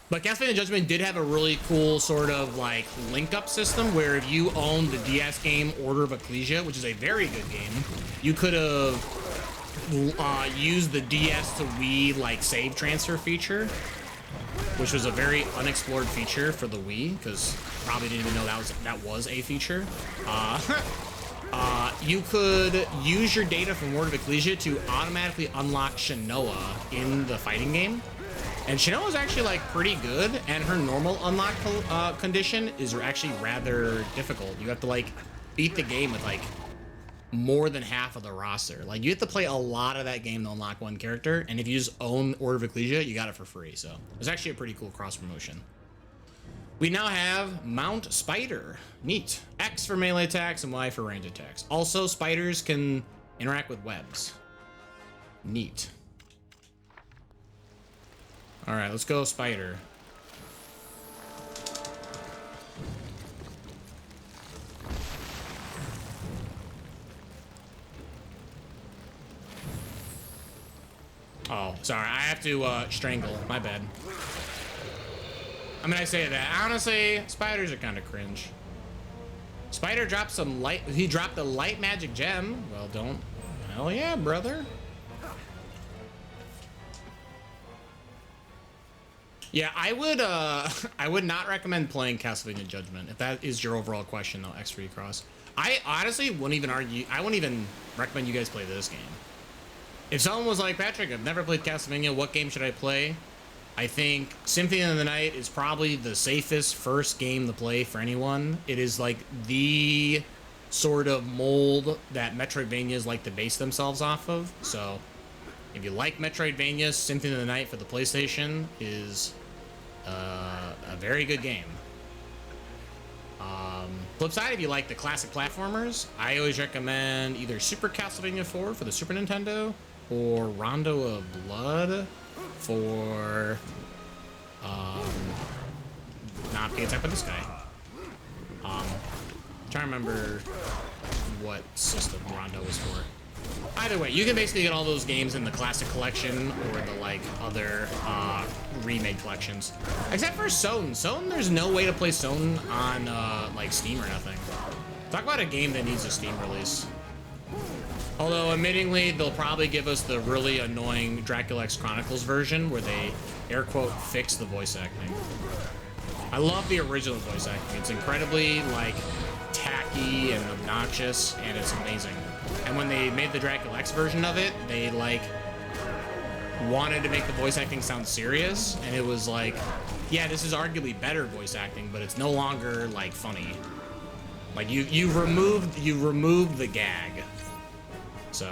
But Castlevania Judgment did have a really cool sort of like link-up system where if you owned the DS game Order of Ecclesia, which is a very good game, you could have used the DS to Wii like save transfer feature, which was a very unexplored feature for the Wii because probably didn't even know that was a feature. You could use your data from Word of Ecclesia to automatically unlock Shinoa in the fighting game. And Shinoa is actually like pretty good, and her normal unlock condition is actually rather difficult. You have to like beat the game with like more than half of the roster. Like you have to play a lot of that game to unlock one character, and if you just own Order of Ecclesia, you got it for free. So it's actually a pretty cool cross promotion. We now have Mount Spider. Neat. X for melee attacks and Y for range attacks. Also, spiders can interact with webs. Neat. All right, let's go Spider. Oh, sorry. I have to strangle. My bad. I mean, I say that. Honestly, spiders are kind of cringe. Spider dropped some light. He dropped a light magic gem. Well, don't. Hell yeah, brother. Yeah, I would not recommend playing Castlevania Judgment if that is your overall question, though. X3 Cross. I honestly wouldn't even argue. I wouldn't even recommend you guys play this game. If someone was like, Patrick, I've never played Castlevania, what game should I play? I think Symphony of the Night is probably the safest first game to play for anyone. It is like the sort of mold that Metroidvanias like to base themselves off of. So if you like Metroidvania, Symphony of the Night for the PlayStation is a very good game. Flip side, if you like the classic platformers, I always recommend either Super Castlevania 4 for the Super Nintendo or Rondo of Blood for not being attacked by this guy. Trying to remember what system Rondo was for. Either way, you can basically get all those games in the classic collection or the like other remade collections, except for Soten. Soten, there's no way to play Soten on like Steam or nothing. Talk about a game that needs a Steam release. Although, admittingly, they'll probably give us the really annoying Dracula X Chronicles version where they, air quote, fix the voice acting. I love the original voice acting. It's incredibly, like, tacky and obnoxious, and it's amazing. And when they made the Dracula X version of it, they, like, wanted to make the voice acting sound serious, and it was like, yeah, this is arguably better voice acting, but it's no longer, like, funny. Like, you removed the gag. So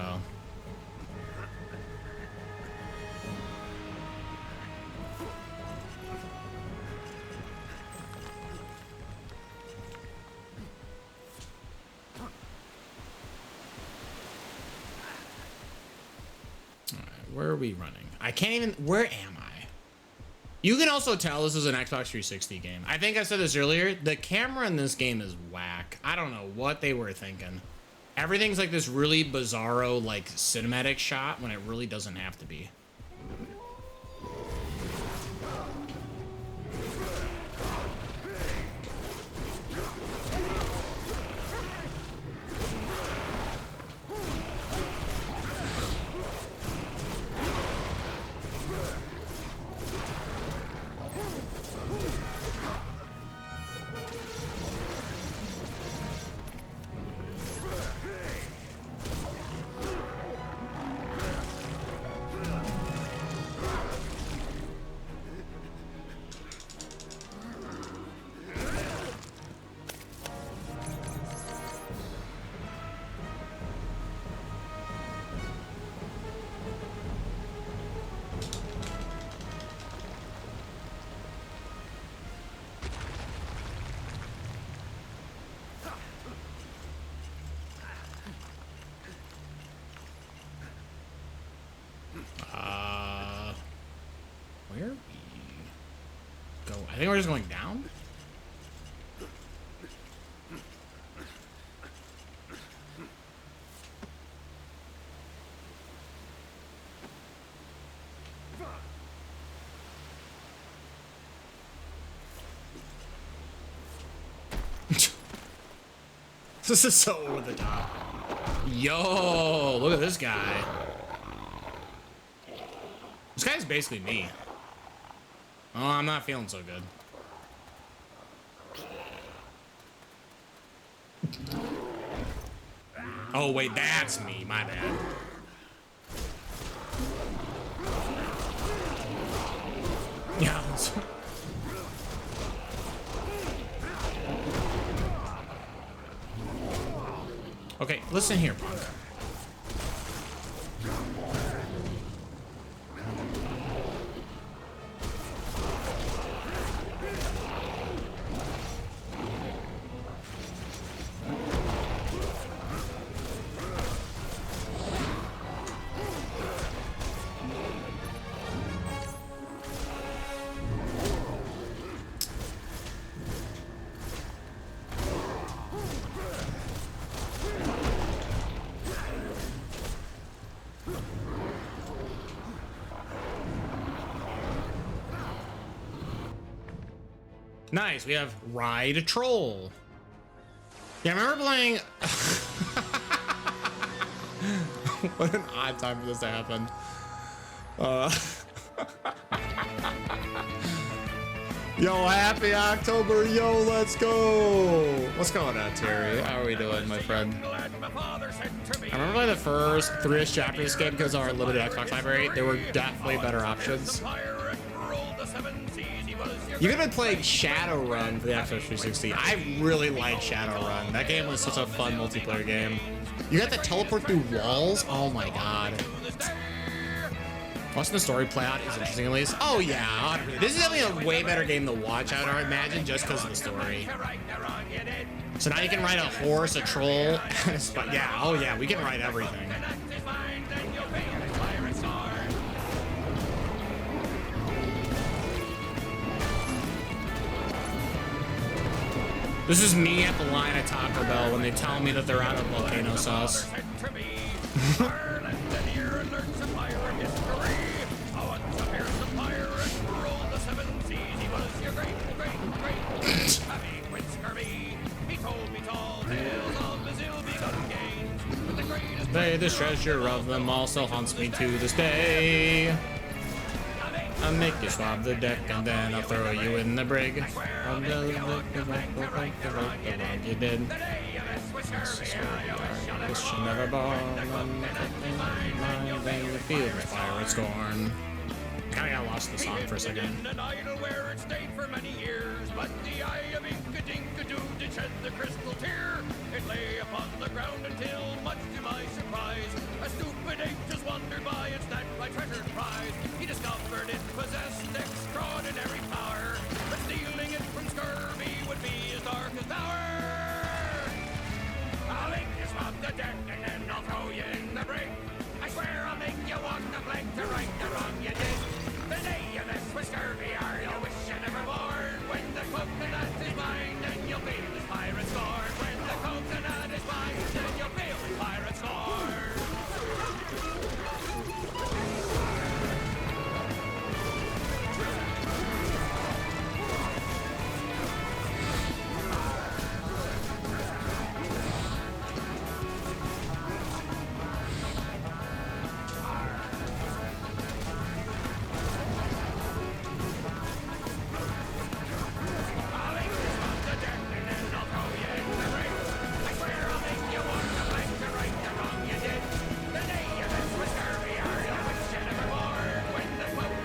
where are we running? I can't even, where am I? You can also tell this is an Xbox 360 game. I think I said this earlier. The camera in this game is whack. I don't know what they were thinking. Everything's like this really bizarro, like cinematic shot when it really doesn't have to be. Where we go? I think we're just going down. This is so over the top. Yo, look at this guy. This guy's basically me. Oh, I'm not feeling so good. Oh, wait, that's me. My bad. Yeah. Okay, listen here, punk. Nice, we have Ride a Troll. Yeah, I remember playing... What an odd time for this to happen. Yo, happy October, yo, let's go! What's going on, Terry? How are we doing, my friend? I remember playing the first 3-ish chapters of this game because of our limited Xbox library. There were definitely better options. You could have been playing Shadowrun for the Xbox 360. I really like Shadowrun. That game was such a fun multiplayer game. You got to teleport through walls? Oh my god. Watching the story play out is interesting at least. Oh yeah, this is definitely a way better game to watch, I would imagine, just because of the story. So now you can ride a horse, a troll. But yeah, oh yeah, we can ride everything. This is me at the line at Taco Bell when they tell me that they're out of volcano sauce. They, the treasure of them all, still haunts me to this day. I'll make you swab the deck and then I'll throw you in the brig. You did. Wish you never born. Then you feel the fire and scorn. Kinda got lost in the song for a second. But the eye of Inka-Dinka-Doo did shed the crystal tear. It lay upon the ground until, much to my surprise, a stupid ape just wandered by and snatched my treasured prize. He discovered it possessed extraordinary power, but stealing it from scurvy would be as dark as hour. I'll make you swab the deck and then I'll throw you in the brig. I swear I'll make you walk the plank to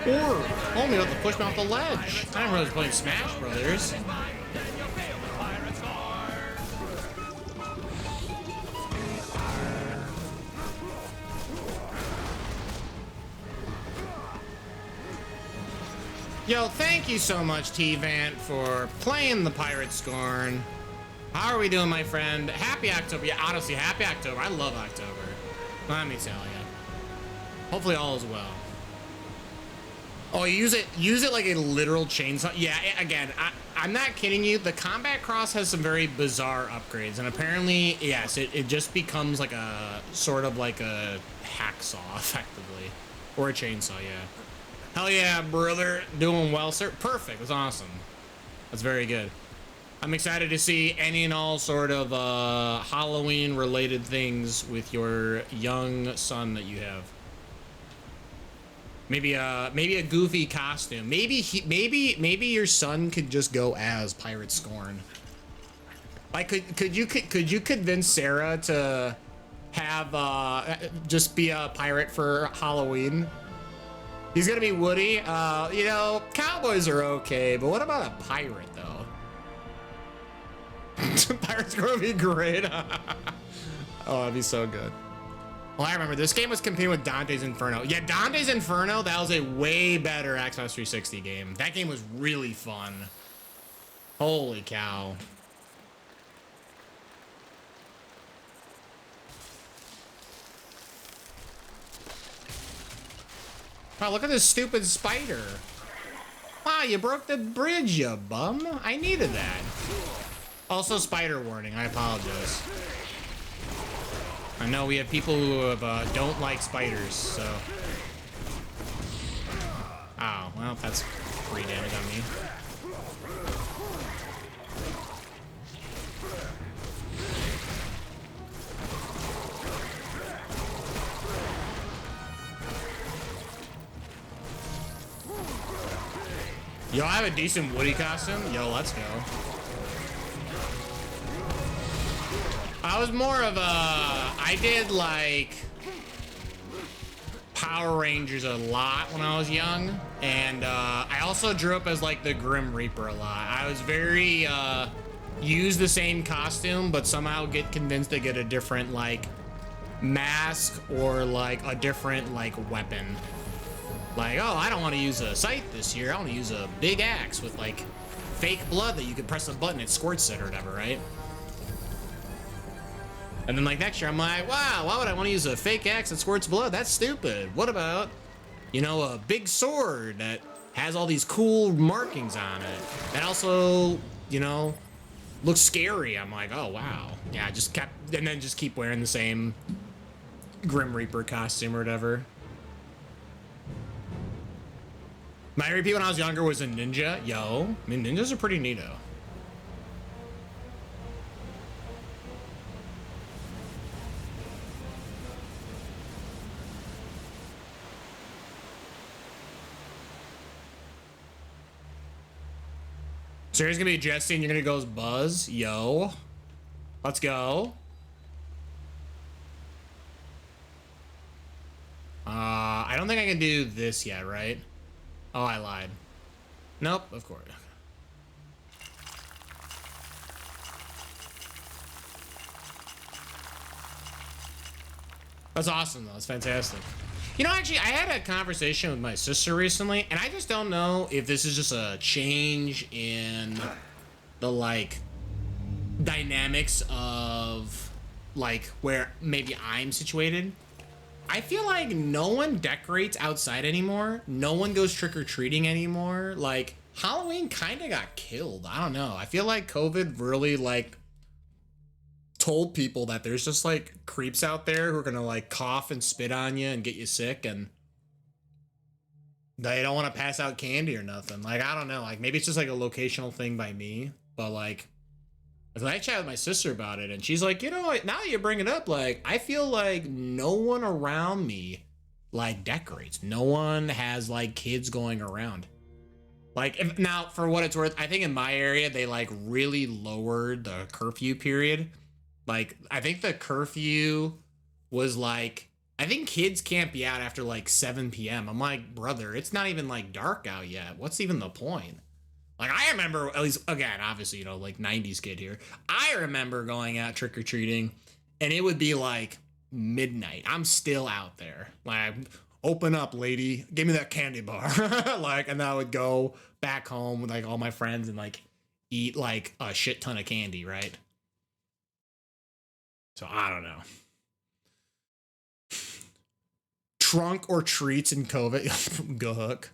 Or only about to push me off the ledge. I didn't realize I was playing Smash Brothers. Yo, thank you so much, T-Vant, for playing the Pirate Scorn. How are we doing, my friend? Happy October. Yeah, honestly, happy October. I love October. Let me tell you. Hopefully all is well. Oh, use it like a literal chainsaw. Yeah, again, I'm not kidding you. The Combat Cross has some very bizarre upgrades, and apparently, yes, it just becomes like a sort of like a hacksaw, effectively, or a chainsaw. Yeah. Hell yeah, brother. Doing well, sir. Perfect. That's awesome. That's very good. I'm excited to see any and all sort of Halloween related things with your young son that you have. Maybe a goofy costume. Maybe your son could just go as Pirate Scorn. Like could you convince Sarah to have just be a pirate for Halloween? He's gonna be Woody. You know, cowboys are okay, but what about a pirate though? Pirate's gonna be great. Oh, that'd be so good. Well, I remember this game was competing with Dante's Inferno. Yeah, Dante's Inferno, that was a way better Xbox 360 game. That game was really fun. Holy cow. Wow, look at this stupid spider. Wow, you broke the bridge, you bum. I needed that. Also, spider warning, I apologize. I know we have people who have, don't like spiders, so. Oh, well, that's 3 damage on me. Yo, I have a decent Woody costume. Yo, let's go. I was more of a, I did like Power Rangers a lot when I was young. And I also drew up as like the Grim Reaper a lot. I was very, use the same costume, but somehow get convinced to get a different like mask or like a different like weapon. Like, oh, I don't want to use a scythe this year. I want to use a big axe with like fake blood that you can press a button, it squirts it or whatever, right? And then like next year, I'm like, wow, why would I want to use a fake axe that squirts blood? That's stupid. What about, you know, a big sword that has all these cool markings on it that also, you know, looks scary? I'm like, oh, wow. Yeah, I just kept, and then just keep wearing the same Grim Reaper costume or whatever. My repeat when I was younger was a ninja. Yo, I mean, ninjas are pretty neato. So here's gonna be Jesse and you're gonna go as Buzz. Yo, let's go. I don't think I can do this yet, right? Oh, I lied. Nope, of course. That's awesome, though. That's fantastic. You know, actually, I had a conversation with my sister recently, and I just don't know if this is just a change in the, like, dynamics of, like, where maybe I'm situated. I feel like no one decorates outside anymore. No one goes trick-or-treating anymore. Like, Halloween kind of got killed. I don't know. I feel like COVID really, like, told people that there's just, like, creeps out there who are gonna, like, cough and spit on you and get you sick, and they don't want to pass out candy or nothing. Like, I don't know. Like, maybe it's just, like, a locational thing by me, but, like, I chatted with my sister about it, and she's like, you know, now that you bring it up, like, I feel like no one around me, like, decorates. No one has, like, kids going around. Like, if, now, for what it's worth, I think in my area, they, like, really lowered the curfew period. Like, I think the curfew was, like, I think kids can't be out after like 7 p.m. I'm like, brother, it's not even like dark out yet. What's even the point? Like, I remember, at least, again, obviously, you know, like 90s kid here. I remember going out trick-or-treating and it would be like midnight. I'm still out there. Like, open up, lady. Give me that candy bar. Like, and then I would go back home with like all my friends and like eat like a shit ton of candy, right? So I don't know. Trunk or treats in COVID. Gook.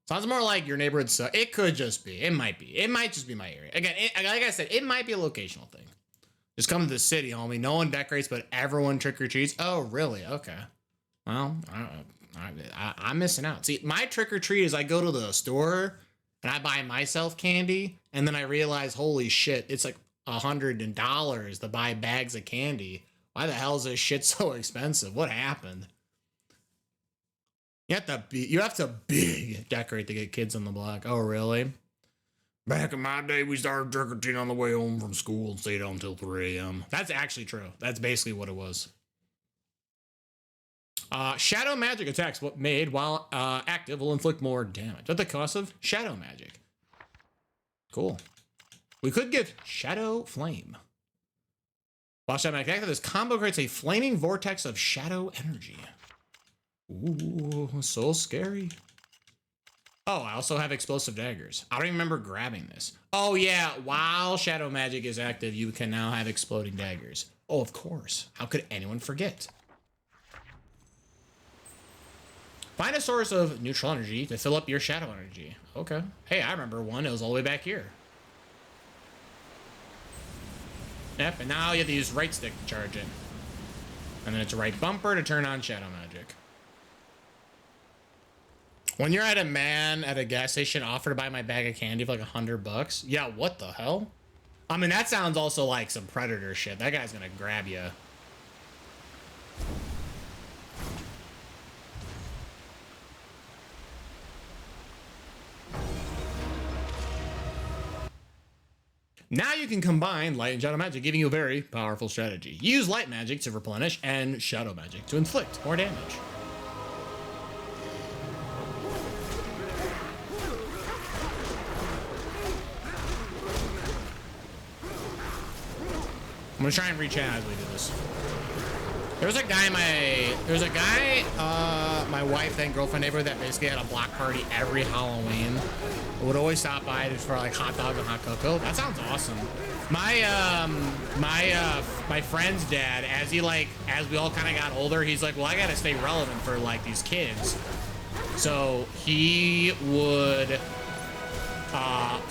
Sounds more like your neighborhood sucks. It could just be. It might be. It might just be my area. Again, like I said, it might be a locational thing. Just come to the city, homie. No one decorates, but everyone trick or treats. Oh, really? Okay. Well, I'm missing out. See, my trick or treat is I go to the store and I buy myself candy, and then I realize, holy shit, it's like $100 to buy bags of candy. Why the hell is this shit so expensive? What happened? You have to big decorate to get kids on the block. Oh, really? Back in my day, we started trick-or-treating on the way home from school and stayed out until 3 a.m. That's actually true. That's basically what it was. Shadow magic attacks made while active will inflict more damage at the cost of shadow magic. Cool. We could get Shadow Flame. While shadow magic active, this combo creates a flaming vortex of shadow energy. Ooh, so scary. Oh, I also have explosive daggers. I don't even remember grabbing this. Oh yeah, while shadow magic is active, you can now have exploding daggers. Oh, of course. How could anyone forget? Find a source of neutral energy to fill up your shadow energy. Okay. Hey, I remember one. It was all the way back here. Yep, and now you have to use right stick to charge it. And then it's right bumper to turn on shadow magic. When you're at a man at a gas station offer to buy my bag of candy for like $100, yeah, what the hell? I mean, that sounds also like some predator shit. That guy's gonna grab you. Now you can combine light and shadow magic, giving you a very powerful strategy. Use light magic to replenish and shadow magic to inflict more damage. I'm gonna try and reach out as we do this. There's a guy my wife and girlfriend neighbor that basically had a block party every Halloween. Would always stop by for like hot dogs and hot cocoa. That sounds awesome. My friend's dad, as we all kind of got older, he's like, well, I gotta stay relevant for like these kids. So he would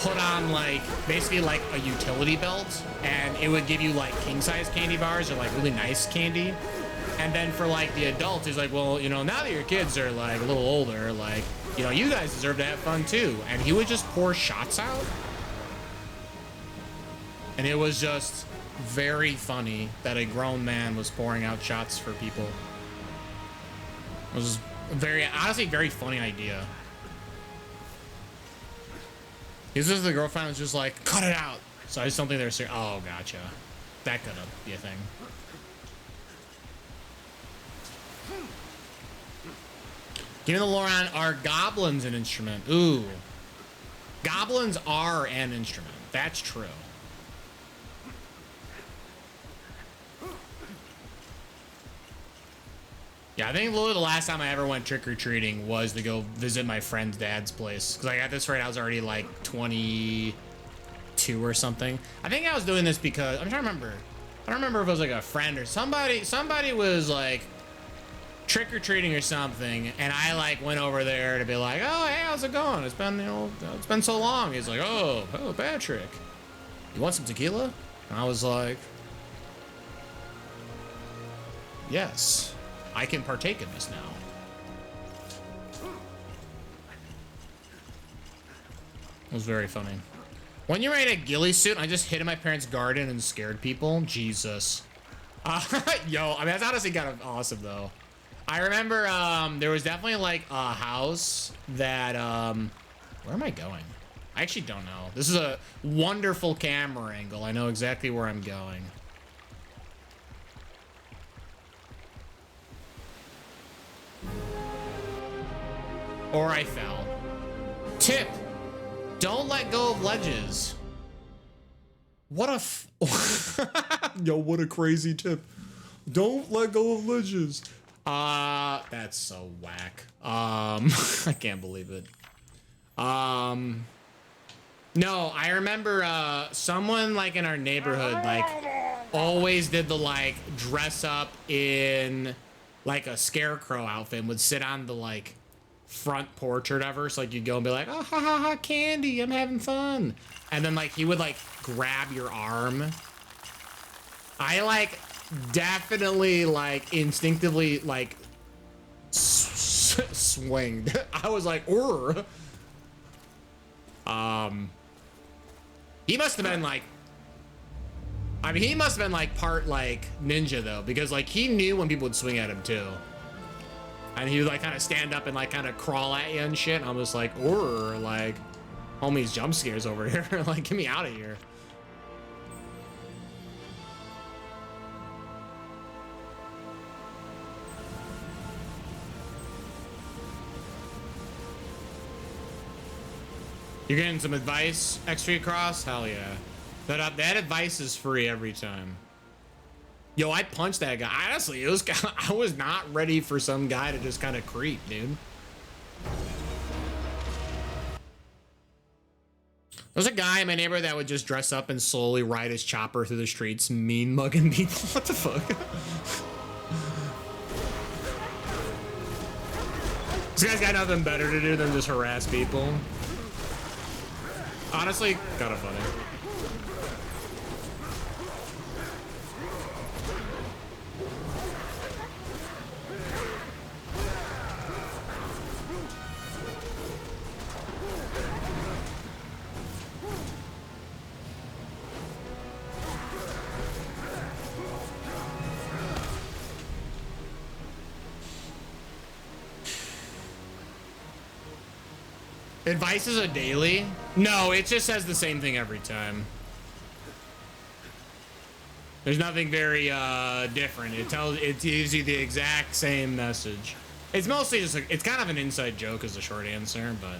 put on like basically like a utility belt, and it would give you like king size candy bars or like really nice candy. And then for like the adults, he's like, well, you know, now that your kids are like a little older, like, you know, you guys deserve to have fun too. And he would just pour shots out. And it was just very funny that a grown man was pouring out shots for people. It was honestly, very funny idea. Is this the girlfriend was just like, cut it out? So I just don't think they're serious. Oh, gotcha. That could be a thing. Give me the lore on, are goblins an instrument? Ooh. Goblins are an instrument. That's true. Yeah, I think literally the last time I ever went trick-or-treating was to go visit my friend's dad's place. Because like, at this rate, I was already like 22 or something. I think I was doing this because, I'm trying to remember. I don't remember if it was like a friend or somebody was like trick-or-treating or something. And I like went over there to be like, oh, hey, how's it going? It's been, you know, it's been so long. He's like, oh, Patrick, you want some tequila? And I was like, yes. I can partake in this now. It was very funny. When you're in a ghillie suit, I just hid in my parents' garden and scared people. Jesus. Yo, I mean, that's honestly kind of awesome, though. I remember there was definitely like a house that... where am I going? I actually don't know. This is a wonderful camera angle. I know exactly where I'm going. Or I fell. Tip. Don't let go of ledges. What a Yo, what a crazy tip. Don't let go of ledges. That's so whack. I can't believe it. No, I remember someone like in our neighborhood like always did the like dress up in like a scarecrow outfit and would sit on the like front porch or whatever. So like you'd go and be like, oh ha ha ha, candy, I'm having fun. And then like he would like grab your arm. I like definitely like instinctively like swinged. I was like, Urgh. He must have been like, I mean, he must have been like part like ninja though, because like he knew when people would swing at him too. And he would like kind of stand up and like kind of crawl at you and shit. And I'm just like, or like, homie's jump scares over here. Like, get me out of here. You're getting some advice, X3 Cross? Hell yeah. That advice is free every time. Yo, I punched that guy. Honestly, it was I was not ready for some guy to just kind of creep, dude. There's a guy in my neighborhood that would just dress up and slowly ride his chopper through the streets, mean mugging people. What the fuck? This guy's got nothing better to do than just harass people. Honestly, kind of funny. Advice is a daily? No, it just says the same thing every time. There's nothing very different. It gives you the exact same message. It's mostly just it's kind of an inside joke is the short answer, but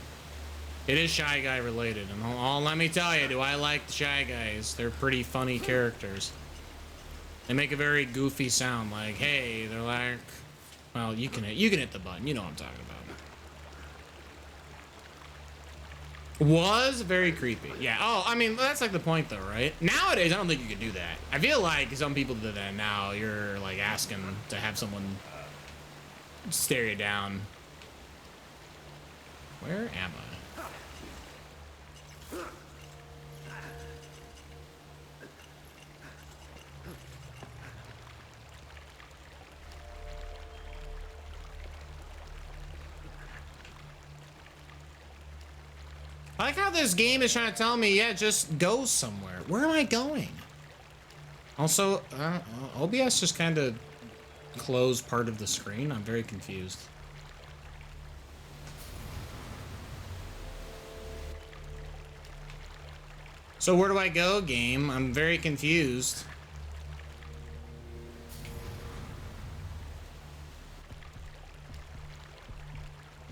it is Shy Guy related. And let me tell you, do I like the Shy Guys? They're pretty funny characters. They make a very goofy sound, like, hey, they're like, well, you can hit the button. You know what I'm talking about. Was very creepy. Yeah. Oh, I mean, that's like the point though, right? Nowadays, I don't think you could do that. I feel like some people do that now. You're like asking to have someone stare you down. Where am I? I like how this game is trying to tell me, yeah, just go somewhere. Where am I going? Also, OBS just kind of closed part of the screen. I'm very confused. So where do I go, game? I'm very confused.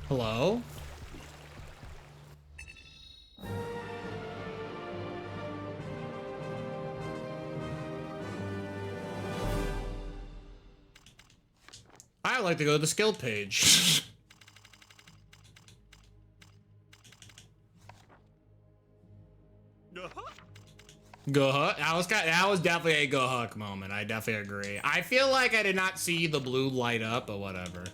Hello? I like to go to the skill page. That was definitely a go huck moment. I definitely agree. I feel like I did not see the blue light up, but whatever.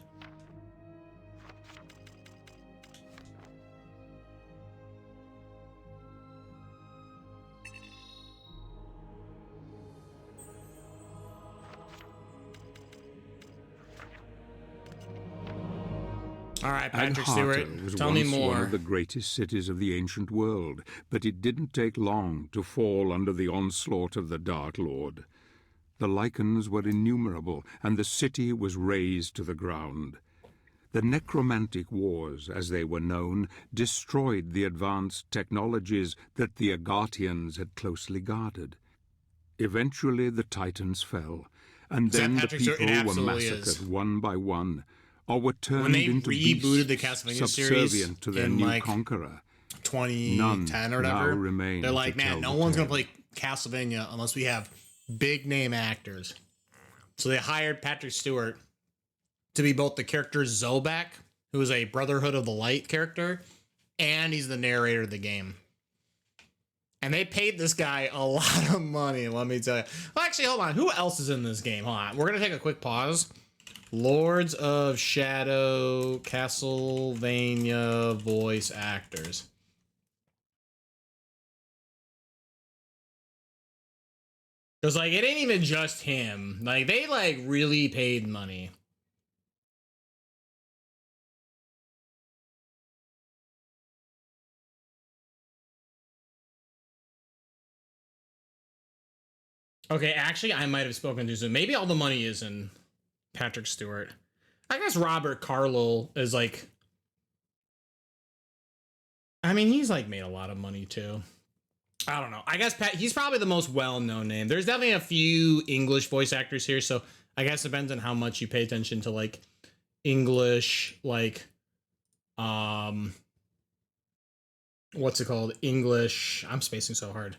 All right, Patrick Stewart, tell me more. One of the greatest cities of the ancient world, but it didn't take long to fall under the onslaught of the Dark Lord. The lichens were innumerable, and the city was razed to the ground. The necromantic wars, as they were known, destroyed the advanced technologies that the Agartians had closely guarded. Eventually the Titans fell, and then the people were massacred one by one. or were turned When they into rebooted the beasts Castlevania series subservient to their in, new like, conqueror. 2010 or None now whatever, remain they're to like, man, tell no the one's gonna tale. play Castlevania unless we have big name actors. So they hired Patrick Stewart to be both the character Zobek, who is a Brotherhood of the Light character, and he's the narrator of the game. And they paid this guy a lot of money, let me tell you. Well, actually, hold on. Who else is in this game? Hold on. We're going to take a quick pause. Lords of Shadow, Castlevania voice actors. Because, like, it ain't even just him. Like, they, like, really paid money. Okay, actually, I might have spoken too soon. Maybe all the money is in Patrick Stewart. I guess Robert Carlyle is like... I mean, he's like made a lot of money too. I don't know. I guess he's probably the most well-known name. There's definitely a few English voice actors here, so I guess it depends on how much you pay attention to like English, like what's it called? English. I'm spacing so hard.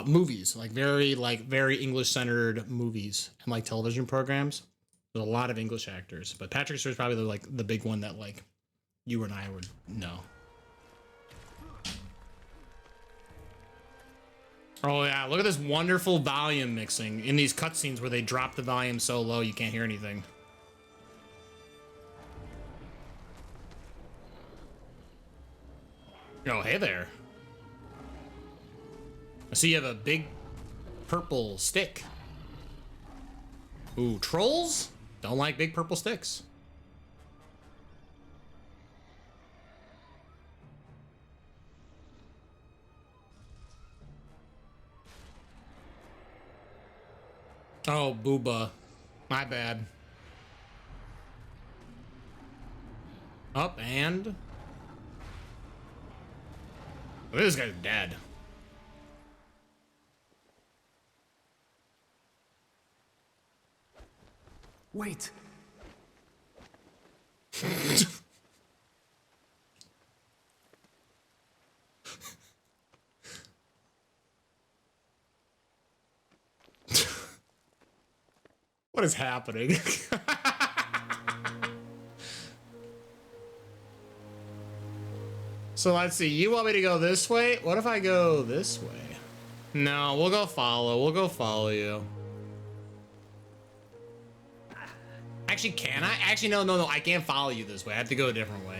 Movies, like very English centered movies and like television programs. There's a lot of English actors, but Patrick Stewart's probably the big one that like you and I would know. Oh yeah, look at this wonderful volume mixing in these cutscenes where they drop the volume so low you can't hear anything. Oh, hey there. I see you have a big purple stick. Ooh, trolls don't like big purple sticks. Oh, booba. My bad. Up and... Oh, this guy's dead. Wait. What is happening? So let's see. You want me to go this way? What if I go this way? No, we'll go follow. We'll go follow you. Actually, can I? Actually, no. I can't follow you this way. I have to go a different way.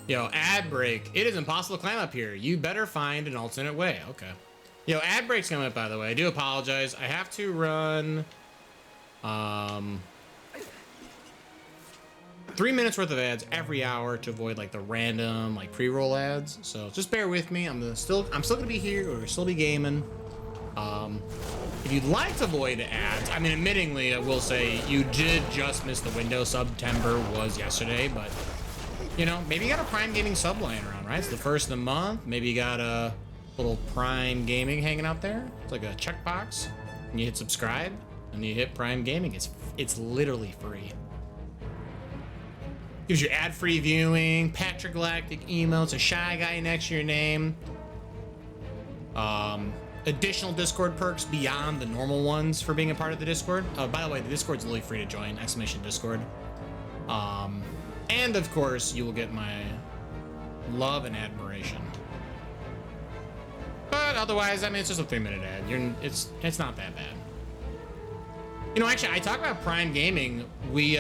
Yo, ad break. It is impossible to climb up here. You better find an alternate way. Okay. Yo, ad break's coming up, by the way. I do apologize. I have to run... 3 minutes worth of ads every hour to avoid like the random like pre-roll ads. So just bear with me. I'm still gonna be here or still be gaming. If you'd like to avoid ads, I mean, admittingly, I will say you did just miss the window. September was yesterday, but you know, maybe you got a Prime Gaming sub lying around, right? It's the first of the month. Maybe you got a little Prime Gaming hanging out there. It's like a checkbox, and you hit subscribe, and you hit Prime Gaming. It's literally free. Gives you ad-free viewing, Patrick Galactic emotes, a shy guy next to your name. Additional Discord perks beyond the normal ones for being a part of the Discord. By the way, the Discord's literally free to join, !Discord. And of course, you will get my love and admiration. But otherwise, I mean, it's just a 3-minute ad. It's not that bad. You know, actually, I talk about Prime Gaming. We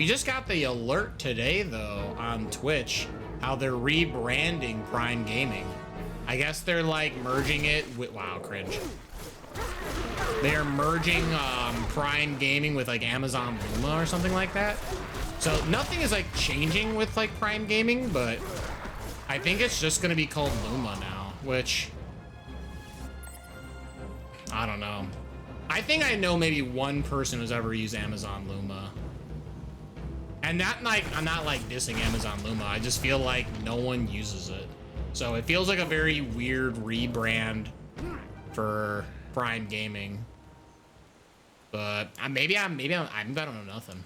just got the alert today, though, on Twitch, how they're rebranding Prime Gaming. I guess they're, like, merging it with... Wow, cringe. They are merging Prime Gaming with, like, Amazon Luma or something like that. So nothing is, like, changing with, like, Prime Gaming, but I think it's just going to be called Luma now, which... I don't know. I think I know maybe one person who's ever used Amazon Luma. And that, like, I'm not like dissing Amazon Luma. I just feel like no one uses it. So it feels like a very weird rebrand for Prime Gaming. But maybe I don't know nothing.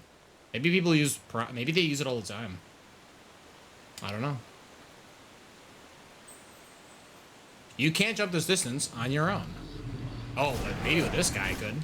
Maybe people use maybe they use it all the time. I don't know. You can't jump this distance on your own. Oh, but maybe with this guy could.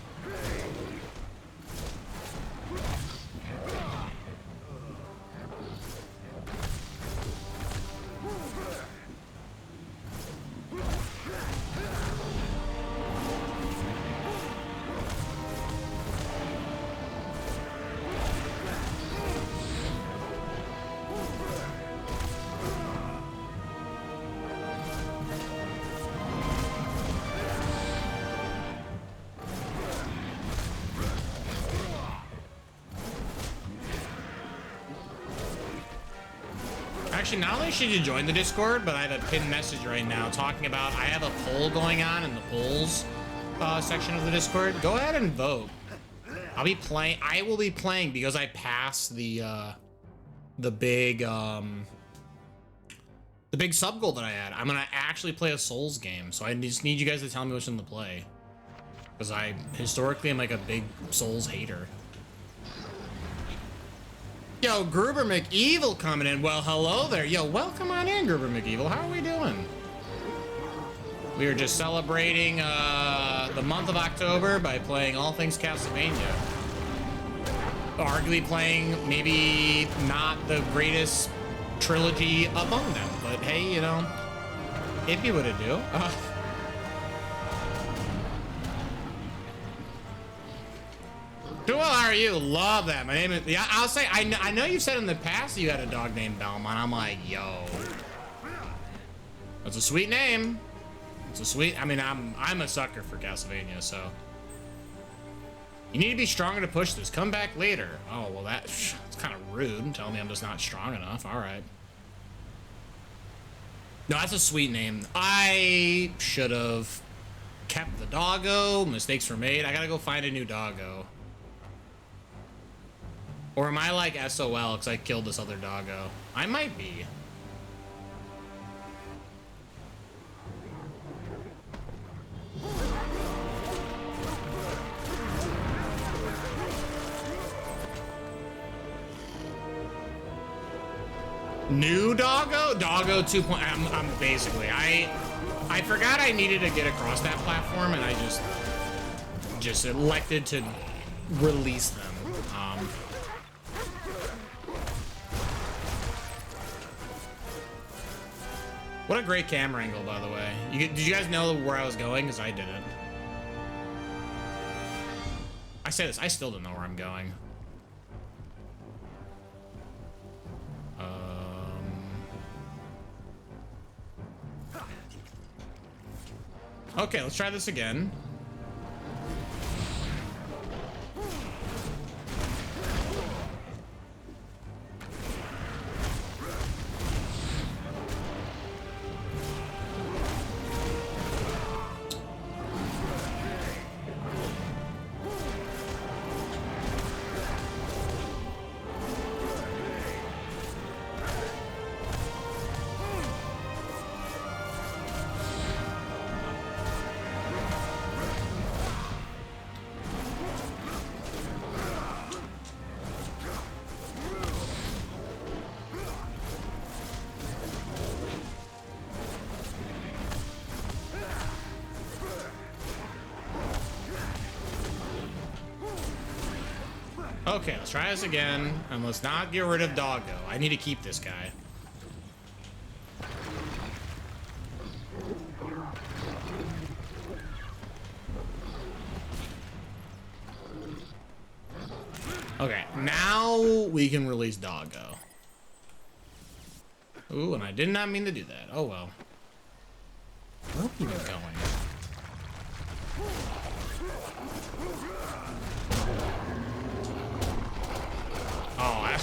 Actually, not only should you join the Discord, but I have a pinned message right now talking about I have a poll going on in the polls section of the Discord. Go ahead and vote. I will be playing because I passed the big sub goal that I had. I'm gonna actually play a Souls game, so I just need you guys to tell me which one to play. Because I historically am like a big Souls hater. Yo, Gruber McEvil coming in. Well, hello there. Yo, welcome on in, Gruber McEvil. How are we doing? We are just celebrating the month of October by playing all things Castlevania. Arguably playing maybe not the greatest trilogy among them, but hey, you know, if you would do. Well, how are you? Love that. My name is... Yeah, I'll say... I know you've said in the past that you had a dog named Belmont. I'm like, yo. That's a sweet name. It's a sweet... I mean, I'm a sucker for Castlevania, so... You need to be stronger to push this. Come back later. Oh, well, that's kind of rude. Telling me I'm just not strong enough. All right. No, that's a sweet name. I should have kept the doggo. Mistakes were made. I gotta go find a new doggo. Or am I like SOL because I killed this other doggo? I might be. New doggo? Doggo 2. I'm basically... I forgot I needed to get across that platform and I just elected to release them. What a great camera angle, by the way. Did you guys know where I was going? Because I didn't. I say this, I still don't know where I'm going. Okay, let's try this again. Okay, let's try this again, and let's not get rid of Doggo. I need to keep this guy. Okay, now we can release Doggo. Ooh, and I did not mean to do that. Oh well. Where are we even going? Oh,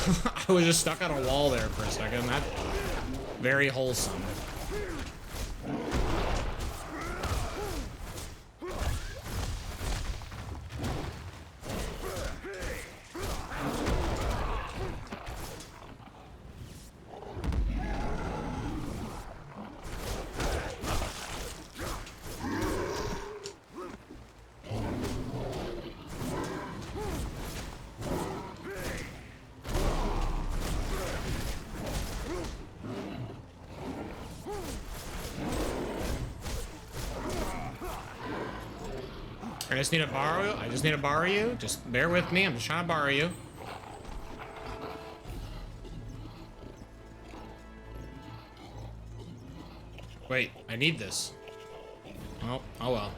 I was just stuck on a wall there for a second. That's very wholesome. I just need to borrow. I just need to borrow you. Just bear with me. I'm just trying to borrow you. Wait, I need this. Oh well.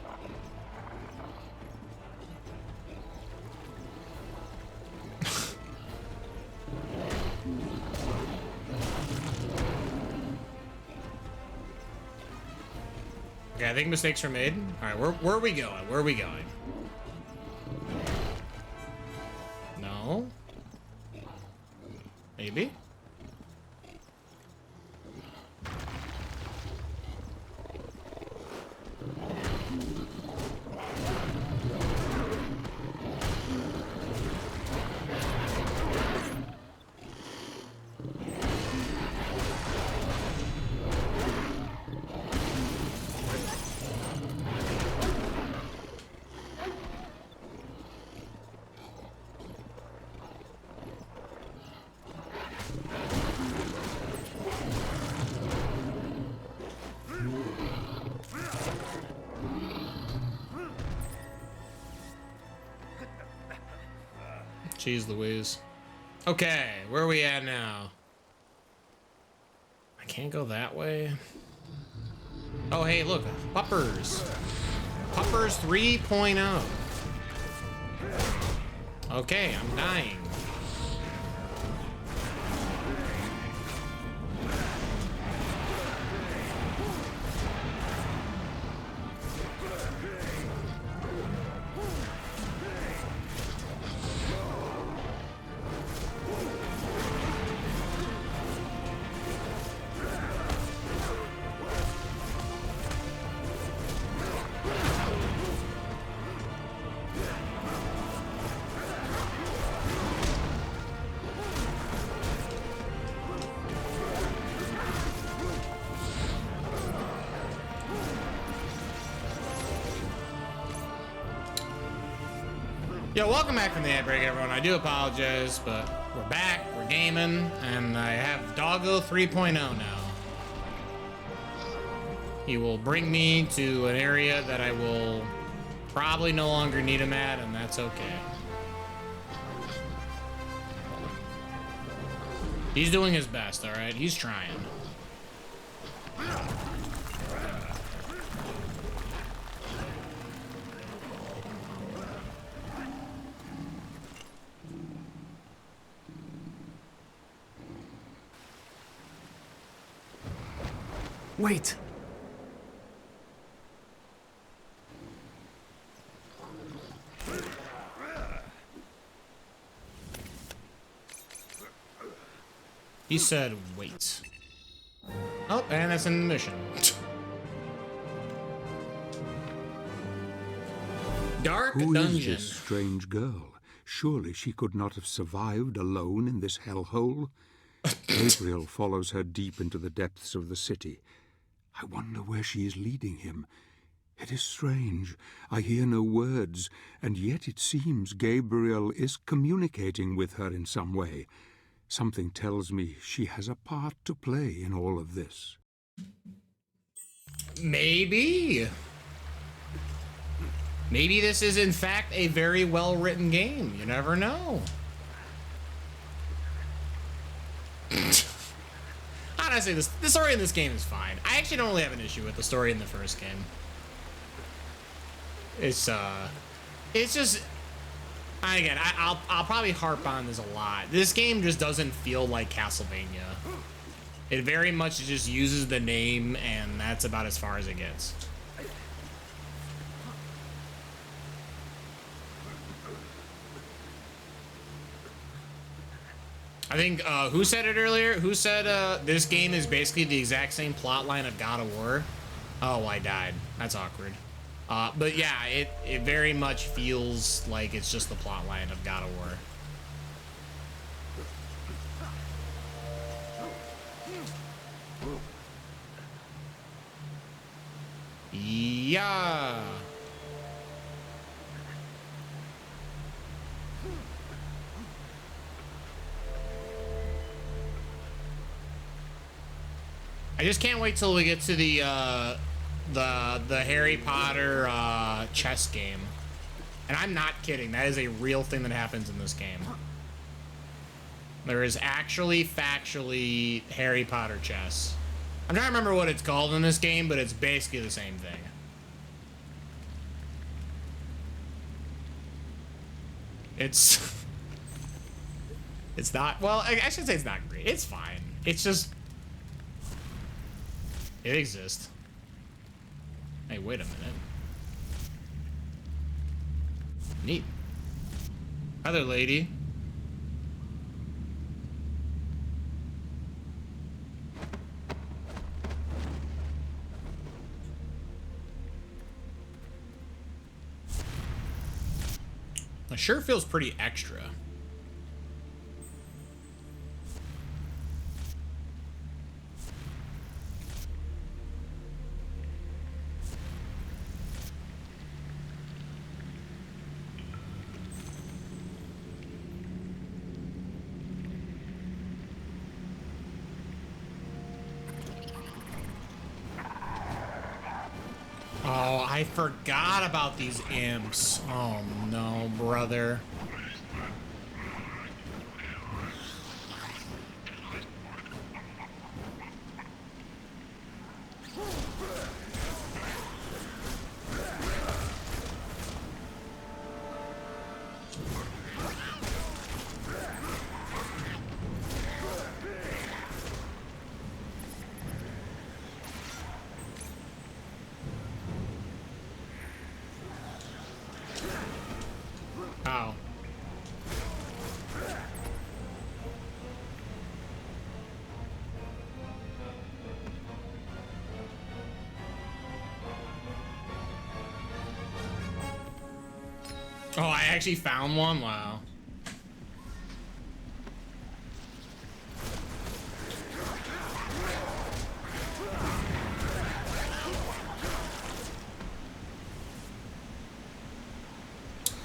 Okay, I think mistakes were made. All right, where are we going? Where are we going? No. Maybe. Jeez Louise. Okay, where are we at now? I can't go that way. Oh, hey, look. Puppers. Puppers 3.0. Okay, I'm dying. Yo, welcome back from the ad break, everyone. I do apologize, but we're back, we're gaming, and I have Doggo 3.0 now. He will bring me to an area that I will probably no longer need him at, and that's okay. He's doing his best, all right? He's trying. Wait! He said, wait. Oh, and that's in the mission. Dark Who dungeon. is this strange girl? Surely she could not have survived alone in this hellhole. Gabriel follows her deep into the depths of the city. I wonder where she is leading him. It is strange. I hear no words, and yet it seems Gabriel is communicating with her in some way. Something tells me she has a part to play in all of this. Maybe. Maybe this is in fact a very well-written game. You never know. How do I say this? The story in this game is fine. I actually don't really have an issue with the story in the first game. It's just, again, I'll probably harp on this a lot. This game just doesn't feel like Castlevania. It very much just uses the name, and that's about as far as it gets. I think, who said it earlier? Who said, this game is basically the exact same plot line of God of War? Oh, I died. That's awkward. But yeah, it very much feels like it's just the plot line of God of War. Yeah. I just can't wait till we get to the Harry Potter chess game. And I'm not kidding. That is a real thing that happens in this game. There is actually, factually, Harry Potter chess. I'm trying to remember what it's called in this game, but it's basically the same thing. It's not, well, I should say it's not great. It's fine. It's just, it exists. Hey, wait a minute. Neat. Hi there, lady. It sure feels pretty extra. Oh, I forgot about these imps. Oh no, brother. Ow. Oh, I actually found one? Wow.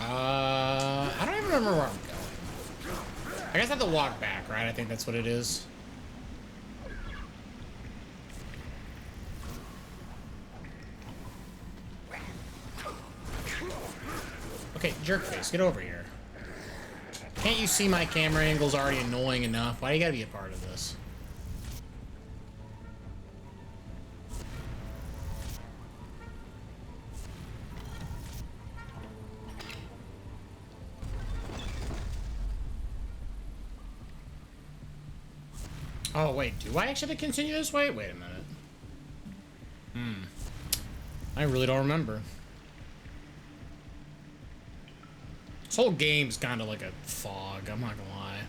I don't even remember where I'm going. I guess I have to walk back, right? I think that's what it is. Okay, jerkface, get over here. Can't you see my camera angle's already annoying enough? Why do you gotta be a part of this? Oh, wait, do I actually have to continue this way? Wait a minute. I really don't remember. This whole game's kind of like a fog, I'm not gonna lie.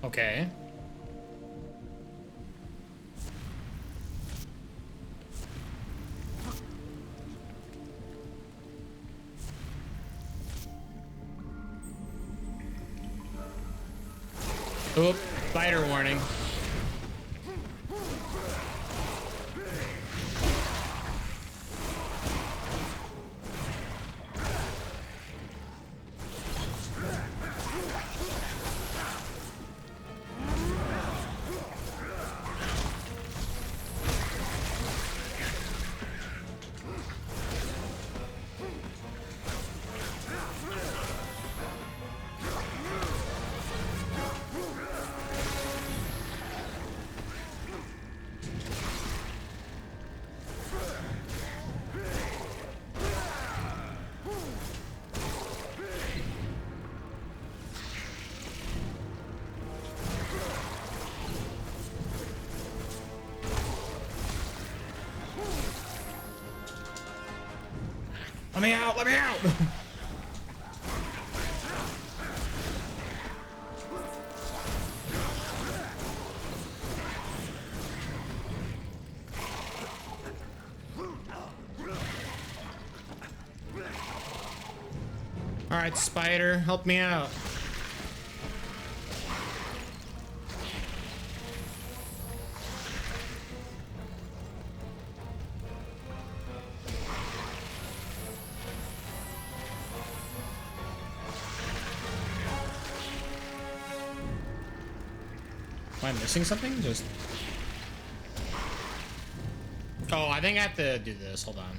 Okay. Oop, spider warning. Let me out, let me out! Alright, spider, help me out. Am I missing something? Just... Oh, I think I have to do this. Hold on.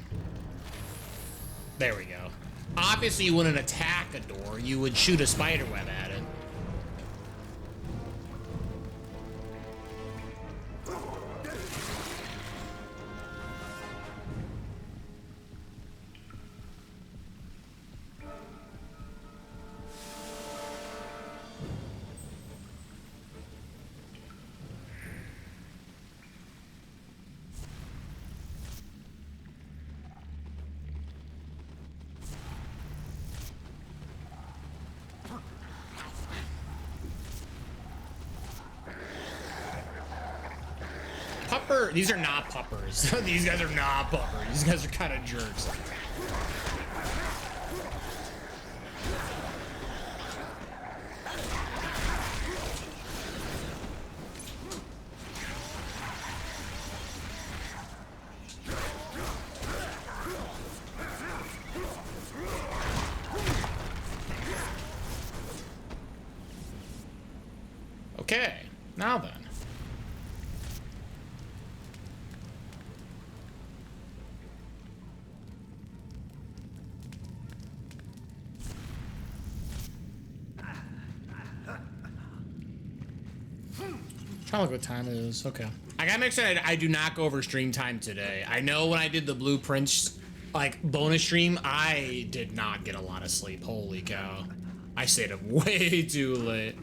There we go. Obviously, you wouldn't attack a door. You would shoot a spider web at it. Pupper, these are not puppers. These guys are not puppers. These guys are kind of jerks. Okay, now then. Trying to look what time it is. Okay. I gotta make sure I do not go over stream time today. I know when I did the blueprints, like, bonus stream, I did not get a lot of sleep. Holy cow. I stayed up way too late.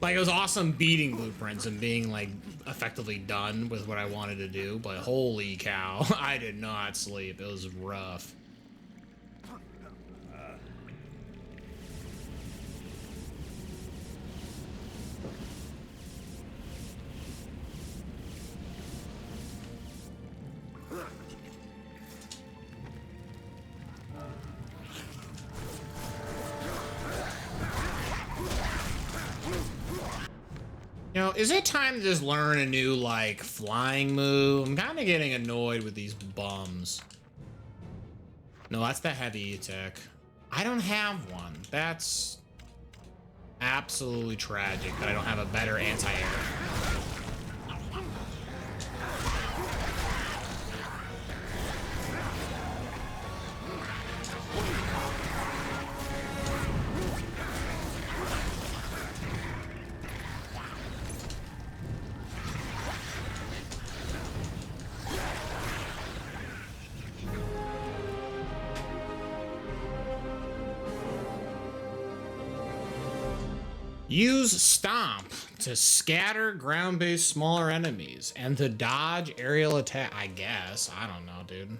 Like, it was awesome beating blueprints and being, like, effectively done with what I wanted to do, but holy cow, I did not sleep. It was rough. You know, is it time to just learn a new, like, flying move? I'm kind of getting annoyed with these bums. No, that's the heavy attack. I don't have one. That's absolutely tragic that I don't have a better anti-air. Use Stomp to scatter ground-based smaller enemies and to dodge aerial attack. I guess. I don't know, dude.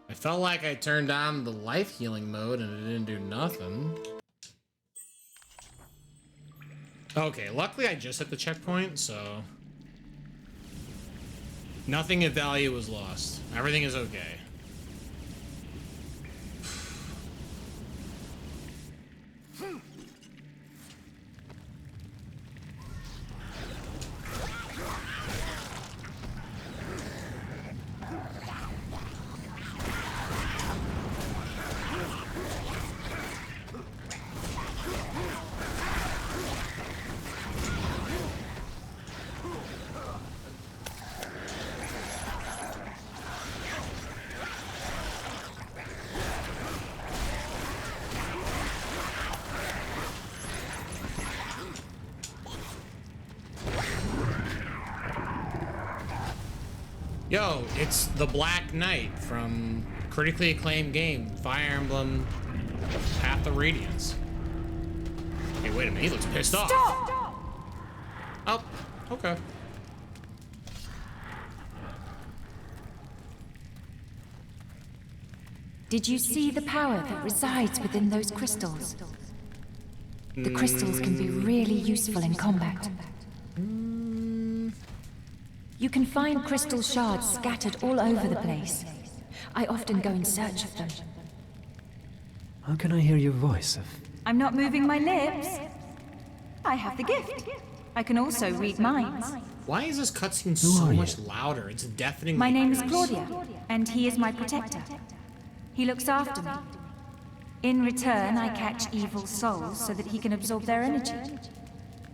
I felt like I turned on the life healing mode and it didn't do nothing. Okay, luckily I just hit the checkpoint, so... Nothing of value was lost. Everything is okay. Yo, it's the Black Knight from critically acclaimed game, Fire Emblem Path of Radiance. Hey, wait a minute, he looks pissed off. Oh, okay. Did you see the power that resides within those crystals? The crystals can be really useful in combat. You can find crystal shards scattered all over the place. I often go in search of them. How can I hear your voice? I'm not moving my lips. I have the gift. I can also read minds. Why is this cutscene so much louder? It's deafening. My name is Claudia, and he is my protector. He looks after me. In return, I catch evil souls so that he can absorb their energy.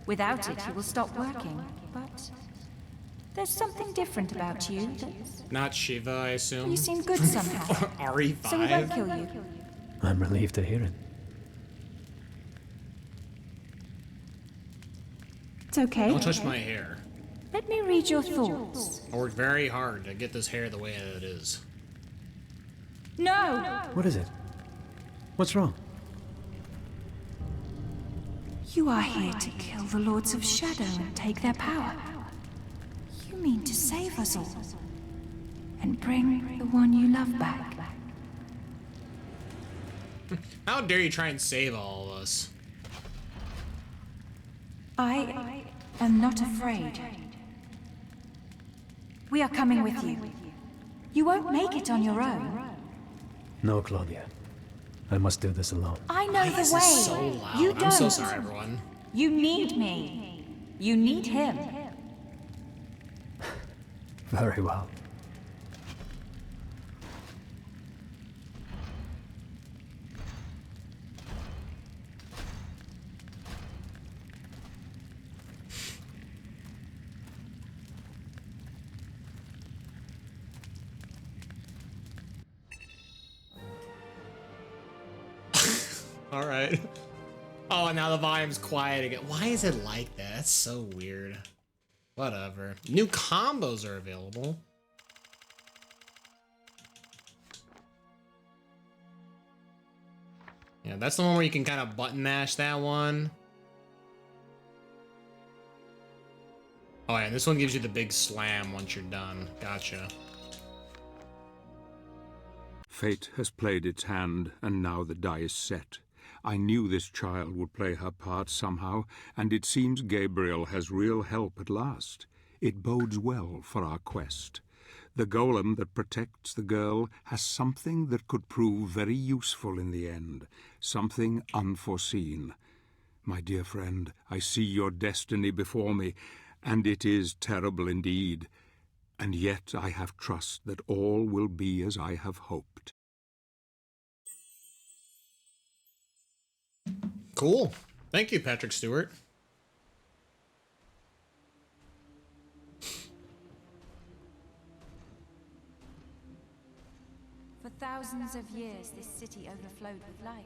Without it, you will stop working. But there's something different about you that Not Shiva, I assume. you seem good somehow. RE5. So we won't kill you. I'm relieved to hear it. It's okay. Don't touch my hair. Let me read your thoughts. I worked very hard to get this hair the way it is. No! What is it? What's wrong? You are here to kill the Lords of Shadow and take their power. You mean to save us all. And bring the one you love back. How dare you try and save all of us? I am not afraid. We are coming with you. You won't make it on your own. No, Claudia. I must do this alone. I know the This way. is so loud. You don't. I'm so sorry, everyone. You need me. You need him. Very well. All right. Oh, and now the volume's quiet again. Why is it like that? That's so weird. Whatever. New combos are available. Yeah, that's the one where you can kind of button mash that one. Oh, yeah, and this one gives you the big slam once you're done. Gotcha. Fate has played its hand, and now the die is set. I knew this child would play her part somehow, and it seems Gabriel has real help at last. It bodes well for our quest. The golem that protects the girl has something that could prove very useful in the end, something unforeseen. My dear friend, I see your destiny before me, and it is terrible indeed. And yet I have trust that all will be as I have hoped. Cool. Thank you, Patrick Stewart. For thousands of years, this city overflowed with life.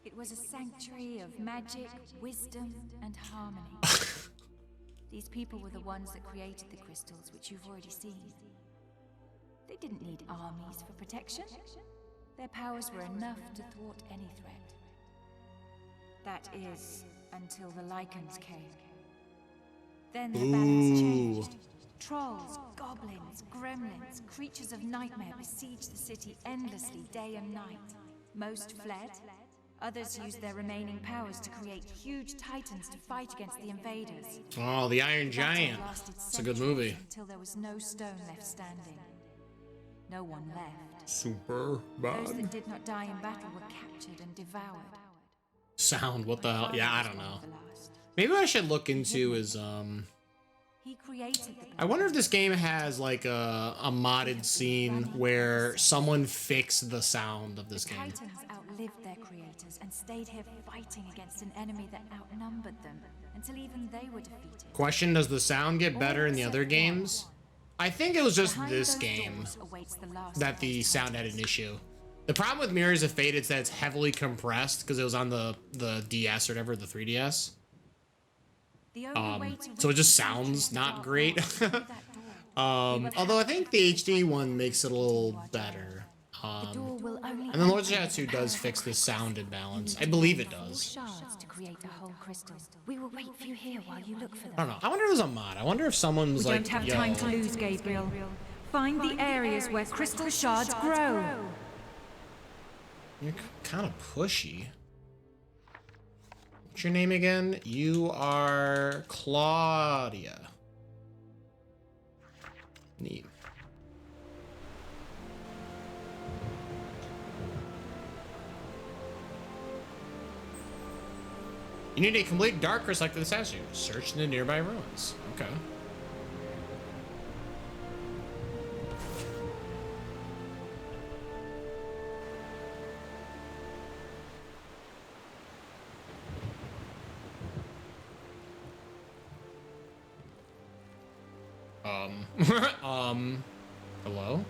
It was a sanctuary of magic, wisdom, and harmony. These people were the ones that created the crystals, which you've already seen. They didn't need armies for protection. Their powers were enough to thwart any threat. That is, until the Lycans came. Then the balance changed. Trolls, goblins, gremlins, creatures of nightmare besieged the city endlessly, day and night. Most fled. Others used their remaining powers to create huge titans to fight against the invaders. Oh, the Iron Giant. It's a good movie. Until there was no stone left standing. No one left. Super Those bad. that did not die in battle were captured and devoured. Sound, what the hell? Yeah, I don't know. Maybe what I should look into is, He created the I wonder if this game has like a modded scene where someone fixed the sound of this game. Titans outlived their creators and stayed here fighting against an enemy that outnumbered them until even they were defeated. Question, does the sound get better in the other games? I think it was just Behind this those game doors awaits the last that the sound had an issue. The problem with Mirrors of Fate is that it's heavily compressed because it was on the DS or whatever, the 3DS. The only way to So it reach just the sounds sanctuary not is great. through that door. Although I think the HD one makes it a little better. The door will only And then Lord open with Shadow 2 the does power fix of the crystal. sound imbalance. I You believe need it 4 does. shards to create the whole crystal. We will wait for you here while you look for them. I don't know. I wonder if there's a mod. I wonder if someone's We like, don't have yo, time to lose, Gabriel. Find the areas where crystal shards grow. you're kind of pushy. What's your name again? You are Claudia. Neat. You need a complete dark crystal like the statue. Search in the nearby ruins. Okay. Hello?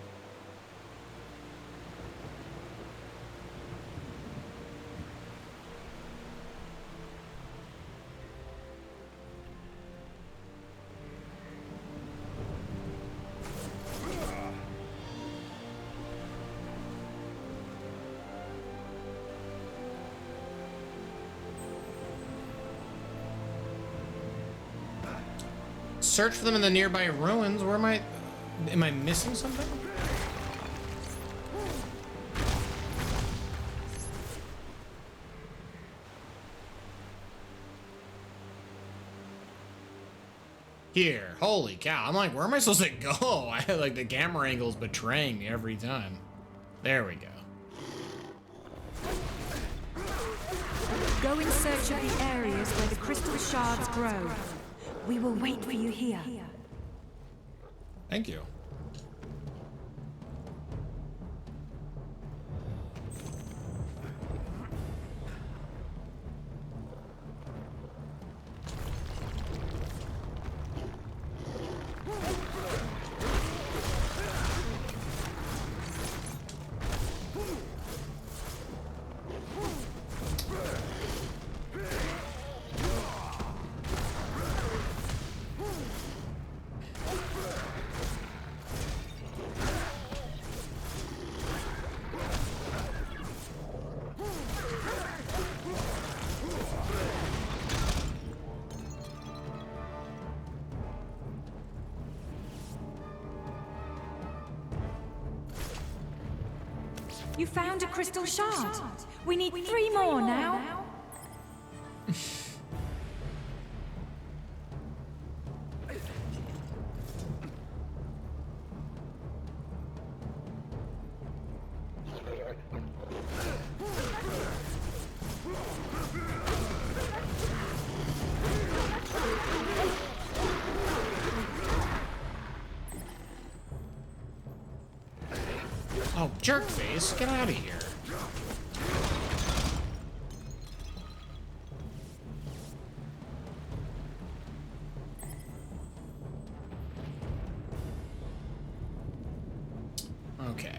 Search for them in the nearby ruins. Where am I missing something? Here. Holy cow. I'm like, where am I supposed to go? Like the camera angle's betraying me every time. There we go. Go in search of the areas where the crystal shards grow. We will wait for you here. Thank you. You found a crystal shard. We need 3 more now. Oh, jerkface, get out of here. Okay.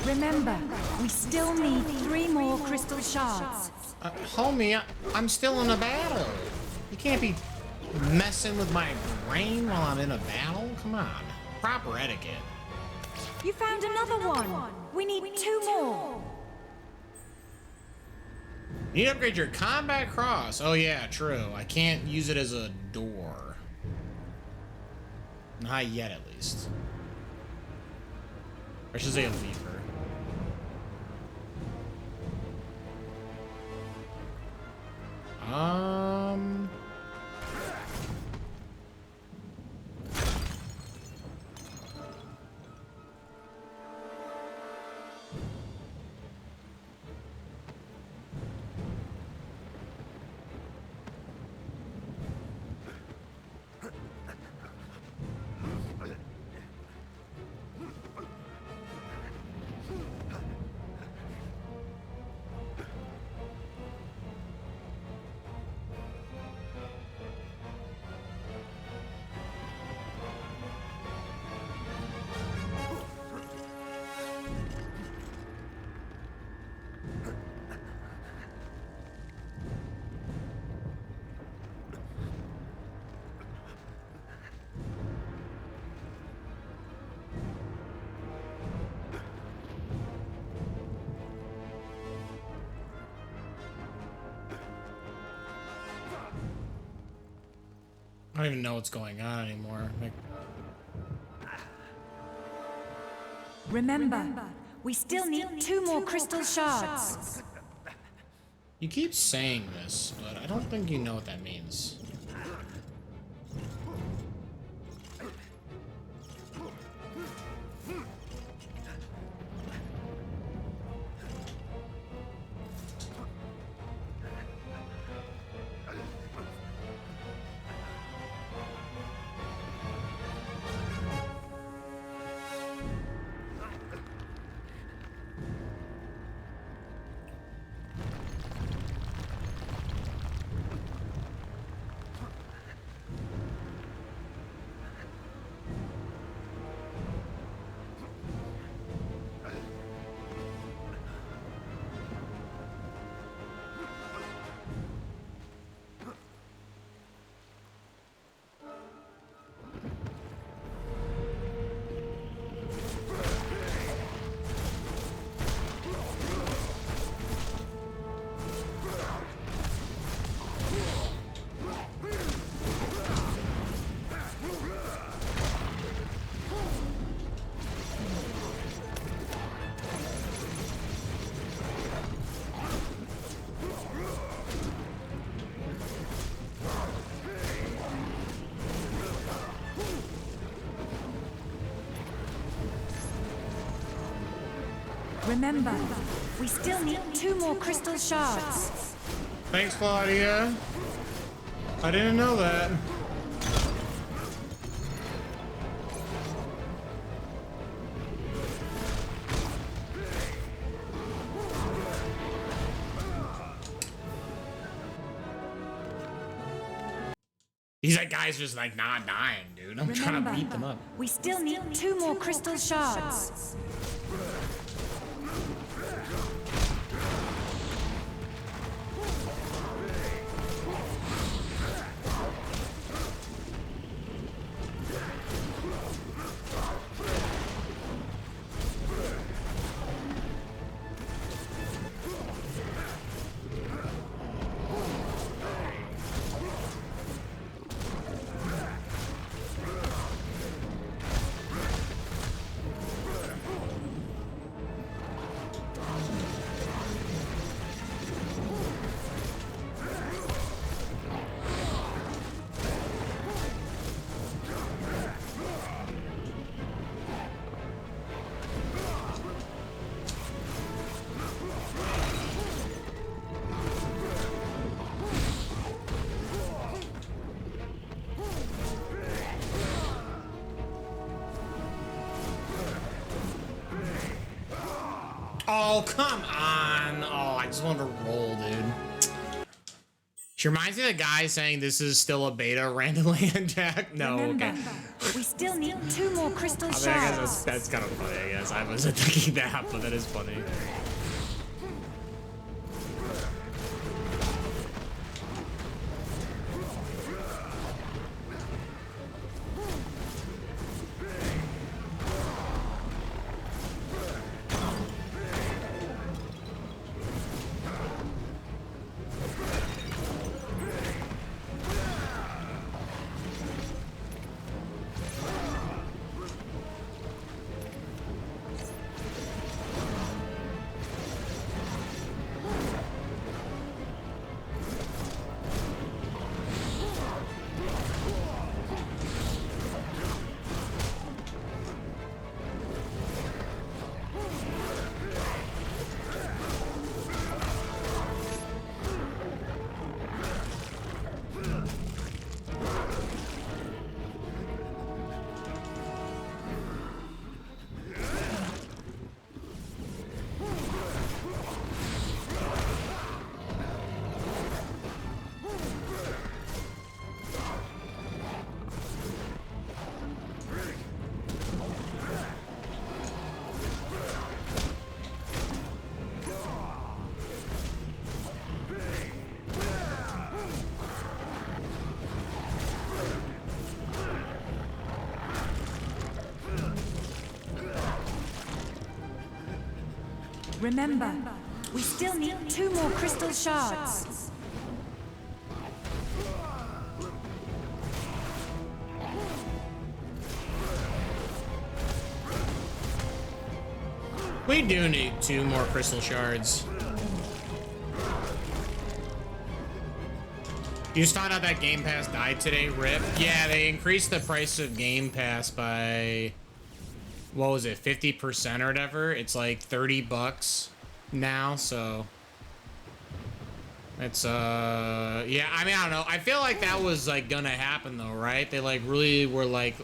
Remember, we still need 3 more crystal shards. Homie, I'm still in a battle. You can't be messing with my brain while I'm in a battle. Come on. Proper etiquette. You found another one. We need 2 more. You need to upgrade your combat cross. Oh yeah, true. I can't use it as a door. Not yet, at least. Or I should say a lever. I don't even know what's going on anymore. Like, Remember, we still need 2 more crystal shards. you keep saying this, but I don't think you know what that means. Remember, we still need 2 more crystal shards. Thanks, Claudia. I didn't know that. These guys just like not dying, dude. I'm trying to beat them up. We still need 2 more crystal shards. Oh, come on. Oh, I just wanted to roll, dude. She reminds me of the guy saying this is still a beta randomly attack. No, Remember, okay. we still need 2 more crystal I mean, shards. I guess that's kind of funny, I guess. I wasn't thinking that, but that is funny. Remember, we still need 2 more crystal shards. We do need 2 more crystal shards. You just found out that Game Pass died today, RIP. Yeah, they increased the price of Game Pass by, what was it, 50% or whatever. It's like 30 bucks now, so it's yeah, I mean, I don't know. I feel like that was like gonna happen though, right? They like really were like,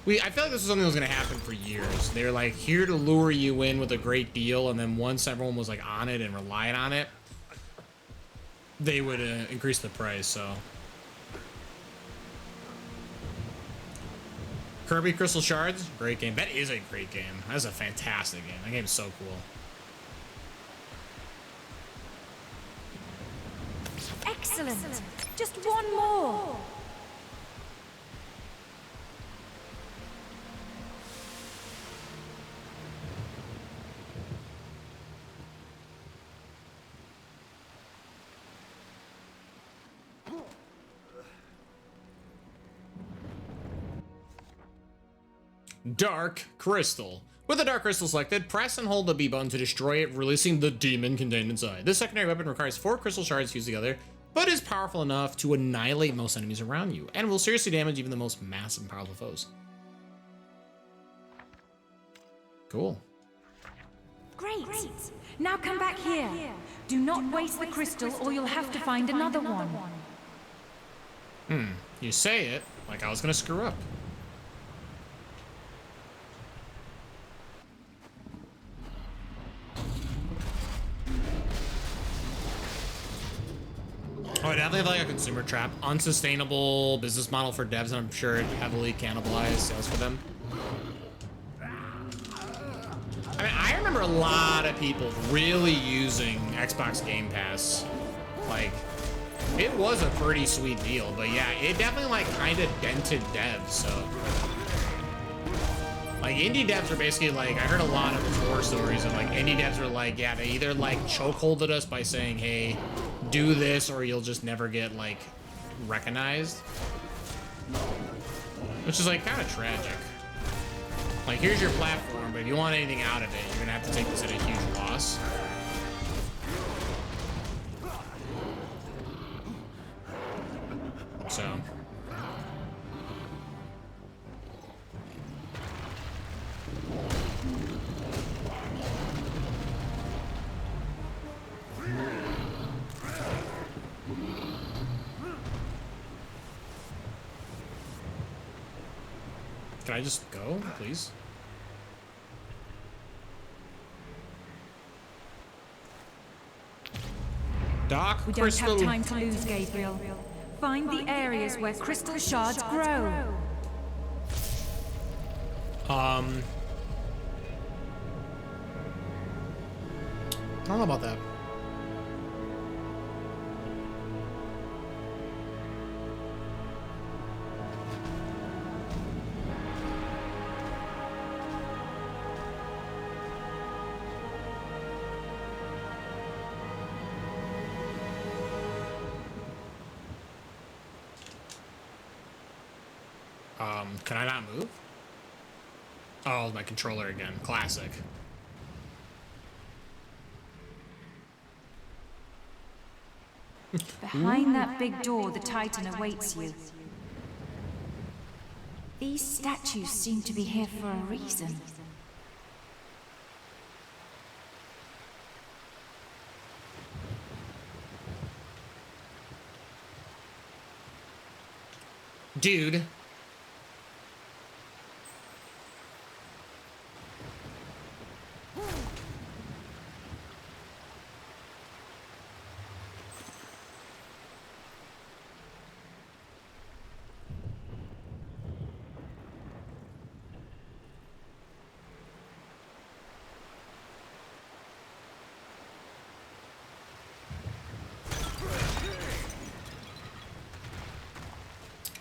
I feel like this was something that was gonna happen for years. They were like here to lure you in with a great deal, and then once everyone was like on it and relied on it, they would increase the price. So Kirby Crystal Shards, great game. That is a great game. That's a fantastic game. That game's so cool. Excellent. Just one more. Dark Crystal. With the Dark Crystal selected, press and hold the B button to destroy it, releasing the demon contained inside. This secondary weapon requires 4 crystal shards fused together, but is powerful enough to annihilate most enemies around you, and will seriously damage even the most massive and powerful foes. Cool. Great. Now come back here. Do not waste the crystal or you'll have to find another one. You say it like I was gonna screw up. Oh, I definitely have like a consumer trap. Unsustainable business model for devs, and I'm sure it heavily cannibalized sales for them. I mean, I remember a lot of people really using Xbox Game Pass. Like, it was a pretty sweet deal, but yeah, it definitely like kind of dented devs, so. Like, indie devs are basically like, I heard a lot of horror stories of like, indie devs are like, yeah, they either like chokeholded us by saying, hey, do this or you'll just never get like recognized. Which is like kind of tragic. Like, here's your platform, but if you want anything out of it, you're gonna have to take this at a huge loss. So. Can I just go, please? Dark We don't Crystal. have time to lose, Gabriel. Find the areas where crystal shards grow. I don't know about that. Can I not move? Oh, my controller again. Classic. Behind that big door, the Titan awaits you. These statues seem to be here for a reason. Dude.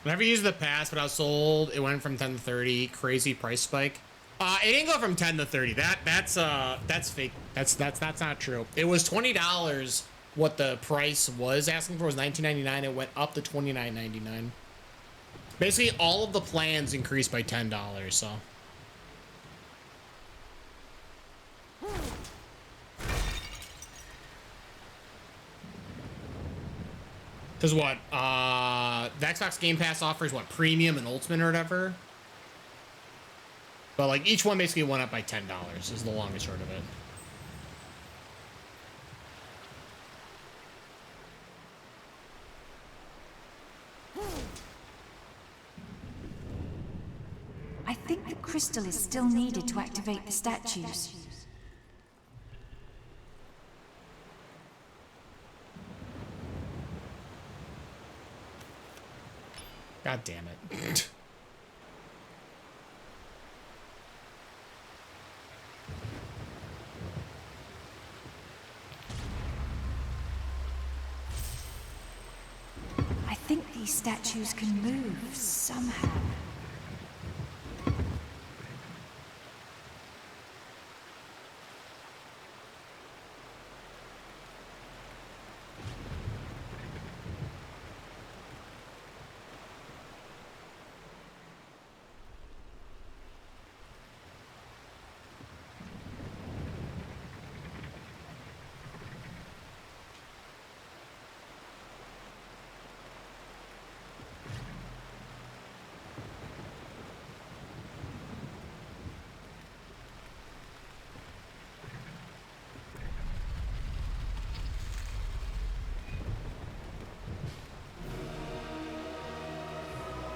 Whenever you used the pass, but I was sold, it went from 10 to 30. Crazy price spike. It didn't go from 10 to 30. That's fake. That's not true. It was $20. What the price was asking for was $19.99. It went up to $29.99. Basically, all of the plans increased by $10. So. Because what? The Xbox Game Pass offers what? Premium and Ultimate or whatever. But like each one basically went up by $10 is the long and short of it. I think the crystal is still needed to activate the statues. God damn it. I think these statues can move somehow.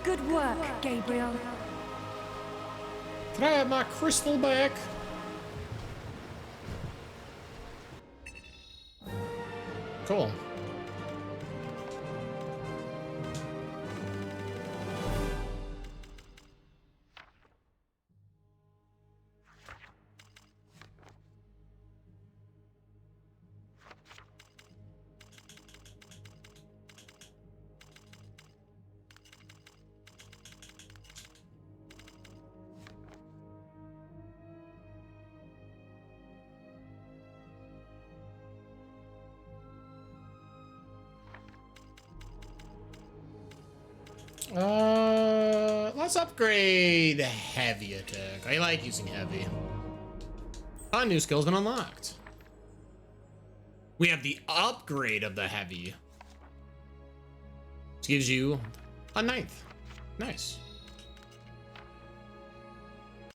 Good work, Gabriel. Can I have my crystal back? Cool. Let's upgrade heavy attack. I like using heavy. A new skill's been unlocked. We have the upgrade of the heavy. This gives you a 9th. Nice.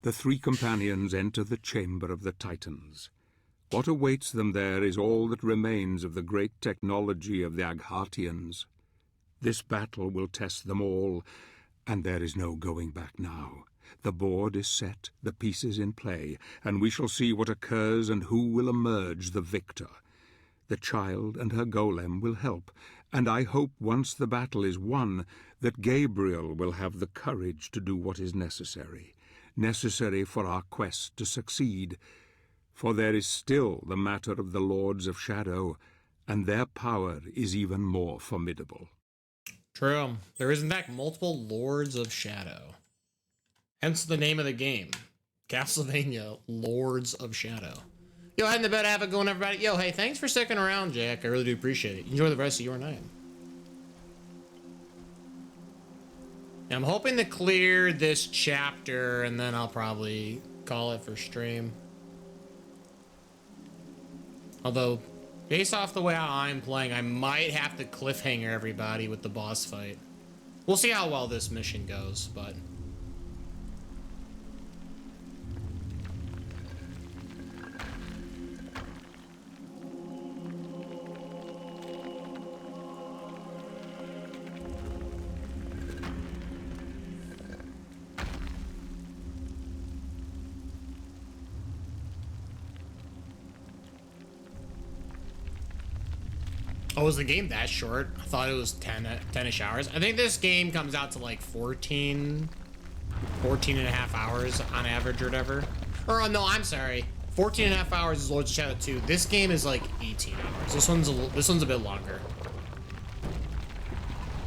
The three companions enter the chamber of the Titans. What awaits them there is all that remains of the great technology of the Aghartians. This battle will test them all, and there is no going back now. The board is set, the pieces in play, and we shall see what occurs and who will emerge the victor. The child and her golem will help, and I hope once the battle is won that Gabriel will have the courage to do what is necessary for our quest to succeed. For there is still the matter of the Lords of Shadow, and their power is even more formidable. True. There is in fact multiple Lords of Shadow. Hence the name of the game. Castlevania Lords of Shadow. Yo, heading to bed, have it going, everybody. Yo, hey, thanks for sticking around, Jack. I really do appreciate it. Enjoy the rest of your night. I'm hoping to clear this chapter, and then I'll probably call it for stream. Although, based off the way I'm playing, I might have to cliffhanger everybody with the boss fight. We'll see how well this mission goes, but... Oh, was the game that short? I thought it was 10-ish hours. I think this game comes out to like 14 and a half hours on average or whatever. Or no, I'm sorry. 14 and a half hours is Lords of Shadow 2. This game is like 18 hours. This one's a bit longer.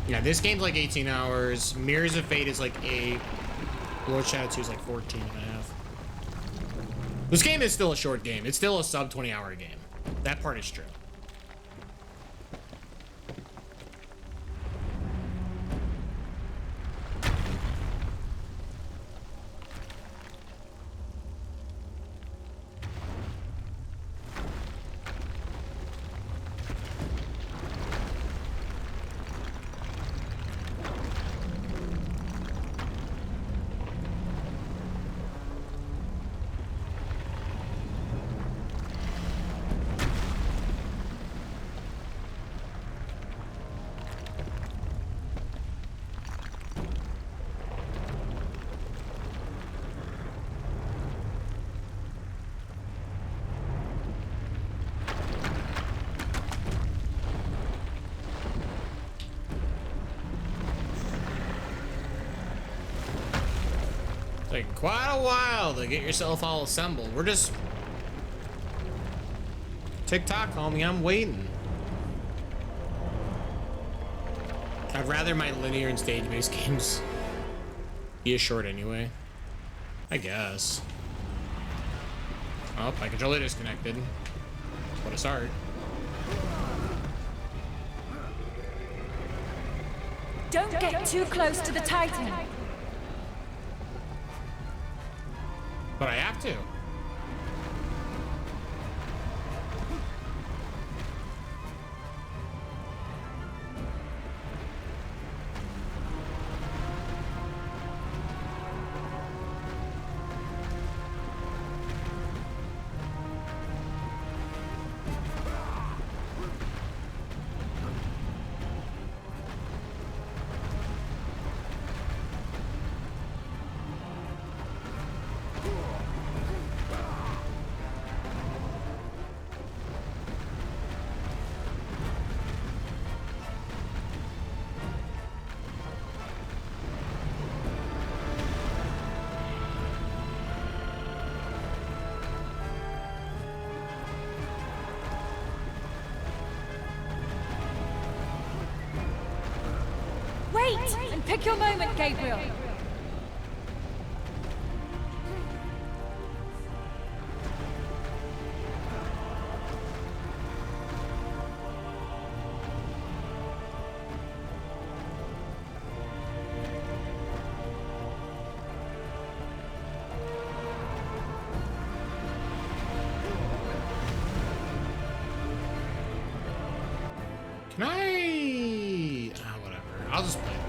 Yeah, this game's like 18 hours. Mirrors of Fate is like 8. Lords of Shadow 2 is like 14 and a half. This game is still a short game. It's still a sub 20 hour game. That part is true. Taking quite a while to get yourself all assembled. We're just... TikTok, homie, I'm waiting. I'd rather my linear and stage-based games be a short anyway. I guess. Oh, my controller disconnected. What a start. Don't get too close to the Titan. But I have to. Wait and pick your moment, Gabriel. Can I... whatever. I'll just play it through.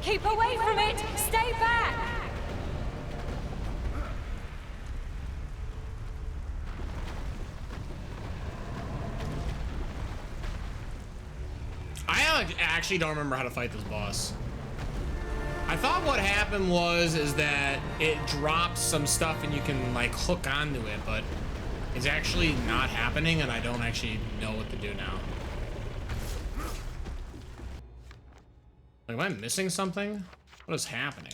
Keep away from it! Stay back! I actually don't remember how to fight this boss. I thought what happened is that it drops some stuff and you can like hook onto it, but it's actually not happening and I don't actually know what to do now. Like, am I missing something? What is happening?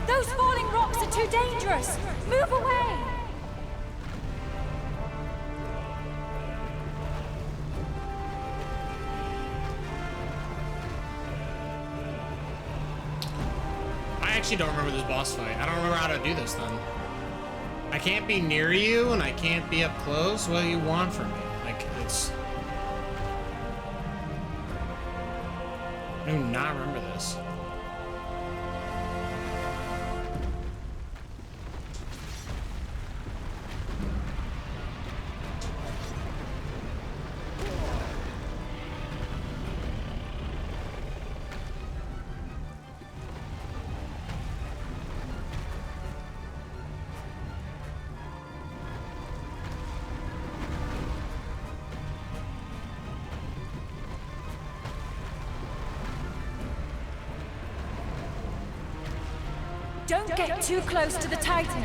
Those falling rocks are too dangerous! Move away! I actually don't remember this boss fight. I don't remember how to do this then. I can't be near you and I can't be up close. What do you want from me? Like, it's... I do not remember this. Don't get too close to the Titan.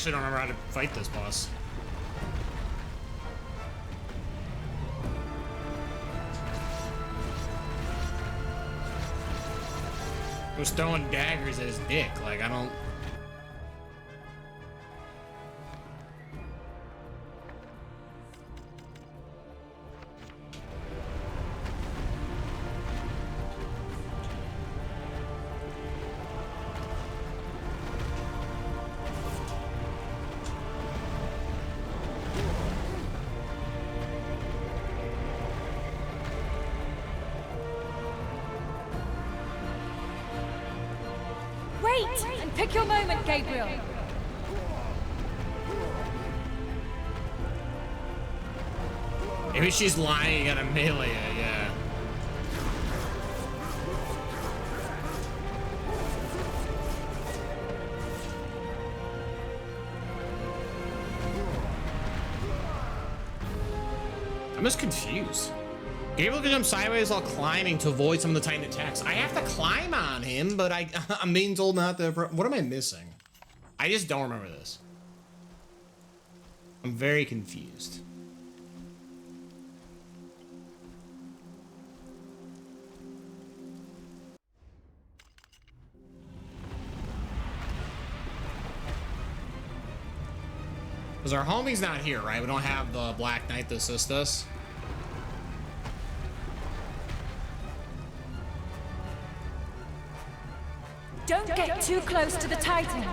actually don't remember how to fight this boss. He was throwing daggers at his dick. Like, I don't... Wait and pick your moment, Gabriel. Maybe she's lying, you gotta melee it, yeah. I'm just confused. Gabriel can jump sideways while climbing to avoid some of the Titan attacks. I have to climb on him, but I'm being told not to. What am I missing? I just don't remember this. I'm very confused. Because our homie's not here, right? We don't have the Black Knight to assist us. Don't get too close to the Titan.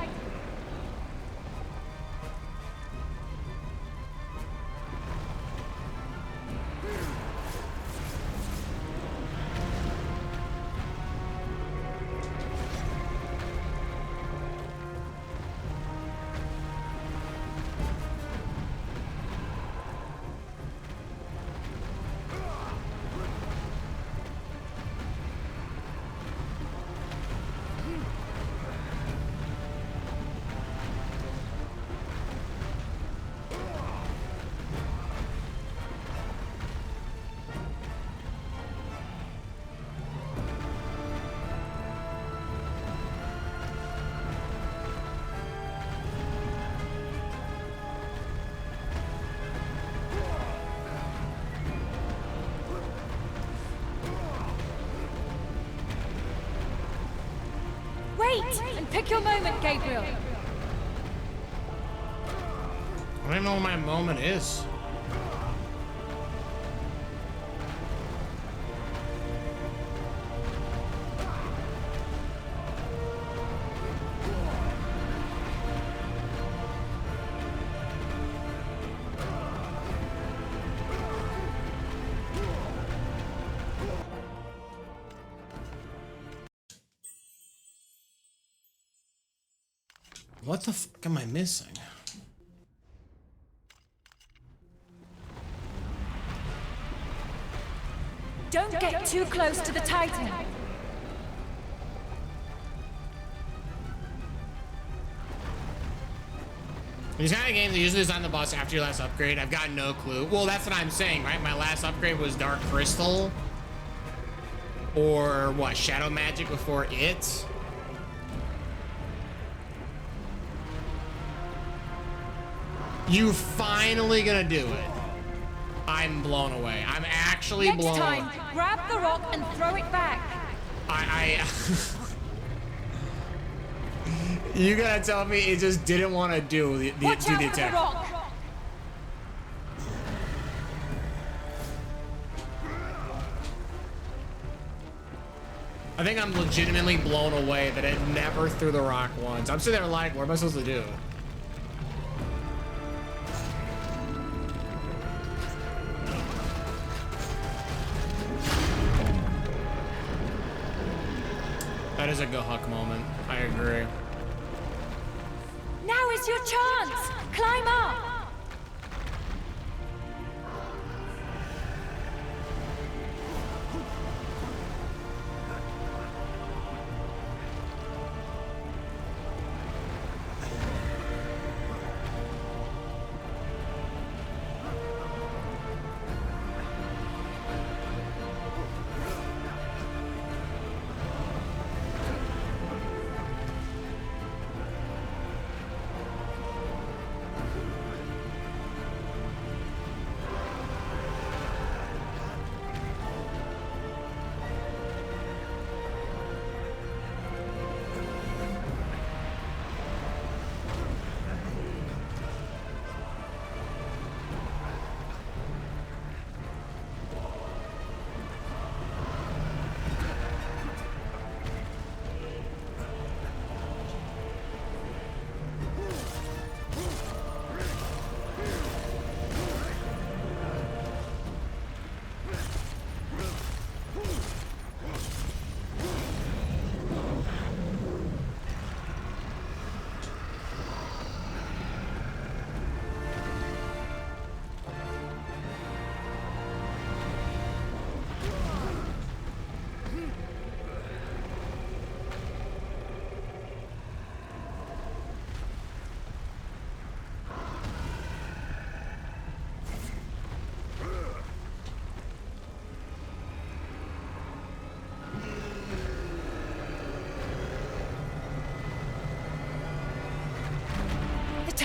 Wait and pick your moment, Gabriel. I don't even know what my moment is. What the fuck am I missing? Don't get too close to the Titan. These kind of games are usually design the boss after your last upgrade. I've got no clue. Well, that's what I'm saying, right? My last upgrade was Dark Crystal. Or what, Shadow Magic before it? You finally gonna do it. I'm blown away. I'm actually blown away. Next time, grab the rock and throw it back. You gotta tell me it just didn't want to do the attack. Rock. I think I'm legitimately blown away that it never threw the rock once. I'm sitting there like, what am I supposed to do? That is a Gohuk moment. I agree. Now is your chance. Climb up.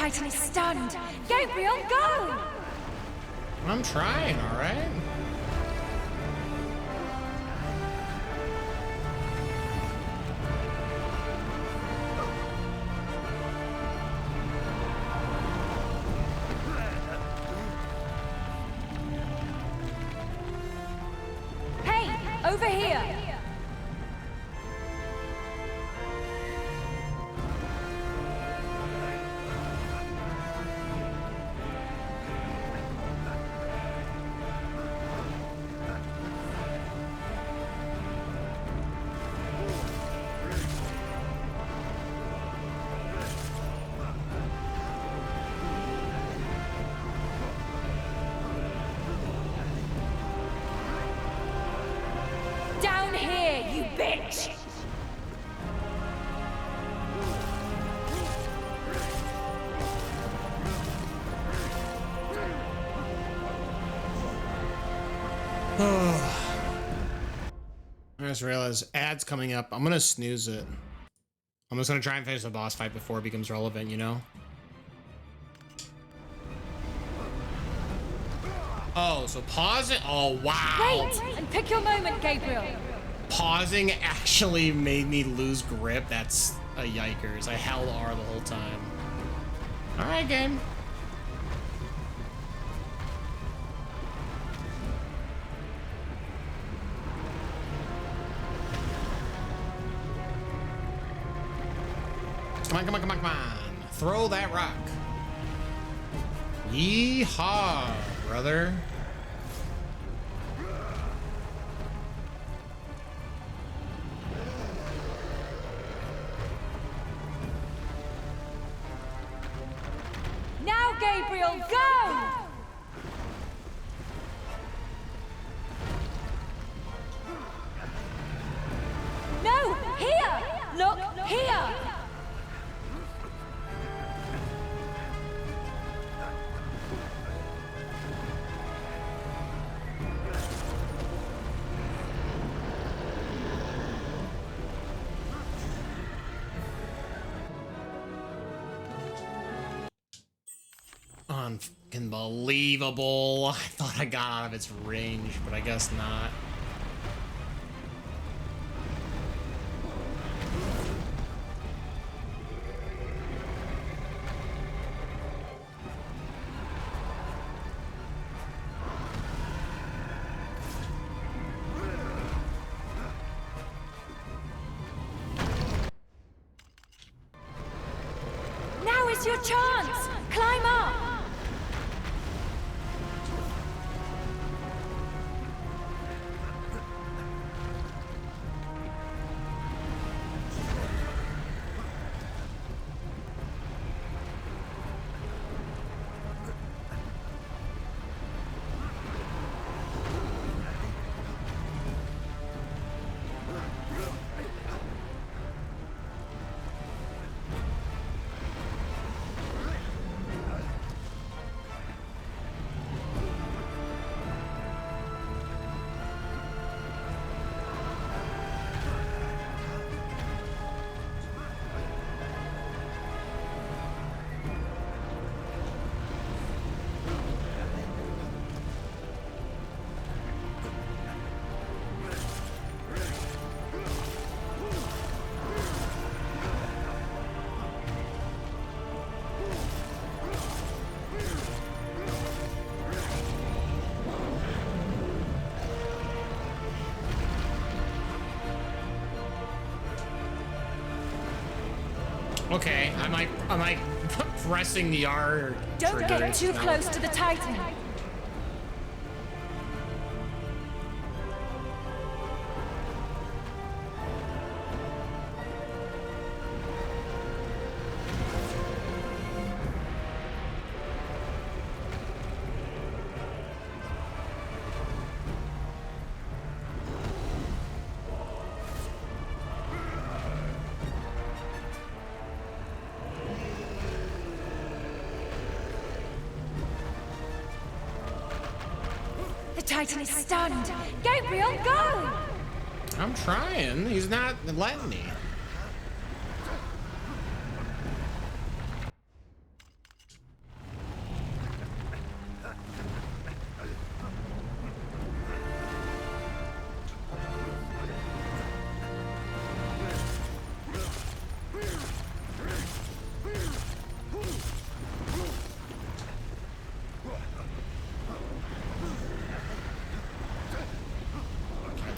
Titan is stunned. Gabriel, go! I'm trying, all right? Hey, over here! Down here, you bitch! I just realized ads coming up. I'm gonna snooze it. I'm just gonna try and finish the boss fight before it becomes relevant, you know? Oh, so pause it? Oh, wow. Wait, and pick your moment, Gabriel. Pausing actually made me lose grip. That's a yikers. I held R the whole time. All right, game. Come on, come on, come on, come on. Throw that rock. Yeehaw, brother. Now, Gabriel, go! No, here! Look, here! Unbelievable. I thought I got out of its range, but I guess not. Now is your chance! Climb up! Okay, am I pressing the R Don't trigger? get too No. close to the Titan. The Titan is stunned. Gabriel, go! I'm trying. He's not letting me.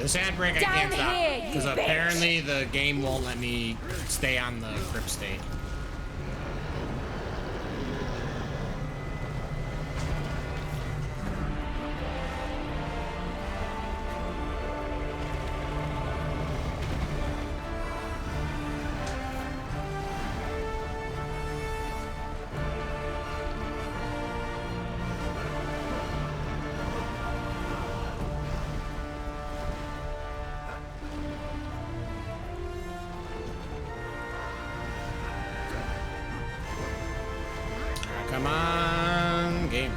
This ad break I can't Down stop. here, you Because bitch. apparently the game won't let me stay on the crypt state. Come on, gamer.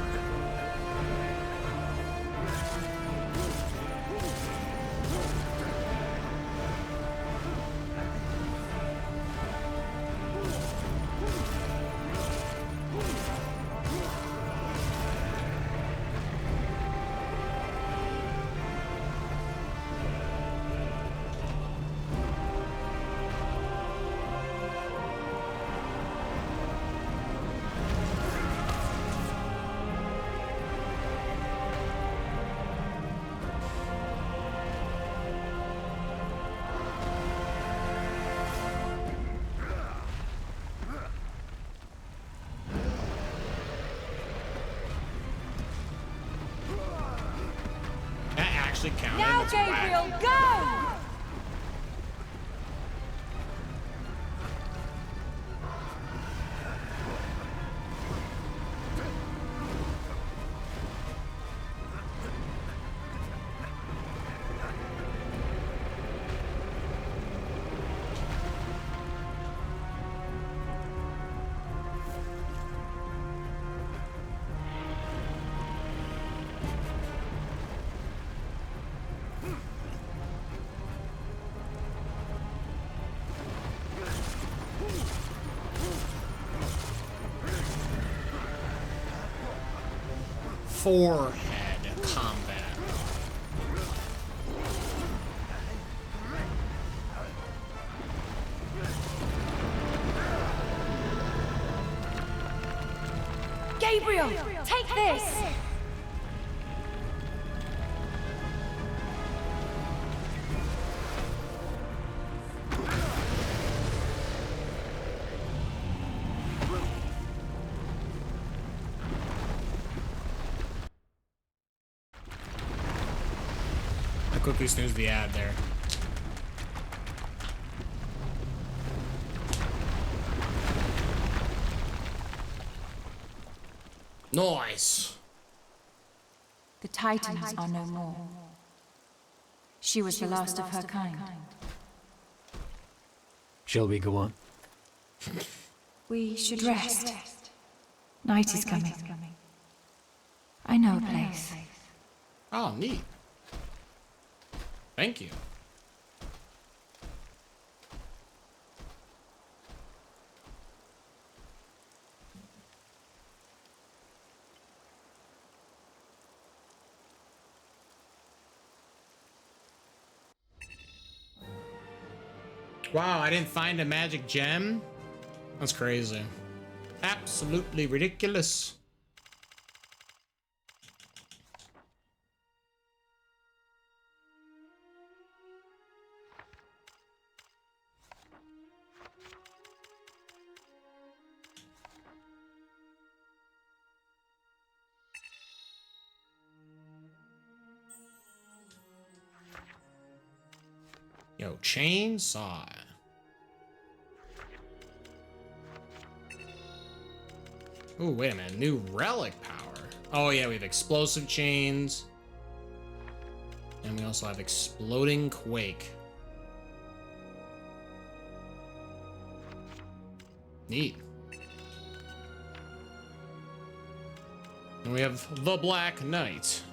That actually counted. Now, That's whack. Gabriel, go! Forehead combat. Gabriel, take this! I quickly snoozed the ad there. Nice. The Titans are no more. She was the last of her kind. Shall we go on? We should rest. Night is coming. I know a place. Oh, neat. Thank you. Wow, I didn't find a magic gem? That's crazy. Absolutely ridiculous. Yo, chainsaw. Ooh, wait a minute. New relic power. Oh, yeah, we have explosive chains. And we also have exploding quake. Neat. And we have the Black Knight.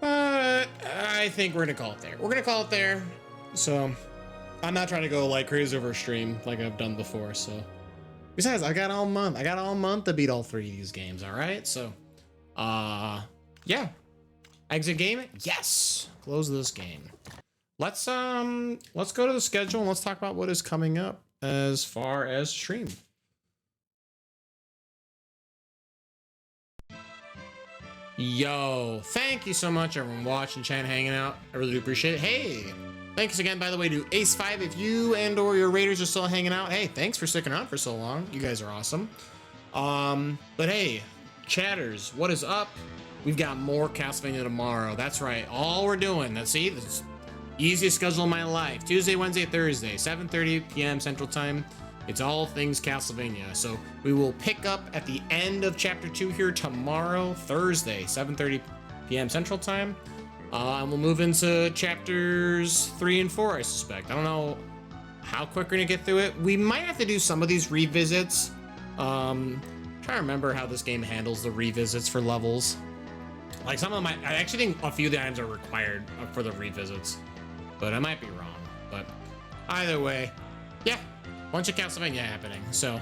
I think we're gonna call it there. We're gonna call it there. So, I'm not trying to go like crazy over a stream like I've done before, so. Besides, I got all month. I got all month to beat all three of these games, all right? So, yeah. Exit game? Yes. Close this game. Let's go to the schedule and let's talk about what is coming up as far as stream. Yo, thank you so much, everyone watching, chat, hanging out. I really do appreciate it. Hey, thanks again, by the way, to Ace5. If you and or your Raiders are still hanging out, hey, thanks for sticking around for so long. You guys are awesome. But hey, chatters, what is up? We've got more Castlevania tomorrow. That's right. All we're doing, this easiest schedule of my life. Tuesday, Wednesday, Thursday, 7:30 p.m. Central Time. It's all things Castlevania. So we will pick up at the end of Chapter 2 here tomorrow, Thursday, 7:30 p.m. Central Time. And we'll move into Chapters 3 and 4, I suspect. I don't know how quick we're going to get through it. We might have to do some of these revisits. Trying to remember how this game handles the revisits for levels. Like some of my, I actually think a few of the items are required for the revisits, but I might be wrong. But either way, yeah, bunch of Castlevania happening. So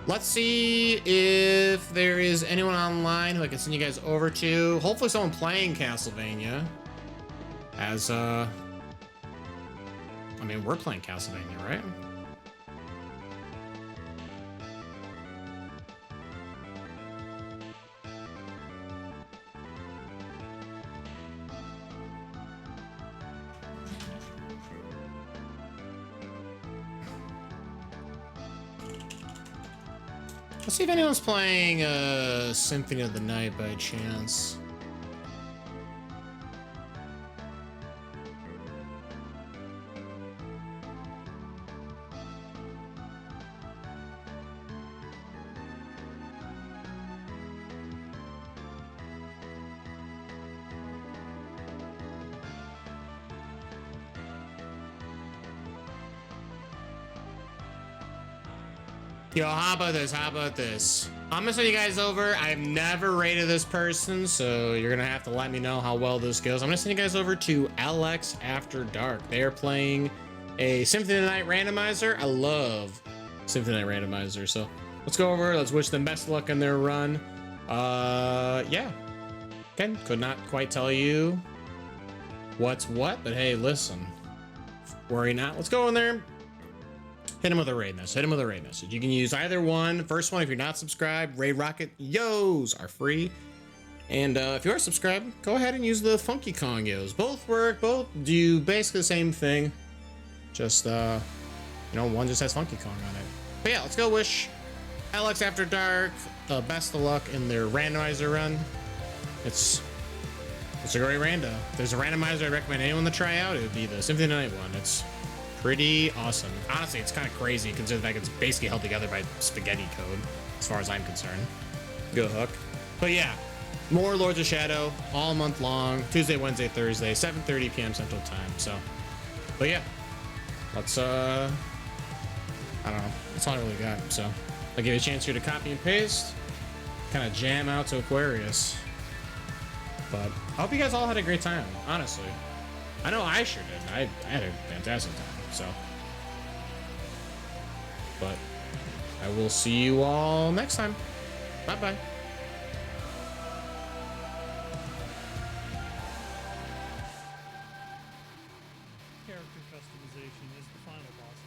let's see if there is anyone online who I can send you guys over to. Hopefully someone playing Castlevania. As I mean, we're playing Castlevania, right? Let's see if anyone's playing Symphony of the Night by chance. Yo, how about this? How about this? I'm gonna send you guys over. I've never rated this person, so you're gonna have to let me know how well this goes. I'm gonna send you guys over to LX After Dark. They are playing a Symphony of the Night randomizer. I love Symphony of the Night randomizer. So let's go over. Let's wish them best of luck in their run. Yeah. Again, could not quite tell you what's what, but hey, listen. Worry not. Let's go in there. Hit him with a raid message. Hit him with a raid message. You can use either one. First one, if you're not subscribed, Raid Rocket Yos are free. And if you are subscribed, go ahead and use the Funky Kong Yos. Both work. Both do basically the same thing. Just, you know, one just has Funky Kong on it. But yeah, let's go wish LX After Dark best of luck in their randomizer run. It's a great rando. If there's a randomizer I'd recommend anyone to try out, it would be the Symphony of the Night one. It's pretty awesome. Honestly, it's kind of crazy considering the fact it's basically held together by spaghetti code, as far as I'm concerned. Good hook. But yeah, more Lords of Shadow all month long, Tuesday, Wednesday, Thursday, 7:30 p.m. Central Time. So, but yeah, let's I don't know. That's all I really got. So I'll give you a chance here to copy and paste, kind of jam out to Aquarius. But I hope you guys all had a great time, honestly. I know I sure did. I had a fantastic time. So, but I will see you all next time. Bye bye.